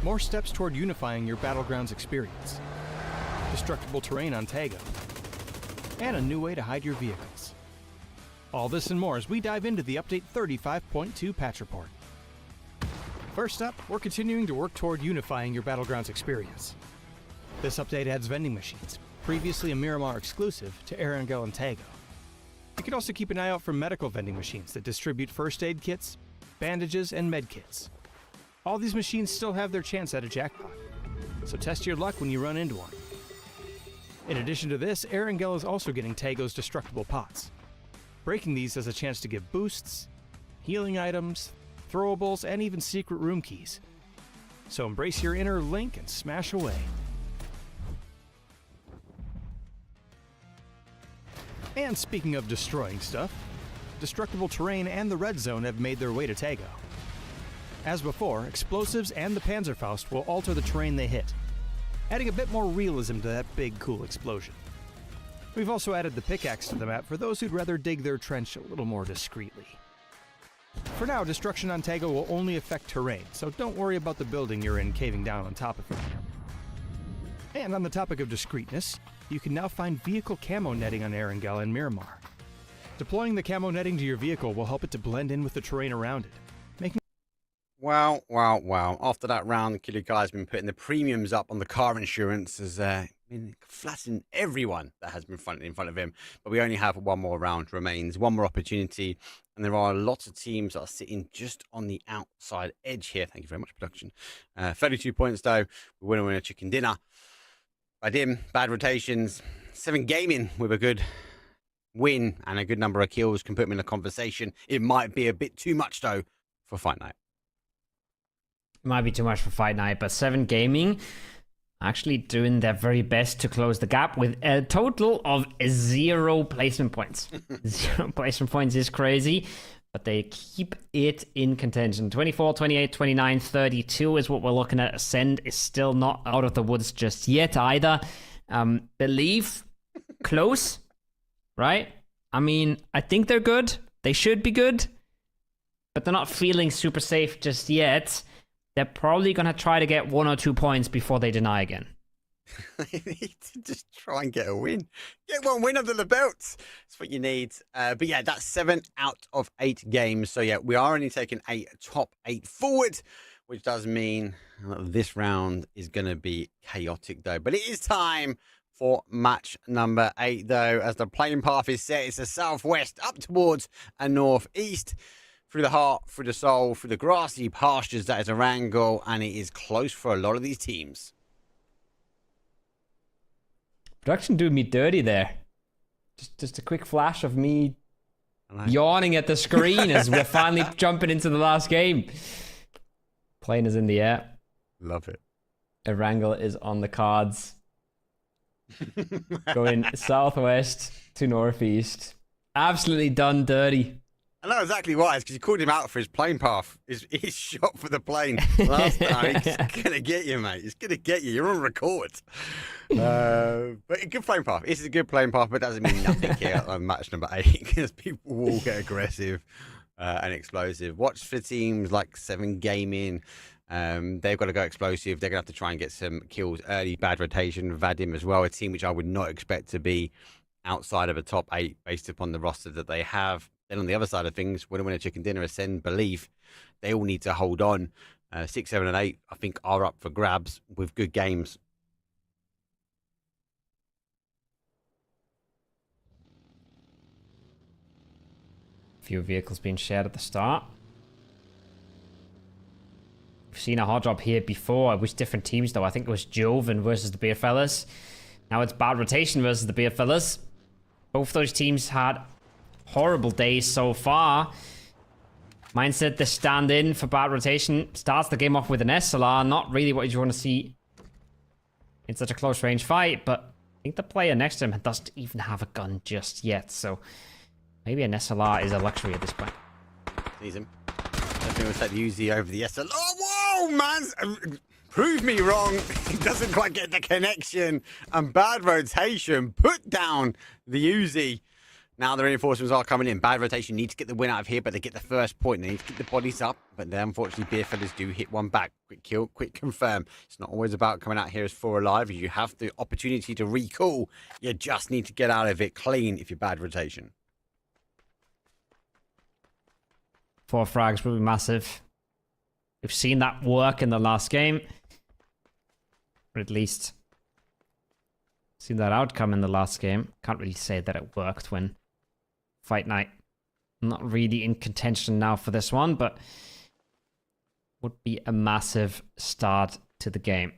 more steps toward unifying your Battlegrounds experience, destructible terrain on Tago, and a new way to hide your vehicles. All this and more as we dive into the Update 35.2 patch report. First up, we're continuing to work toward unifying your Battlegrounds experience. This update adds vending machines, previously a Miramar exclusive, to Erangel and Tago. You can also keep an eye out for medical vending machines that distribute first aid kits, bandages, and med kits. All these machines still have their chance at a jackpot, so test your luck when you run into one. In addition to this, Erangel is also getting Tago's destructible pots. Breaking these has a chance to give boosts, healing items, throwables, and even secret room keys. So embrace your inner Link and smash away. And speaking of destroying stuff, destructible terrain and the red zone have made their way to Tago. As before, explosives and the Panzerfaust will alter the terrain they hit, adding a bit more realism to that big, cool explosion. We've also added the pickaxe to the map for those who'd rather dig their trench a little more discreetly. For now, destruction on Tago will only affect terrain, so don't worry about the building you're in caving down on top of it. And on the topic of discreetness, you can now find vehicle camo netting on Erangel and Miramar. Deploying the camo netting to your vehicle will help it to blend in with the terrain around it, making... Wow. After that round, the Killer Guy's been putting the premiums up on the car insurance, has been flattening everyone that has been in front of him. But we only have one more round remains, one more opportunity, and there are lots of teams that are sitting just on the outside edge here. Thank you very much, production. 32 points, though. We win a chicken dinner. Vadim, bad rotations. 7 Gaming with a good win and a good number of kills can put him in a conversation. It might be a bit too much, though, for Fight Night. Might be too much for Fight Night, but 7 Gaming actually doing their very best to close the gap with a total of 0 placement points. 0 placement points is crazy, but they keep it in contention. 24, 28, 29, 32 is what we're looking at. Ascend is still not out of the woods just yet either. Believe, close, right? I mean, I think they're good. They should be good, but they're not feeling super safe just yet. They're probably going to try to get 1 or 2 points before they deny again. You need to just try and get a win. Get 1 win under the belt. That's what you need. But yeah, that's 7 out of 8 games. So yeah, we are only taking a top 8 forward, which does mean this round is going to be chaotic though. But it is time for match number 8 though, as the playing path is set. It's the southwest up towards a northeast. Through the heart, through the soul, through the grassy pastures that is Erangel, and it is close for a lot of these teams. Production doing me dirty there. Just a quick flash of me yawning at the screen as we're finally jumping into the last game. Plane is in the air. Love it. Erangel is on the cards. Going southwest to northeast. Absolutely done dirty. I know exactly why. It's because you called him out for his plane path. His shot for the plane last time. He's going to get you, mate. He's going to get you. You're on record. But a good plane path. This is a good plane path, but it doesn't mean nothing here on match number 8 because people will get aggressive and explosive. Watch for teams like 7 Gaming. They've got to go explosive. They're going to have to try and get some kills early. Bad rotation. Vadim as well. A team which I would not expect to be outside of a top 8 based upon the roster that they have. Then on the other side of things, Winner Winner Chicken Dinner, Ascend, Believe, they all need to hold on. 6, 7, and 8, I think, are up for grabs with good games. Few vehicles being shared at the start. We've seen a hard drop here before. It was different teams, though. I think it was Joven versus the Beer Fellas. Now it's Bad Rotation versus the Beer Fellas. Both those teams had horrible days so far. Mindset to stand in for Bad Rotation. Starts the game off with an SLR. Not really what you want to see in such a close range fight, but I think the player next to him doesn't even have a gun just yet, so maybe an SLR is a luxury at this point. Sees him. Definitely will take the Uzi over the SLR. Oh, whoa, man! Prove me wrong. He doesn't quite get the connection. And Bad Rotation put down the Uzi. Now the reinforcements are coming in. Bad rotation. Need to get the win out of here, but they get the first point. They need to get the bodies up, but then unfortunately Beer Fellas do hit one back. Quick kill, quick confirm. It's not always about coming out here as 4 alive. You have the opportunity to recall. You just need to get out of it clean if you're bad rotation. 4 frags would be massive. We've seen that work in the last game. Or at least seen that outcome in the last game. Can't really say that it worked when Fight Night not really in contention now for this one, but would be a massive start to the game.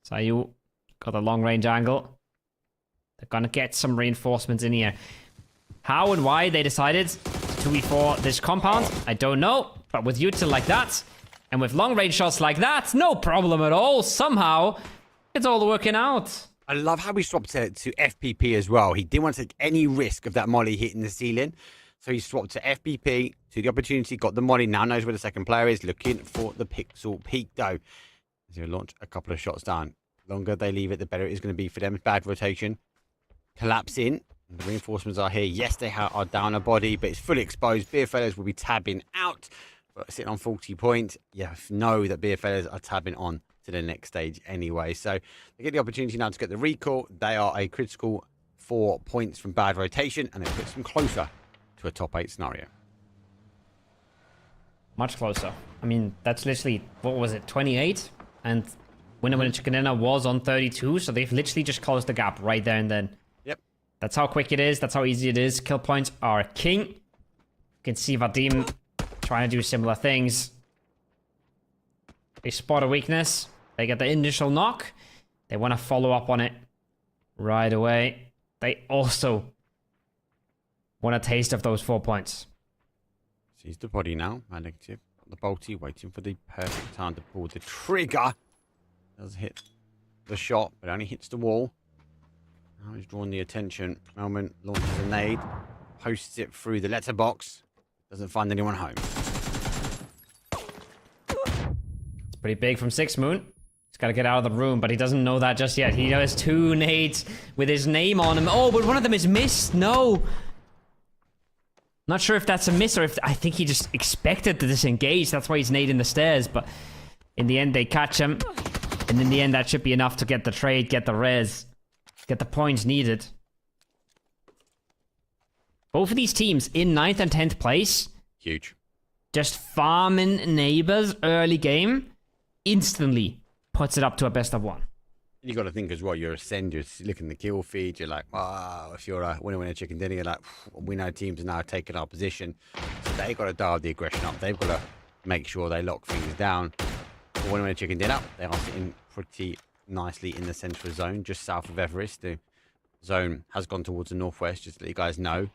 Sayu got a long range angle. They're gonna get some reinforcements in here. How and why they decided to 2v4 this compound, I don't know. But with util like that, and with long range shots like that, no problem at all. Somehow, it's all working out. I love how he swapped it to FPP as well. He didn't want to take any risk of that molly hitting the ceiling. So he swapped to FPP, to the opportunity, got the molly, now knows where the second player is, looking for the pixel peak though. As he'll launch a couple of shots down. The longer they leave it, the better it is going to be for them. Bad rotation. Collapse in. The reinforcements are here. Yes, they are down a body, but it's fully exposed. Beer Fellas will be tabbing out. But sitting on 40 points, you know that Beer Fellas are tabbing on to the next stage anyway. So they get the opportunity now to get the recall. They are a critical 4 points from bad rotation, and it puts them closer to a top 8 scenario. Much closer. I mean, that's literally, what was it, 28? And Winner Winner Chicken Dinner was on 32, so they've literally just closed the gap right there and then. Yep. That's how quick it is. That's how easy it is. Kill points are king. You can see Vadim trying to do similar things. They spot a weakness. They get the initial knock. They want to follow up on it right away. They also want a taste of those 4 points. Sees the body now. Negative. The bolty waiting for the perfect time to pull the trigger. Does hit the shot, but only hits the wall. Now he's drawn the attention. Melman launches a nade. Posts it through the letterbox. Doesn't find anyone home. It's pretty big from Six Moon. He's got to get out of the room, but he doesn't know that just yet. He has 2 nades with his name on them. Oh, but one of them is missed. No. Not sure if that's a miss or if I think he just expected to disengage. That's why he's nading the stairs. But in the end, they catch him. And in the end, that should be enough to get the trade, get the res, get the points needed. Both of these teams in 9th and 10th place. Huge. Just farming neighbors early game instantly puts it up to a best of 1. You got to think as well, you're a send, you're looking at the kill feed, you're like, wow, if you're a winner chicken dinner, you're like, we know teams are now taking our position. So they got to dial the aggression up. They've got to make sure they lock things down. For winner chicken dinner, they are sitting pretty nicely in the central zone, just south of Everest. The zone has gone towards the northwest, just to let you guys know.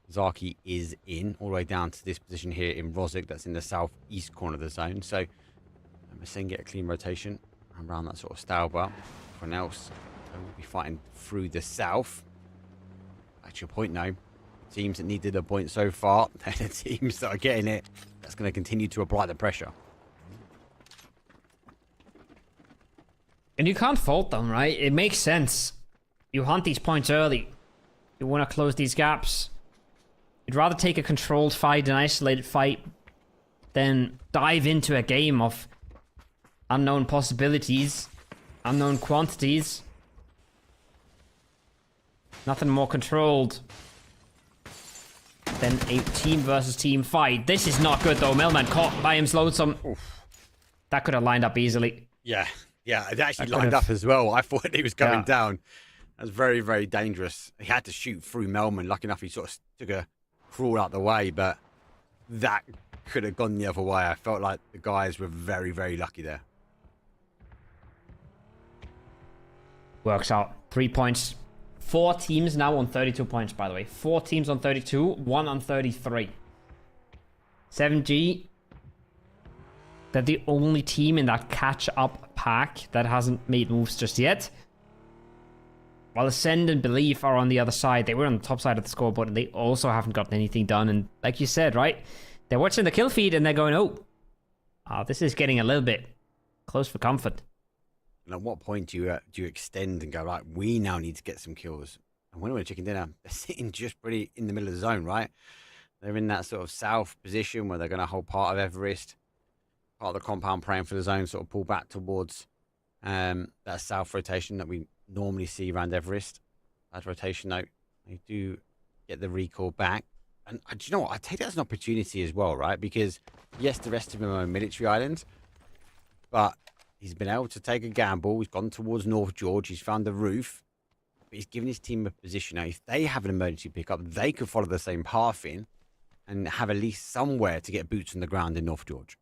Zaki is in, all the way down to this position here in Rozik, that's in the southeast corner of the zone. So, I'm saying get a clean rotation around that sort of style bar. Everyone else will be fighting through the south. Back to your point now. Teams that needed a point so far, they're the teams that are getting it. That's going to continue to apply the pressure. And you can't fault them, right? It makes sense. You hunt these points early. You want to close these gaps. You'd rather take a controlled fight, an isolated fight, than dive into a game of unknown possibilities, unknown quantities. Nothing more controlled than a team versus team fight. This is not good though. Melman caught by him lonesome. Oof. That could have lined up easily. Yeah, it actually lined up as well. I thought he was going down. That was very, very dangerous. He had to shoot through Melman. Lucky enough, he sort of took a crawl out the way, but that could have gone the other way. I felt like the guys were very, very lucky there. Works out. 3 points. 4 teams now on 32 points, by the way. 4 teams on 32, 1 on 33. 7G. They're the only team in that catch-up pack that hasn't made moves just yet. While Ascend and Belief are on the other side. They were on the top side of the scoreboard and they also haven't gotten anything done. And like you said, right? They're watching the kill feed and they're going, oh, this is getting a little bit close for comfort. And at what point do you extend and go, right, we now need to get some kills? And Winner Chicken Dinner, they're sitting just pretty in the middle of the zone, right? They're in that sort of south position where they're going to hold part of Everest, part of the compound, praying for the zone, sort of pull back towards that south rotation that we normally see around Everest. Bad rotation, though. They do get the recall back. And do you know what? I take that as an opportunity as well, right? Because, yes, the rest of them are military islands, but he's been able to take a gamble. He's gone towards North George. He's found the roof. But he's given his team a position. Now, if they have an emergency pickup, they could follow the same path in and have at least somewhere to get boots on the ground in North George.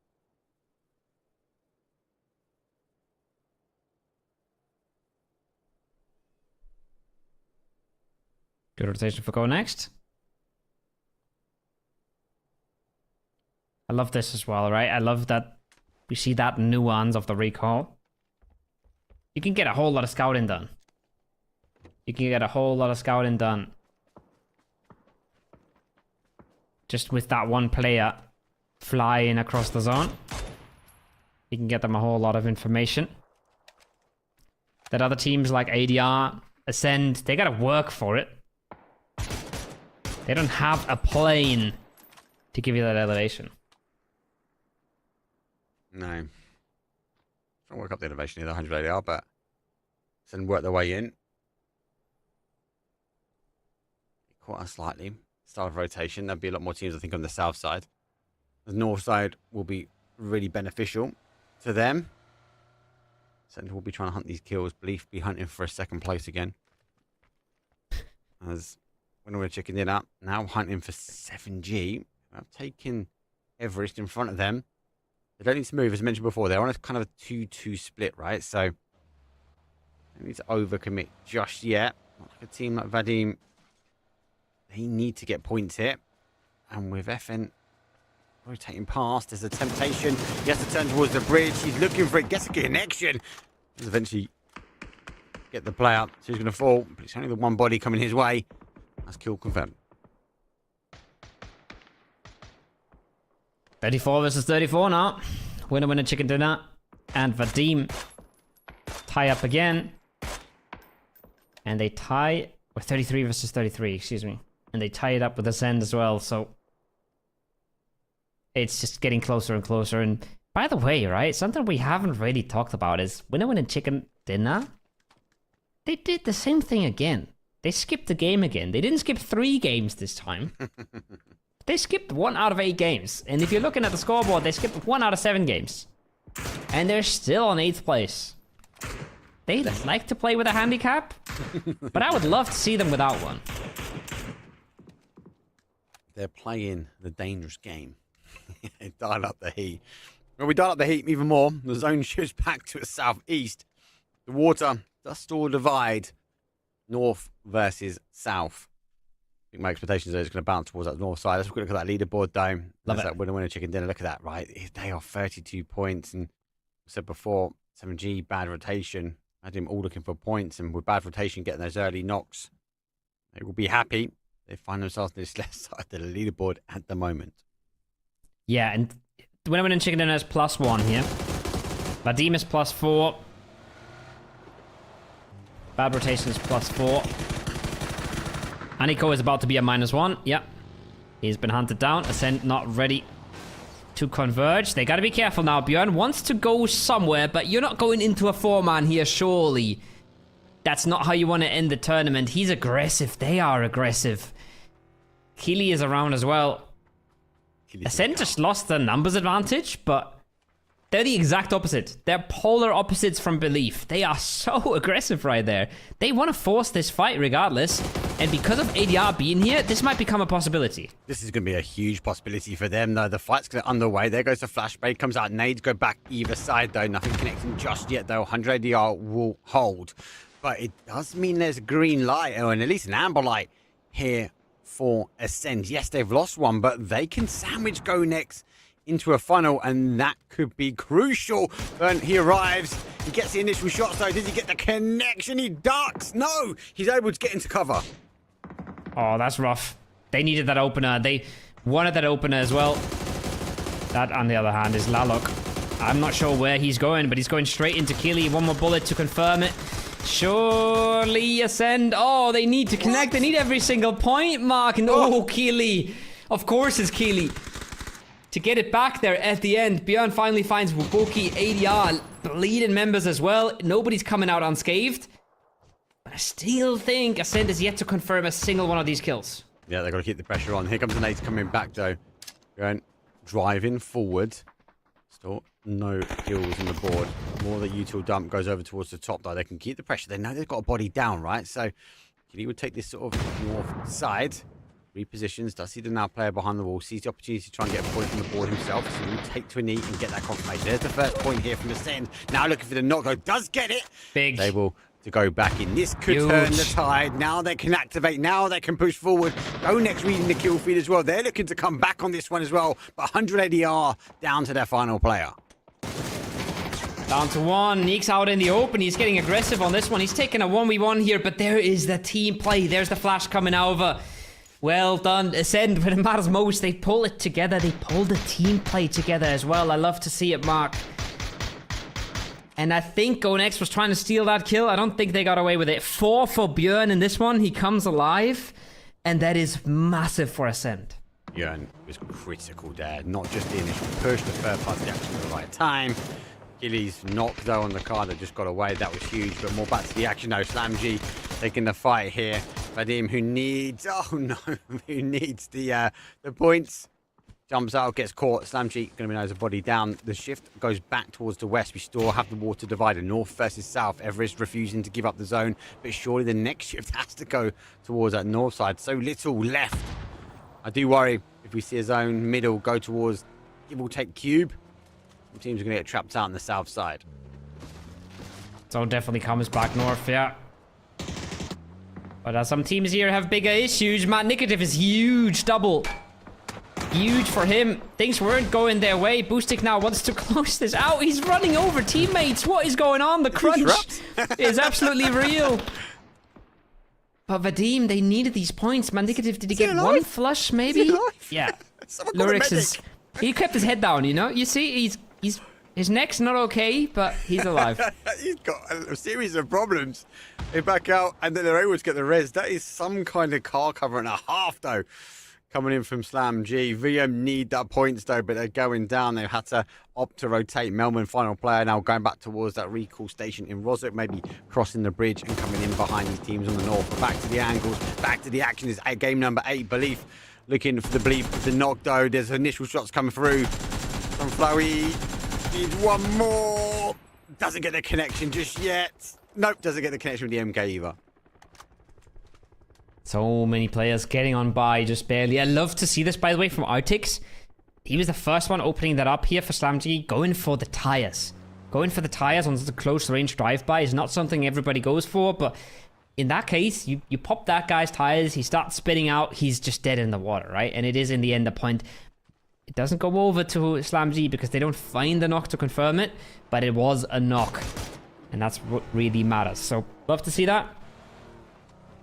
Good rotation for go next. I love this as well, right? I love that we see that nuance of the recall. You can get a whole lot of scouting done. You can get a whole lot of scouting done. Just with that one player flying across the zone. You can get them a whole lot of information. That other teams like ADR, Ascend, they gotta work for it. They don't have a plane to give you that elevation. No. Trying to work up the elevation near the 100 ADR, but then work their way in. Caught us slightly. Start of rotation. There'll be a lot more teams, I think, on the south side. The north side will be really beneficial to them. Central will be trying to hunt these kills. Belief be hunting for a second place again. As Winner Chicken Dinner now hunting for 7G. I've taken Everest in front of them. They don't need to move, as mentioned before. They're on a kind of a 2-2 split, right? So they need to overcommit just yet. Not like a team like Vadim. They need to get points here. And with FN rotating past, there's a temptation. He has to turn towards the bridge. He's looking for it. Gets a connection. He'll eventually get the play up. So he's going to fall. But it's only the one body coming his way. That's kill confirmed. 34 versus 34 now. Winner Chicken Dinner. And Vadim tie up again. And they tie... Or 33 versus 33, excuse me. And they tie it up with Ascend as well, so... It's just getting closer and closer. And by the way, right, something we haven't really talked about is Winner Chicken Dinner. They did the same thing again. They skipped the game again. They didn't skip 3 games this time. They skipped 1 out of 8 games. And if you're looking at the scoreboard, they skipped 1 out of 7 games. And they're still on 8th place. They like to play with a handicap, but I would love to see them without one. They're playing the dangerous game. They dial up the heat. When we dial up the heat even more, the zone shifts back to the southeast. The water does still divide north versus south. I think my expectations are it's going to bounce towards that north side. Let's look at that leaderboard, though. Love That's it. that Winner Chicken Dinner. Look at that, right? They are 32 points. And I said before, 7G, bad rotation. I had him all looking for points. And with bad rotation, getting those early knocks, they will be happy. They find themselves on this left side of the leaderboard at the moment. Yeah, and Winner Chicken Dinner is +1 here. Vadim is +4. Bad rotation is +4. Aniko is about to be a -1. Yep. He's been hunted down. Ascent not ready to converge. They gotta be careful now. Björn wants to go somewhere, but you're not going into a 4-man here, surely. That's not how you want to end the tournament. He's aggressive. They are aggressive. Keely is around as well. Ascent just lost the numbers advantage, but they're the exact opposite. They're polar opposites from Belief. They are so aggressive right there. They want to force this fight regardless. And because of ADR being here, this might become a possibility. This is going to be a huge possibility for them, though. The fight's going to underway. There goes the flashbang. Comes out. Nades go back either side, though. Nothing connecting just yet, though. 100 ADR will hold. But it does mean there's a green light, or at least an amber light here for Ascend. Yes, they've lost one, but they can sandwich Go Next into a funnel, and that could be crucial. And he arrives. He gets the initial shots, though. Does he get the connection? He ducks. No, he's able to get into cover. Oh, that's rough. They needed that opener. They wanted that opener as well. That, on the other hand, is Lalok. I'm not sure where he's going, but he's going straight into Keely. One more bullet to confirm it. Surely Ascend. Oh, they need to connect. They need every single point, Mark. And Keely. Of course it's Keely. To get it back there at the end, Björn finally finds Wuboki, ADR, bleeding members as well. Nobody's coming out unscathed. But I still think Ascend is yet to confirm a single one of these kills. Yeah, they've got to keep the pressure on. Here comes the nades coming back, though. Björn driving forward. Still no kills on the board. More that util dump goes over towards the top, though. They can keep the pressure. They know they've got a body down, right? So he would take this sort of north side. Repositions, does see the now player behind the wall, sees the opportunity to try and get a point from the board himself, so he will take to a knee and get that confirmation. There's the first point here from Ascend. Now looking for the knock, does get it. Big. Able to go back in. This could Huge. turn the tide. Now they can activate. Now they can push forward. Go next, reading the kill feed as well. They're looking to come back on this one as well. But 100 ADR down to their final player. Down to one. Neek's out in the open. He's getting aggressive on this one. He's taking a 1v1 here, but there is the team play. There's the flash coming over. Well done, Ascend. When it matters most, they pull it together. They pull the team play together as well. I love to see it, Mark. And I think GoNext was trying to steal that kill. I don't think they got away with it. 4 for Björn in this one. He comes alive. And that is massive for Ascend. Björn was critical there. Not just the initial push, the third party action at the right time. Gilly's knock though on the card that just got away. That was huge. But more back to the action though. SlamG taking the fight here. Vadim, who needs, who needs the points. Jumps out, gets caught. SlamG going to be knows a body down. The shift goes back towards the west. We still have the water divider, north versus south. Everest refusing to give up the zone, but surely the next shift has to go towards that north side. So little left. I do worry if we see a zone middle go towards give or take cube. Some teams are going to get trapped out on the south side. Zone definitely comes back north, yeah. But some teams here have bigger issues. Matt Nikotiv is huge double. Huge for him. Things weren't going their way. Boostic now wants to close this out. He's running over teammates. What is going on? The crunch is absolutely real. But Vadim, they needed these points. Mandikative, did he get one flush maybe? Yeah. Lurix is... He kept his head down, you know? You see, his neck's not okay, but he's alive. He's got a series of problems. They back out and then they're able to get the res. That is some kind of car cover and a half, though. Coming in from SlamG. VM need that points, though, but they're going down. They've had to opt to rotate. Melman, final player, now going back towards that recall station in Rozhok, maybe crossing the bridge and coming in behind these teams on the north. Back to the angles, back to the action is game number 8, Belief. Looking for the bleep, the knock, though. There's initial shots coming through from Flowey. Needs one more. Doesn't get the connection just yet. Nope, doesn't get the connection with the MK either. So many players getting on by just barely. I love to see this, by the way, from Artix. He was the first one opening that up here for SlamG, going for the tires. Going for the tires on the close range drive-by is not something everybody goes for, but in that case, you pop that guy's tires, he starts spitting out, he's just dead in the water, right? And it is in the end a point. It doesn't go over to SlamG because they don't find the knock to confirm it, but it was a knock. And that's what really matters. So, love to see that.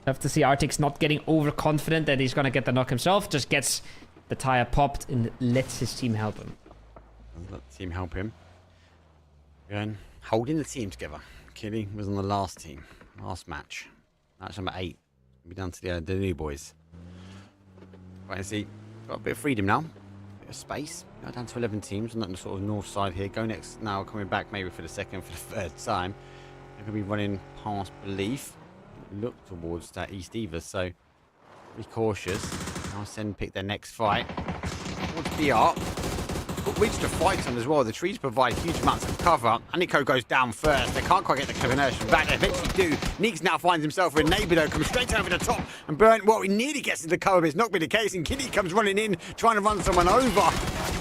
Love to see Artix not getting overconfident that he's going to get the knock himself. Just gets the tire popped and lets his team help him. Let the team help him. Again, holding the team together. Killy was on the last team. Last match. Match number 8. We'll be down to the new boys. Wait and see. Got a bit of freedom now. Bit of space. Now down to 11 teams on the sort of north side here. GoNext now coming back maybe for the second, for the third time. They're going to be running past Belief. Look towards that east either, so be cautious. Now Send pick their next fight. Towards BR. But reach the fight on as well. The trees provide huge amounts of cover. Aniko goes down first. They can't quite get the conversion back. They eventually do. Neeks now finds himself with Neighbor though, comes straight over the top. And Burnt, well, he nearly gets into cover, but it's not been the case. And Kitty comes running in, trying to run someone over.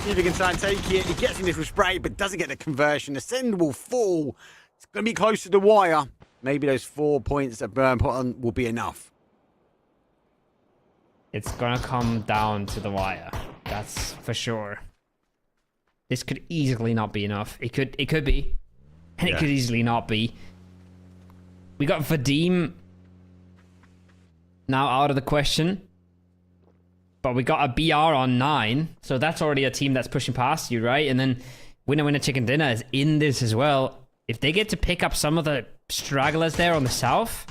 See if he can try and take it. He gets initial spray, but doesn't get the conversion. The Send will fall. It's going to be close to the wire. Maybe those 4 points that Burn put on will be enough. It's gonna come down to the wire. That's for sure. This could easily not be enough. It could be. And it could easily not be. We got Vadim now out of the question. But we got a BR on 9. So that's already a team that's pushing past you, right? And then Winner Winner Chicken Dinner is in this as well. If they get to pick up some of the stragglers there on the south,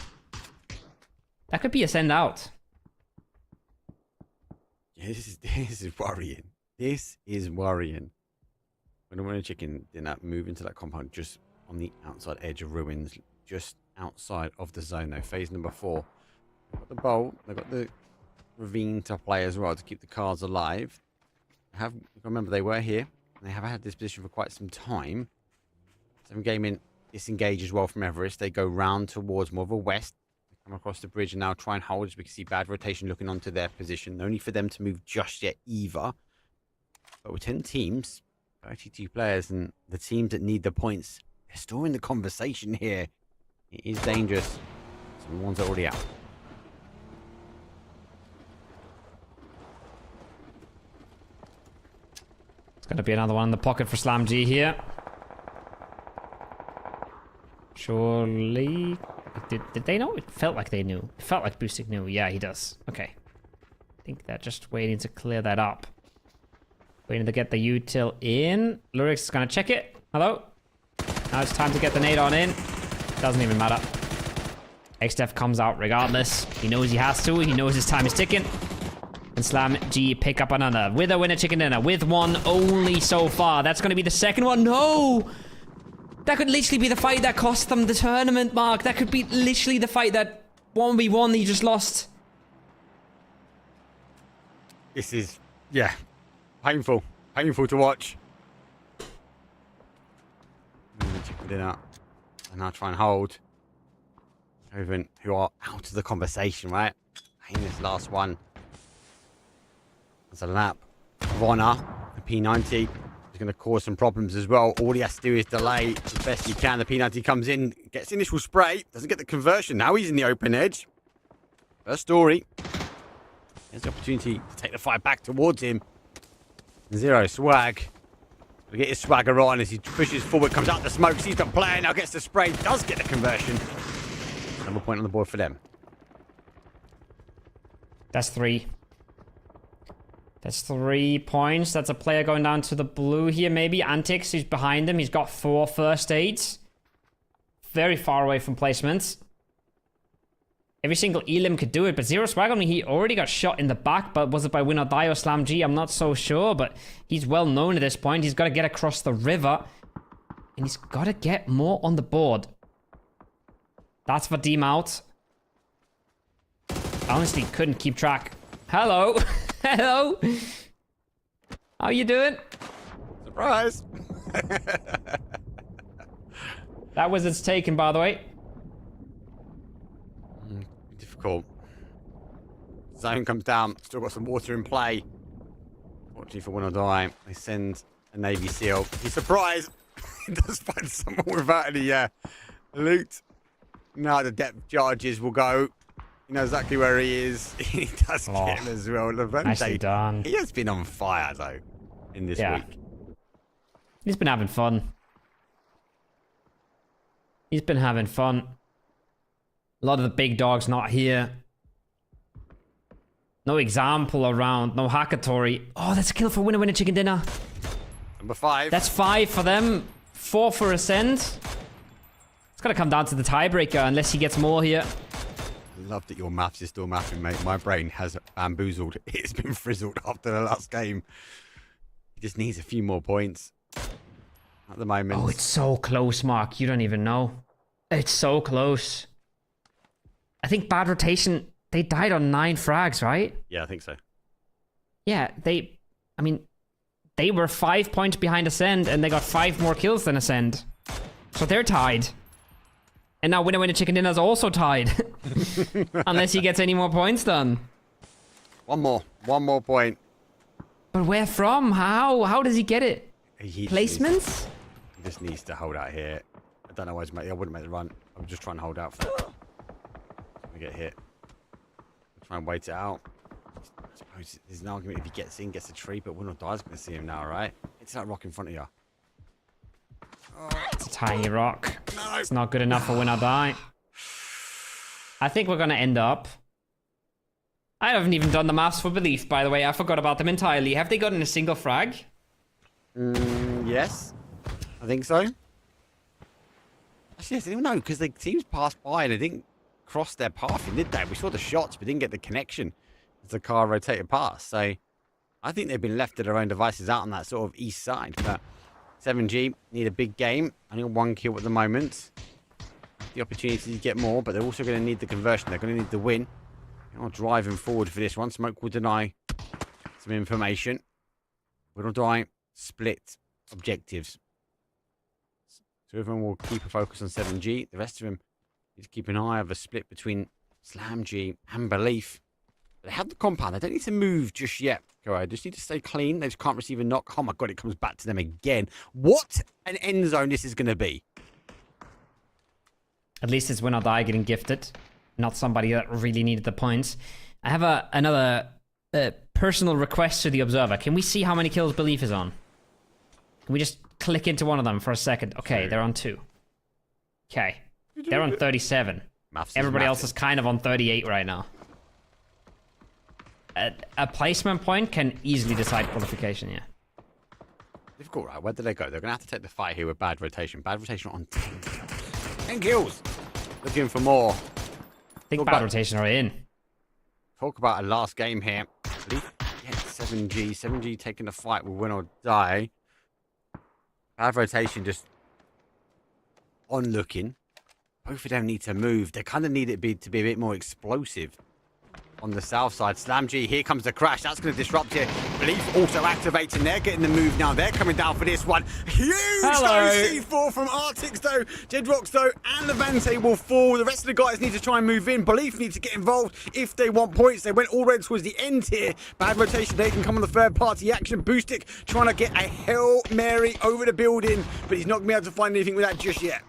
that could be a send out. Yeah, this is worrying. This is worrying. When I want a chicken dinner, move into that compound just on the outside edge of ruins, just outside of the zone though. Phase number 4. They've got the bowl, they've got the ravine to play as well to keep the cars alive. Remember, they were here, and they have had this position for quite some time. 7 Gaming disengage as well from Everest. They go round towards more of a west. They come across the bridge and now try and hold as we can see bad rotation looking onto their position. Only for them to move just yet either. But with 10 teams, 32 players, and the teams that need the points, they're still in the conversation here. It is dangerous. Some ones are already out. It's going to be another one in the pocket for Slam G here. Surely... Did they know? It felt like they knew. It felt like Boostic knew. Yeah, he does. Okay. I think they're just waiting to clear that up. Waiting to get the util in. Lurix is going to check it. Hello? Now it's time to get the nade on in. Doesn't even matter. XDef comes out regardless. He knows he has to. He knows his time is ticking. And Slam G pick up another with a winner chicken dinner with one only so far. That's going to be the second one. No! That could literally be the fight that cost them the tournament, Mark. That could be literally the fight that 1v1 he just lost. This is, yeah, painful. Painful to watch. Chicken dinner. And now try and hold. Oven, who are out of the conversation, right? In this last one. There's a lap of honor. The P90 is going to cause some problems as well. All he has to do is delay as best he can. The P90 comes in, gets the initial spray, doesn't get the conversion. Now he's in the open edge. First story. There's the opportunity to take the fight back towards him. Zero swag. He'll get his swagger on as he pushes forward, comes out the smoke, sees the player, now gets the spray, does get the conversion. Another point on the board for them. That's 3. That's 3 points. That's a player going down to the blue here, maybe. Antix, who's behind him. He's got 4 first aids. Very far away from placements. Every single Elim could do it, but Zero Swag, I mean, he already got shot in the back, but was it by Win or Die or Slam G? I'm not so sure, but he's well known at this point. He's got to get across the river, and he's got to get more on the board. That's for Deem out. I honestly couldn't keep track. Hello. Hello. How you doing? Surprise. That was its taken, by the way. Difficult. Zone comes down. Still got some water in play. Fortunately for Win or Die, they send a Navy SEAL. He's surprised. He does find someone without any loot. Now the depth charges will go. He knows exactly where he is. He does get him as well. Levante, Nicely done. He has been on fire, though, in this week. He's been having fun. He's been having fun. A lot of the big dogs not here. No example around. No Hackatory. Oh, that's a kill for Winner Winner Chicken Dinner. Number 5. That's 5 for them. 4 for Ascend. It's got to come down to the tiebreaker unless he gets more here. I love that your maths is still mathing, mate. My brain has bamboozled. It's been frizzled after the last game. He just needs a few more points at the moment. Oh, it's so close, Mark. You don't even know. It's so close. I think bad rotation, they died on 9 frags, right? Yeah, I think so. Yeah, they were 5 points behind Ascend and they got 5 more kills than Ascend. So they're tied. And now Winner Winner Chicken Dinner's also tied. Unless he gets any more points done. One more point. But where from? How does he get it? He Placements? just needs to hold out here. I don't know why I wouldn't make the run. I'm just trying to hold out for it. I get hit. I'll try and wait it out. I suppose there's an argument if he gets in, gets a tree, but Win or Die's going to see him now, right? It's that rock in front of you. It's a tiny rock. No. It's not good enough for Win or Die. I think we're going to end up... I haven't even done the maths for Belief, by the way. I forgot about them entirely. Have they gotten a single frag? Yes. I think so. Actually, I don't even know, because the teams passed by and they didn't cross their pathing, did they? We saw the shots, but didn't get the connection as the car rotated past. So I think they've been left to their own devices out on that sort of east side. But 7G need a big game. Only got 1 kill at the moment. The opportunity to get more, but they're also going to need the conversion. They're going to need the win. They're not driving forward for this one. Smoke will deny some information. Will die split objectives. 2 of them will keep a focus on 7G. The rest of them need to keep an eye of a split between SlamG and Belief. They have the compound. They don't need to move just yet. They just need to stay clean. They just can't receive a knock. Oh my god, it comes back to them again. What an end zone this is going to be. At least it's win or die getting gifted, not somebody that really needed the points. I have another personal request to the observer. Can we see how many kills Belief is on? Can we just click into one of them for a second? Okay, they're on 2. Okay, they're on 37. Everybody else is kind of on 38 right now. A placement point can easily decide qualification, yeah. Difficult, right? Where do they go? They're going to have to take the fight here with bad rotation. Bad rotation on 10 kills. 10 kills! Looking for more. I think bad rotation are in. Talk about a last game here. Yeah, 7G. 7G taking the fight with win or die. Bad rotation just on looking. Both of them need to move. They kind of need it to be a bit more explosive. On the south side, SlamG, here comes the crash. That's going to disrupt here. Belief also activating. They're getting the move now. They're coming down for this one. Huge C4 from Arctics, though. Jedrox, though, and Levante will fall. The rest of the guys need to try and move in. Belief need to get involved if they want points. They went all red towards the end here. Bad rotation. They can come on the third-party action. Boostic trying to get a Hail Mary over the building, but he's not going to be able to find anything with that just yet.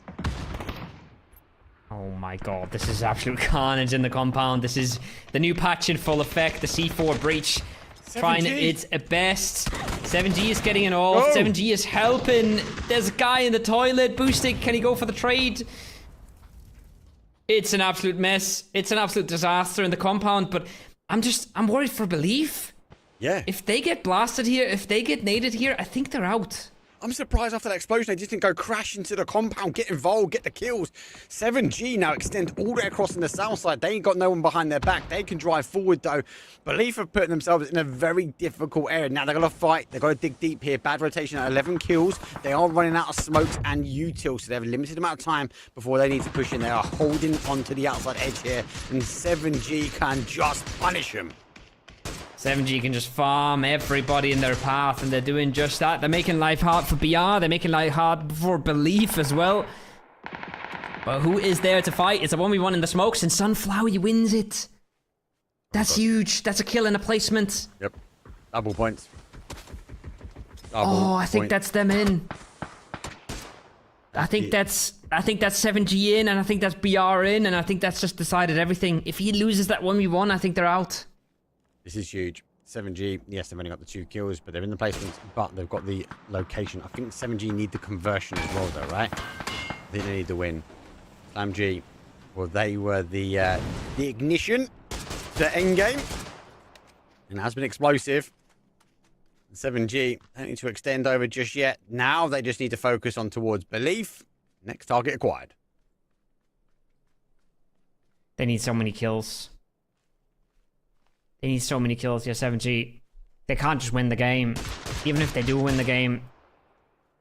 Oh my god, this is absolute carnage in the compound. This is the new patch in full effect. The C4 breach 7G. trying its best. 7G is getting it off. 7G is helping. There's a guy in the toilet. Boosting, can he go for the trade? It's an absolute mess. It's an absolute disaster in the compound, but I'm worried for Belief. Yeah. If they get blasted here, if they get naded here, I think they're out. I'm surprised after that explosion they just didn't go crash into the compound, get involved, get the kills. 7G now extend all the way across on the south side. They ain't got no one behind their back. They can drive forward though. Belief have put themselves in a very difficult area. Now they're going to fight. They've got to dig deep here. Bad rotation at 11 kills. They are running out of smokes and util, so they have a limited amount of time before they need to push in. They are holding onto the outside edge here, and 7G can just punish them. 7G can just farm everybody in their path, and they're doing just that. They're making life hard for BR. They're making life hard for Belief as well. But who is there to fight? It's a 1v1 in the smokes, and Sunflower wins it. That's huge. That's a kill and a placement. Yep. Double points. I think that's them in. I think that's 7G in, and I think that's BR in, and I think that's just decided everything. If he loses that 1v1, I think they're out. This is huge. 7G, yes, they've only got the 2 kills, but they're in the placements, but they've got the location. I think 7G need the conversion as well, though, right? I think they need the win. SlamG, well, they were the ignition to endgame, and it has been explosive. 7G don't need to extend over just yet. Now they just need to focus on towards Belief. Next target acquired. They need so many kills. They need so many kills. Yeah, 7G. They can't just win the game. Even if they do win the game,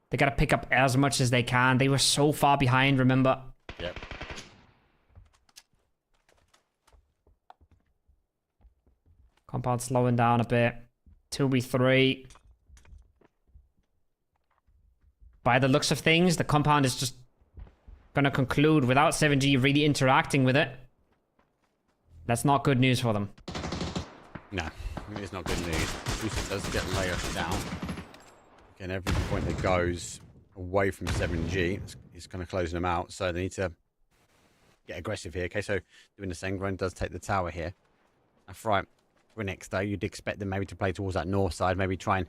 they gotta pick up as much as they can. They were so far behind, remember? Yep. Compound slowing down a bit. 2v3. By the looks of things, the compound is just gonna conclude without 7G really interacting with it. That's not good news for them. No, it's not good news. Booster does get layers down. Again, every point that goes away from 7G is kind of closing them out, so they need to get aggressive here. Okay, so doing the same run does take the tower here. That's right. For next, though, you'd expect them maybe to play towards that north side, maybe try and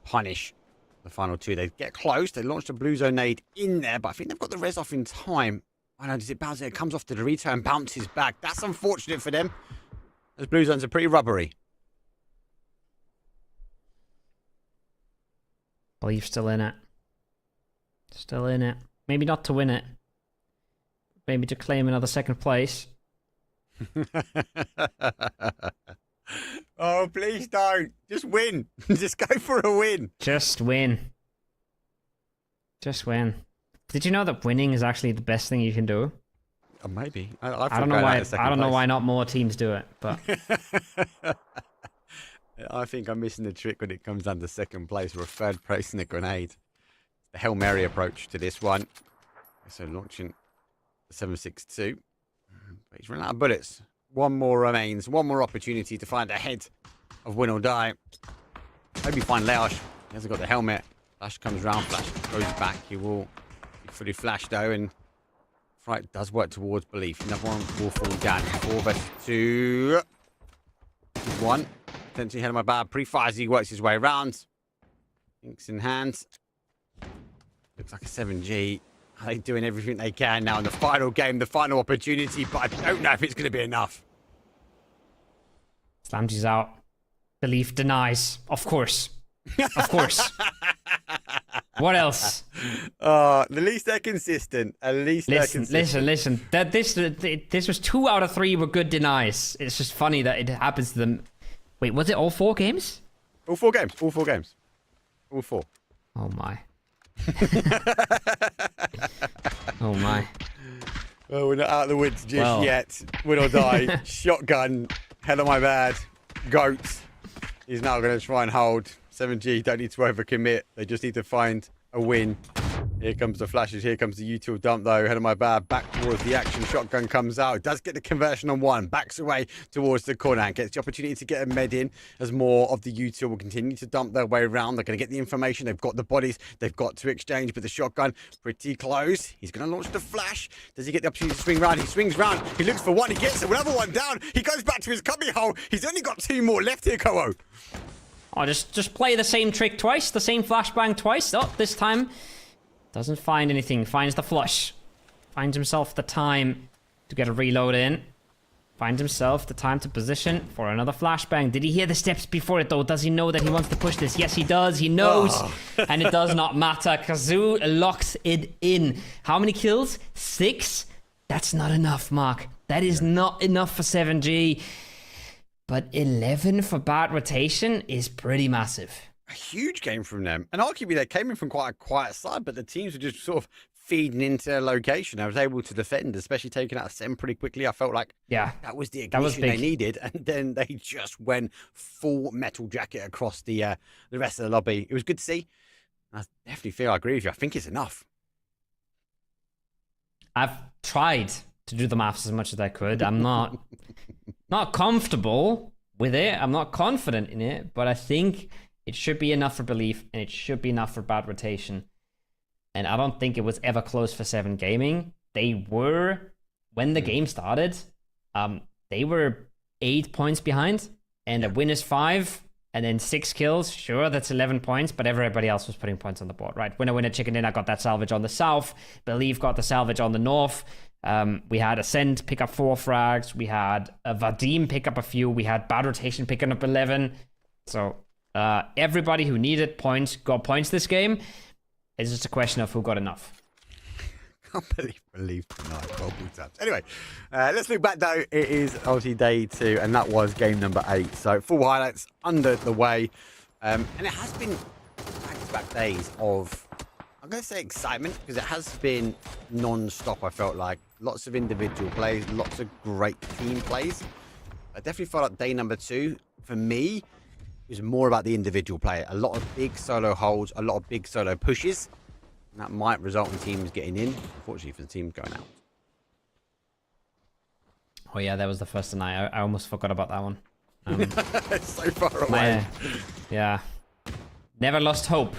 punish the final 2. They get close. They launched a blue zone nade in there, but I think they've got the res off in time. I know, does it bounce? It comes off to the return and bounces back. That's unfortunate for them. Those blue zones are pretty rubbery. Belief still in it. Still in it. Maybe not to win it. maybe to claim another second place. Oh, please don't. Just win. Just go for a win. Just win. Just win. Did you know that winning is actually the best thing you can do? Maybe. I don't know why. I don't know why not more teams do it, but I think I'm missing the trick when it comes down to second place or a third place in the grenade. The Hail Mary approach to this one. So launching the 7.62. But he's run out of bullets. One more remains. One more opportunity to find a head of win or die. Maybe find Leosh. He hasn't got the helmet. Flash comes round. Flash goes back. He will be fully flashed though. And Fright does work towards belief. Another one will fall down. 4 versus 2. 1. Potentially head of my bad. Pre-fires. He works his way around. Inks in hand. Looks like a 7G. Are they doing everything they can now in the final game, the final opportunity? But I don't know if it's going to be enough. Slamgy's out. Belief denies. Of course. Of course. What else? The least they're consistent. At least they're consistent. Listen. This was 2 out of 3 were good denies. It's just funny that it happens to them. Wait, was it all 4 games? All 4 games. All 4 games. All 4. Oh my. Oh my. Well, we're not out of the woods just yet. Win or die. Shotgun. Hell of my bad. Goat. He's now going to try and hold. 7G don't need to overcommit. They just need to find a win. Here comes the flashes. Here comes the util dump though. Head of my bad. Back towards the action. Shotgun comes out. Does get the conversion on 1. Backs away towards the corner and gets the opportunity to get a med in as more of the util will continue to dump their way around. They're going to get the information. They've got the bodies. They've got to exchange, but the shotgun pretty close. He's going to launch the flash. Does he get the opportunity to swing round? He swings round. He looks for one. He gets another one down. He goes back to his cubby hole. He's only got 2 more left here, Koho. Oh, just play the same trick twice. The same flashbang twice. Oh, this time doesn't find anything. Finds the flush. Finds himself the time to get a reload in. Finds himself the time to position for another flashbang. Did he hear the steps before it though? Does he know that he wants to push this? Yes, he does. He knows. And it does not matter. Kazoo locks it in. How many kills? 6? That's not enough, Mark. That is not enough for 7G. But 11 for bad rotation is pretty massive. A huge game from them. And arguably they came in from quite a quiet side, but the teams were just sort of feeding into their location. I was able to defend, especially taking out a 7 pretty quickly. I felt like that was the ignition they needed. And then they just went full metal jacket across the rest of the lobby. It was good to see. I definitely I agree with you. I think it's enough. I've tried to do the maths as much as I could. I'm not comfortable with it. I'm not confident in it, but I think it should be enough for belief and it should be enough for bad rotation. And I don't think it was ever close for 7 Gaming. They were, when the game started, they were 8 points behind and a win is 5 and then 6 kills. Sure, that's 11 points, but everybody else was putting points on the board, right? Winner, chicken dinner got that salvage on the south. Believe got the salvage on the north. We had Ascend pick up 4 frags. We had Vadim pick up a few. We had bad rotation picking up 11. So everybody who needed points got points this game. It's just a question of who got enough. Can't believe tonight. Anyway, let's look back though. It is obviously day 2, and that was game number 8. So full highlights under the way, and it has been back-to-back days of, I'm going to say excitement, because it has been non-stop. I felt like lots of individual plays, lots of great team plays. I definitely felt like day number 2 for me was more about the individual play. A lot of big solo holds, a lot of big solo pushes. And that might result in teams getting in. Unfortunately for the teams going out. Oh yeah, that was the first deny. I almost forgot about that one. It's so far away. Yeah. Never lost hope.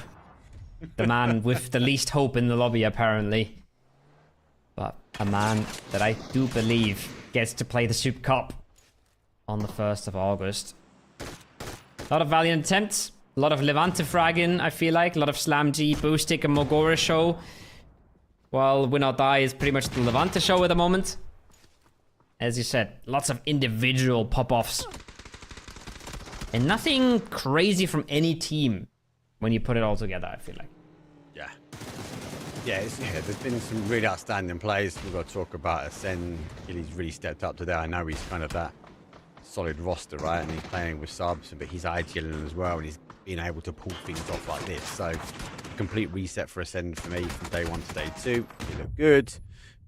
The man with the least hope in the lobby, apparently. But a man that I do believe gets to play the Super Cup on the 1st of August. A lot of valiant attempts. A lot of Levante fragging, I feel like. A lot of Slamgy, Boostic, and Mogora show. While Win or Die is pretty much the Levante show at the moment. As you said, lots of individual pop-offs. And nothing crazy from any team when you put it all together, I feel like. Yeah. There's been some really outstanding plays. We've got to talk about Ascend. He's really stepped up today. I know he's kind of that solid roster, right? And he's playing with subs, but he's idealing as well, and he's being able to pull things off like this. So, complete reset for Ascend for me from day 1 to day 2. It looked good.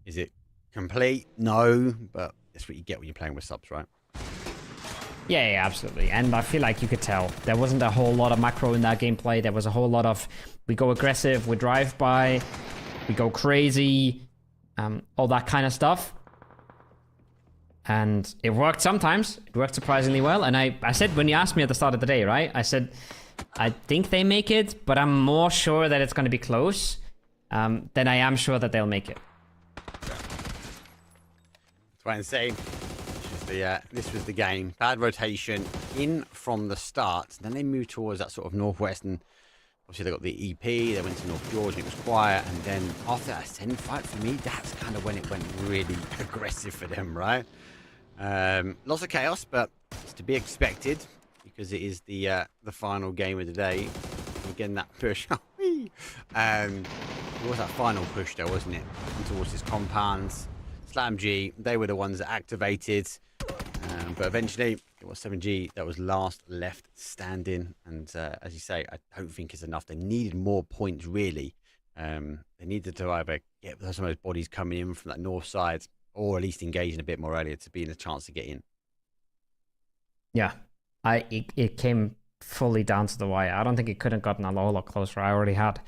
Is it complete? No, but that's what you get when you're playing with subs, right? Yeah, absolutely. And I feel like you could tell there wasn't a whole lot of macro in that gameplay. There was a whole lot of we go aggressive, we drive by, we go crazy, all that kind of stuff. And it worked sometimes. It worked surprisingly well. And I said, when you asked me at the start of the day, right? I said, I think they make it, but I'm more sure that it's going to be close than I am sure that they'll make it. That's what I'm saying. This was the game. Bad rotation in from the start. Then they moved towards that sort of northwest, and obviously they got the EP. They went to North Georgia. It was quiet, and then after that Ascend fight, for me, that's kind of when it went really aggressive for them, right? Lots of chaos, but it's to be expected because it is the final game of the day. Again, that push. It was that final push, though, wasn't it? Towards his compounds. Slam G, they were the ones that activated. But eventually, it was 7G that was last left standing. And as you say, I don't think it's enough. They needed more points, really. They needed to either get some of those bodies coming in from that north side or at least engaging a bit more earlier to be in a chance to get in. Yeah, it came fully down to the wire. I don't think it could have gotten a whole lot closer. I already had,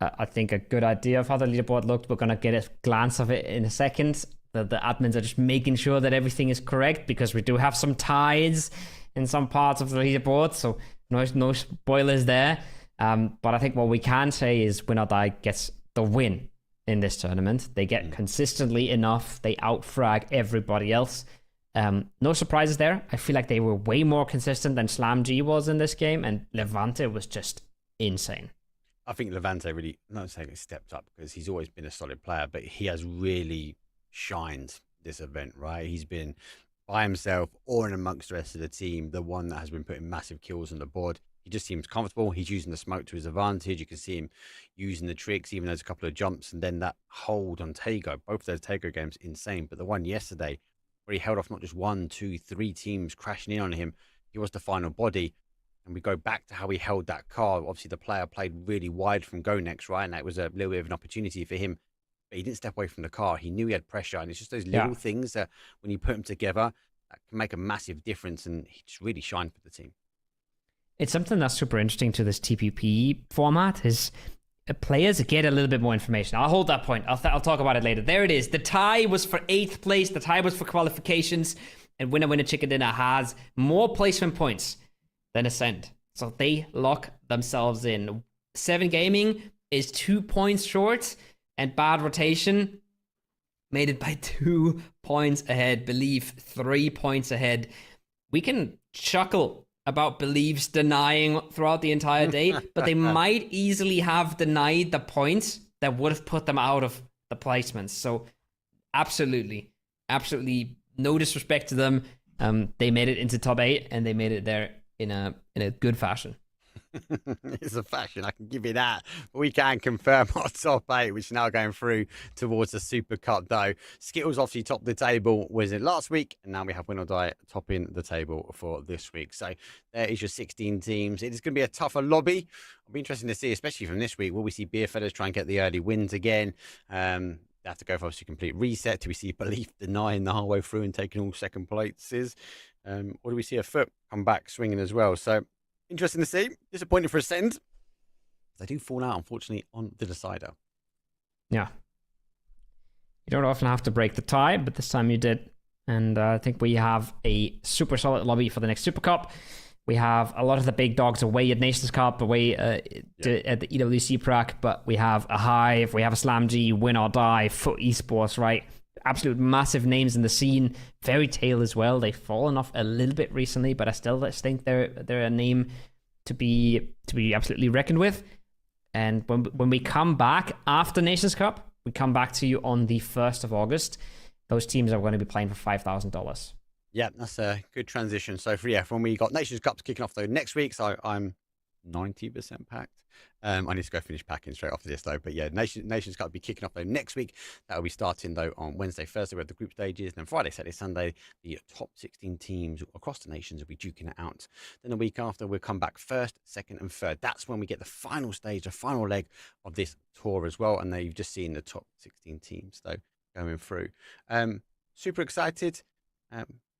I think, a good idea of how the leaderboard looked. We're going to get a glance of it in a second. The admins are just making sure that everything is correct because we do have some ties in some parts of the leaderboard, so no spoilers there. But I think what we can say is Win or Die gets the win in this tournament. They get consistently enough. They outfrag everybody else. No surprises there. I feel like they were way more consistent than Slam G was in this game, and Levante was just insane. I think Levante really, not saying it stepped up because he's always been a solid player, but he has really shined this event, right? He's been by himself or in amongst the rest of the team, the one that has been putting massive kills on the board. He just seems comfortable. He's using the smoke to his advantage. You can see him using the tricks, even there's a couple of jumps, and then that hold on Tago. Both of those Tago games, insane. But the one yesterday, where he held off not just 1, 2, 3 teams crashing in on him, he was the final body. And we go back to how he held that car. Obviously, the player played really wide from Go Next, right? And that was a little bit of an opportunity for him. But he didn't step away from the car. He knew he had pressure. And it's just those little things that when you put them together, that can make a massive difference. And he just really shined for the team. It's something that's super interesting to this TPP format is players get a little bit more information. I'll hold that point. I'll talk about it later. There it is. The tie was for 8th place. The tie was for qualifications. And Winner Chicken Dinner has more placement points than Ascend. So they lock themselves in. 7 Gaming is 2 points short. And Bad Rotation made it by 2 points ahead. Believe 3 points ahead. We can chuckle about Believe's denying throughout the entire day, but they might easily have denied the points that would have put them out of the placements. So absolutely no disrespect to them. They made it into top 8 and they made it there in a good fashion. It's a fashion, I can give you that. We can confirm our top 8, which is now going through towards the Super Cup, though. Skittles obviously topped the table, was it last week? And now we have Win or Die topping the table for this week. So there is your 16 teams. It is going to be a tougher lobby. It'll be interesting to see, especially from this week. Will we see Beerfeathers try and get the early wins again? They have to go for obviously complete reset. Do we see Belief denying the whole way through and taking all second places? Or do we see a Foot come back swinging as well? So interesting to see. Disappointing for Ascend. They do fall out, unfortunately, on the decider. Yeah. You don't often have to break the tie, but this time you did. And I think we have a super solid lobby for the next Super Cup. We have a lot of the big dogs away at Nations Cup, away at the EWC Prac, but we have a Hive, we have a Slam G, Win or Die, Foot Esports, right? Absolute massive names in the scene. Fairy Tail as well. They've fallen off a little bit recently, but I still think they're a name to be absolutely reckoned with. And when we come back after Nations Cup, we come back to you on the 1st of August. Those teams are going to be playing for $5,000. Yeah, that's a good transition. So for when we got Nations Cups kicking off though next week, so I'm 90% packed. I need to go finish packing straight after this though. But yeah, Nations Cup will be kicking off though next week. That will be starting though on Wednesday, Thursday we have the group stages, and then Friday, Saturday, Sunday the top 16 teams across the nations will be duking it out. Then the week after we'll come back first, second, and third. That's when we get the final stage, the final leg of this tour as well. And there you've just seen the top 16 teams though going through. Super excited.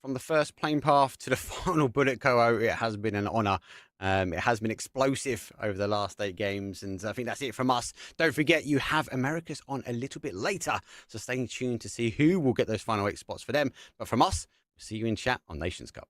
From the first plane path to the final bullet co, it has been an honour. It has been explosive over the last 8 games, and I think that's it from us. Don't forget, you have Americas on a little bit later, so stay tuned to see who will get those final 8 spots for them. But from us, we'll see you in chat on Nations Cup.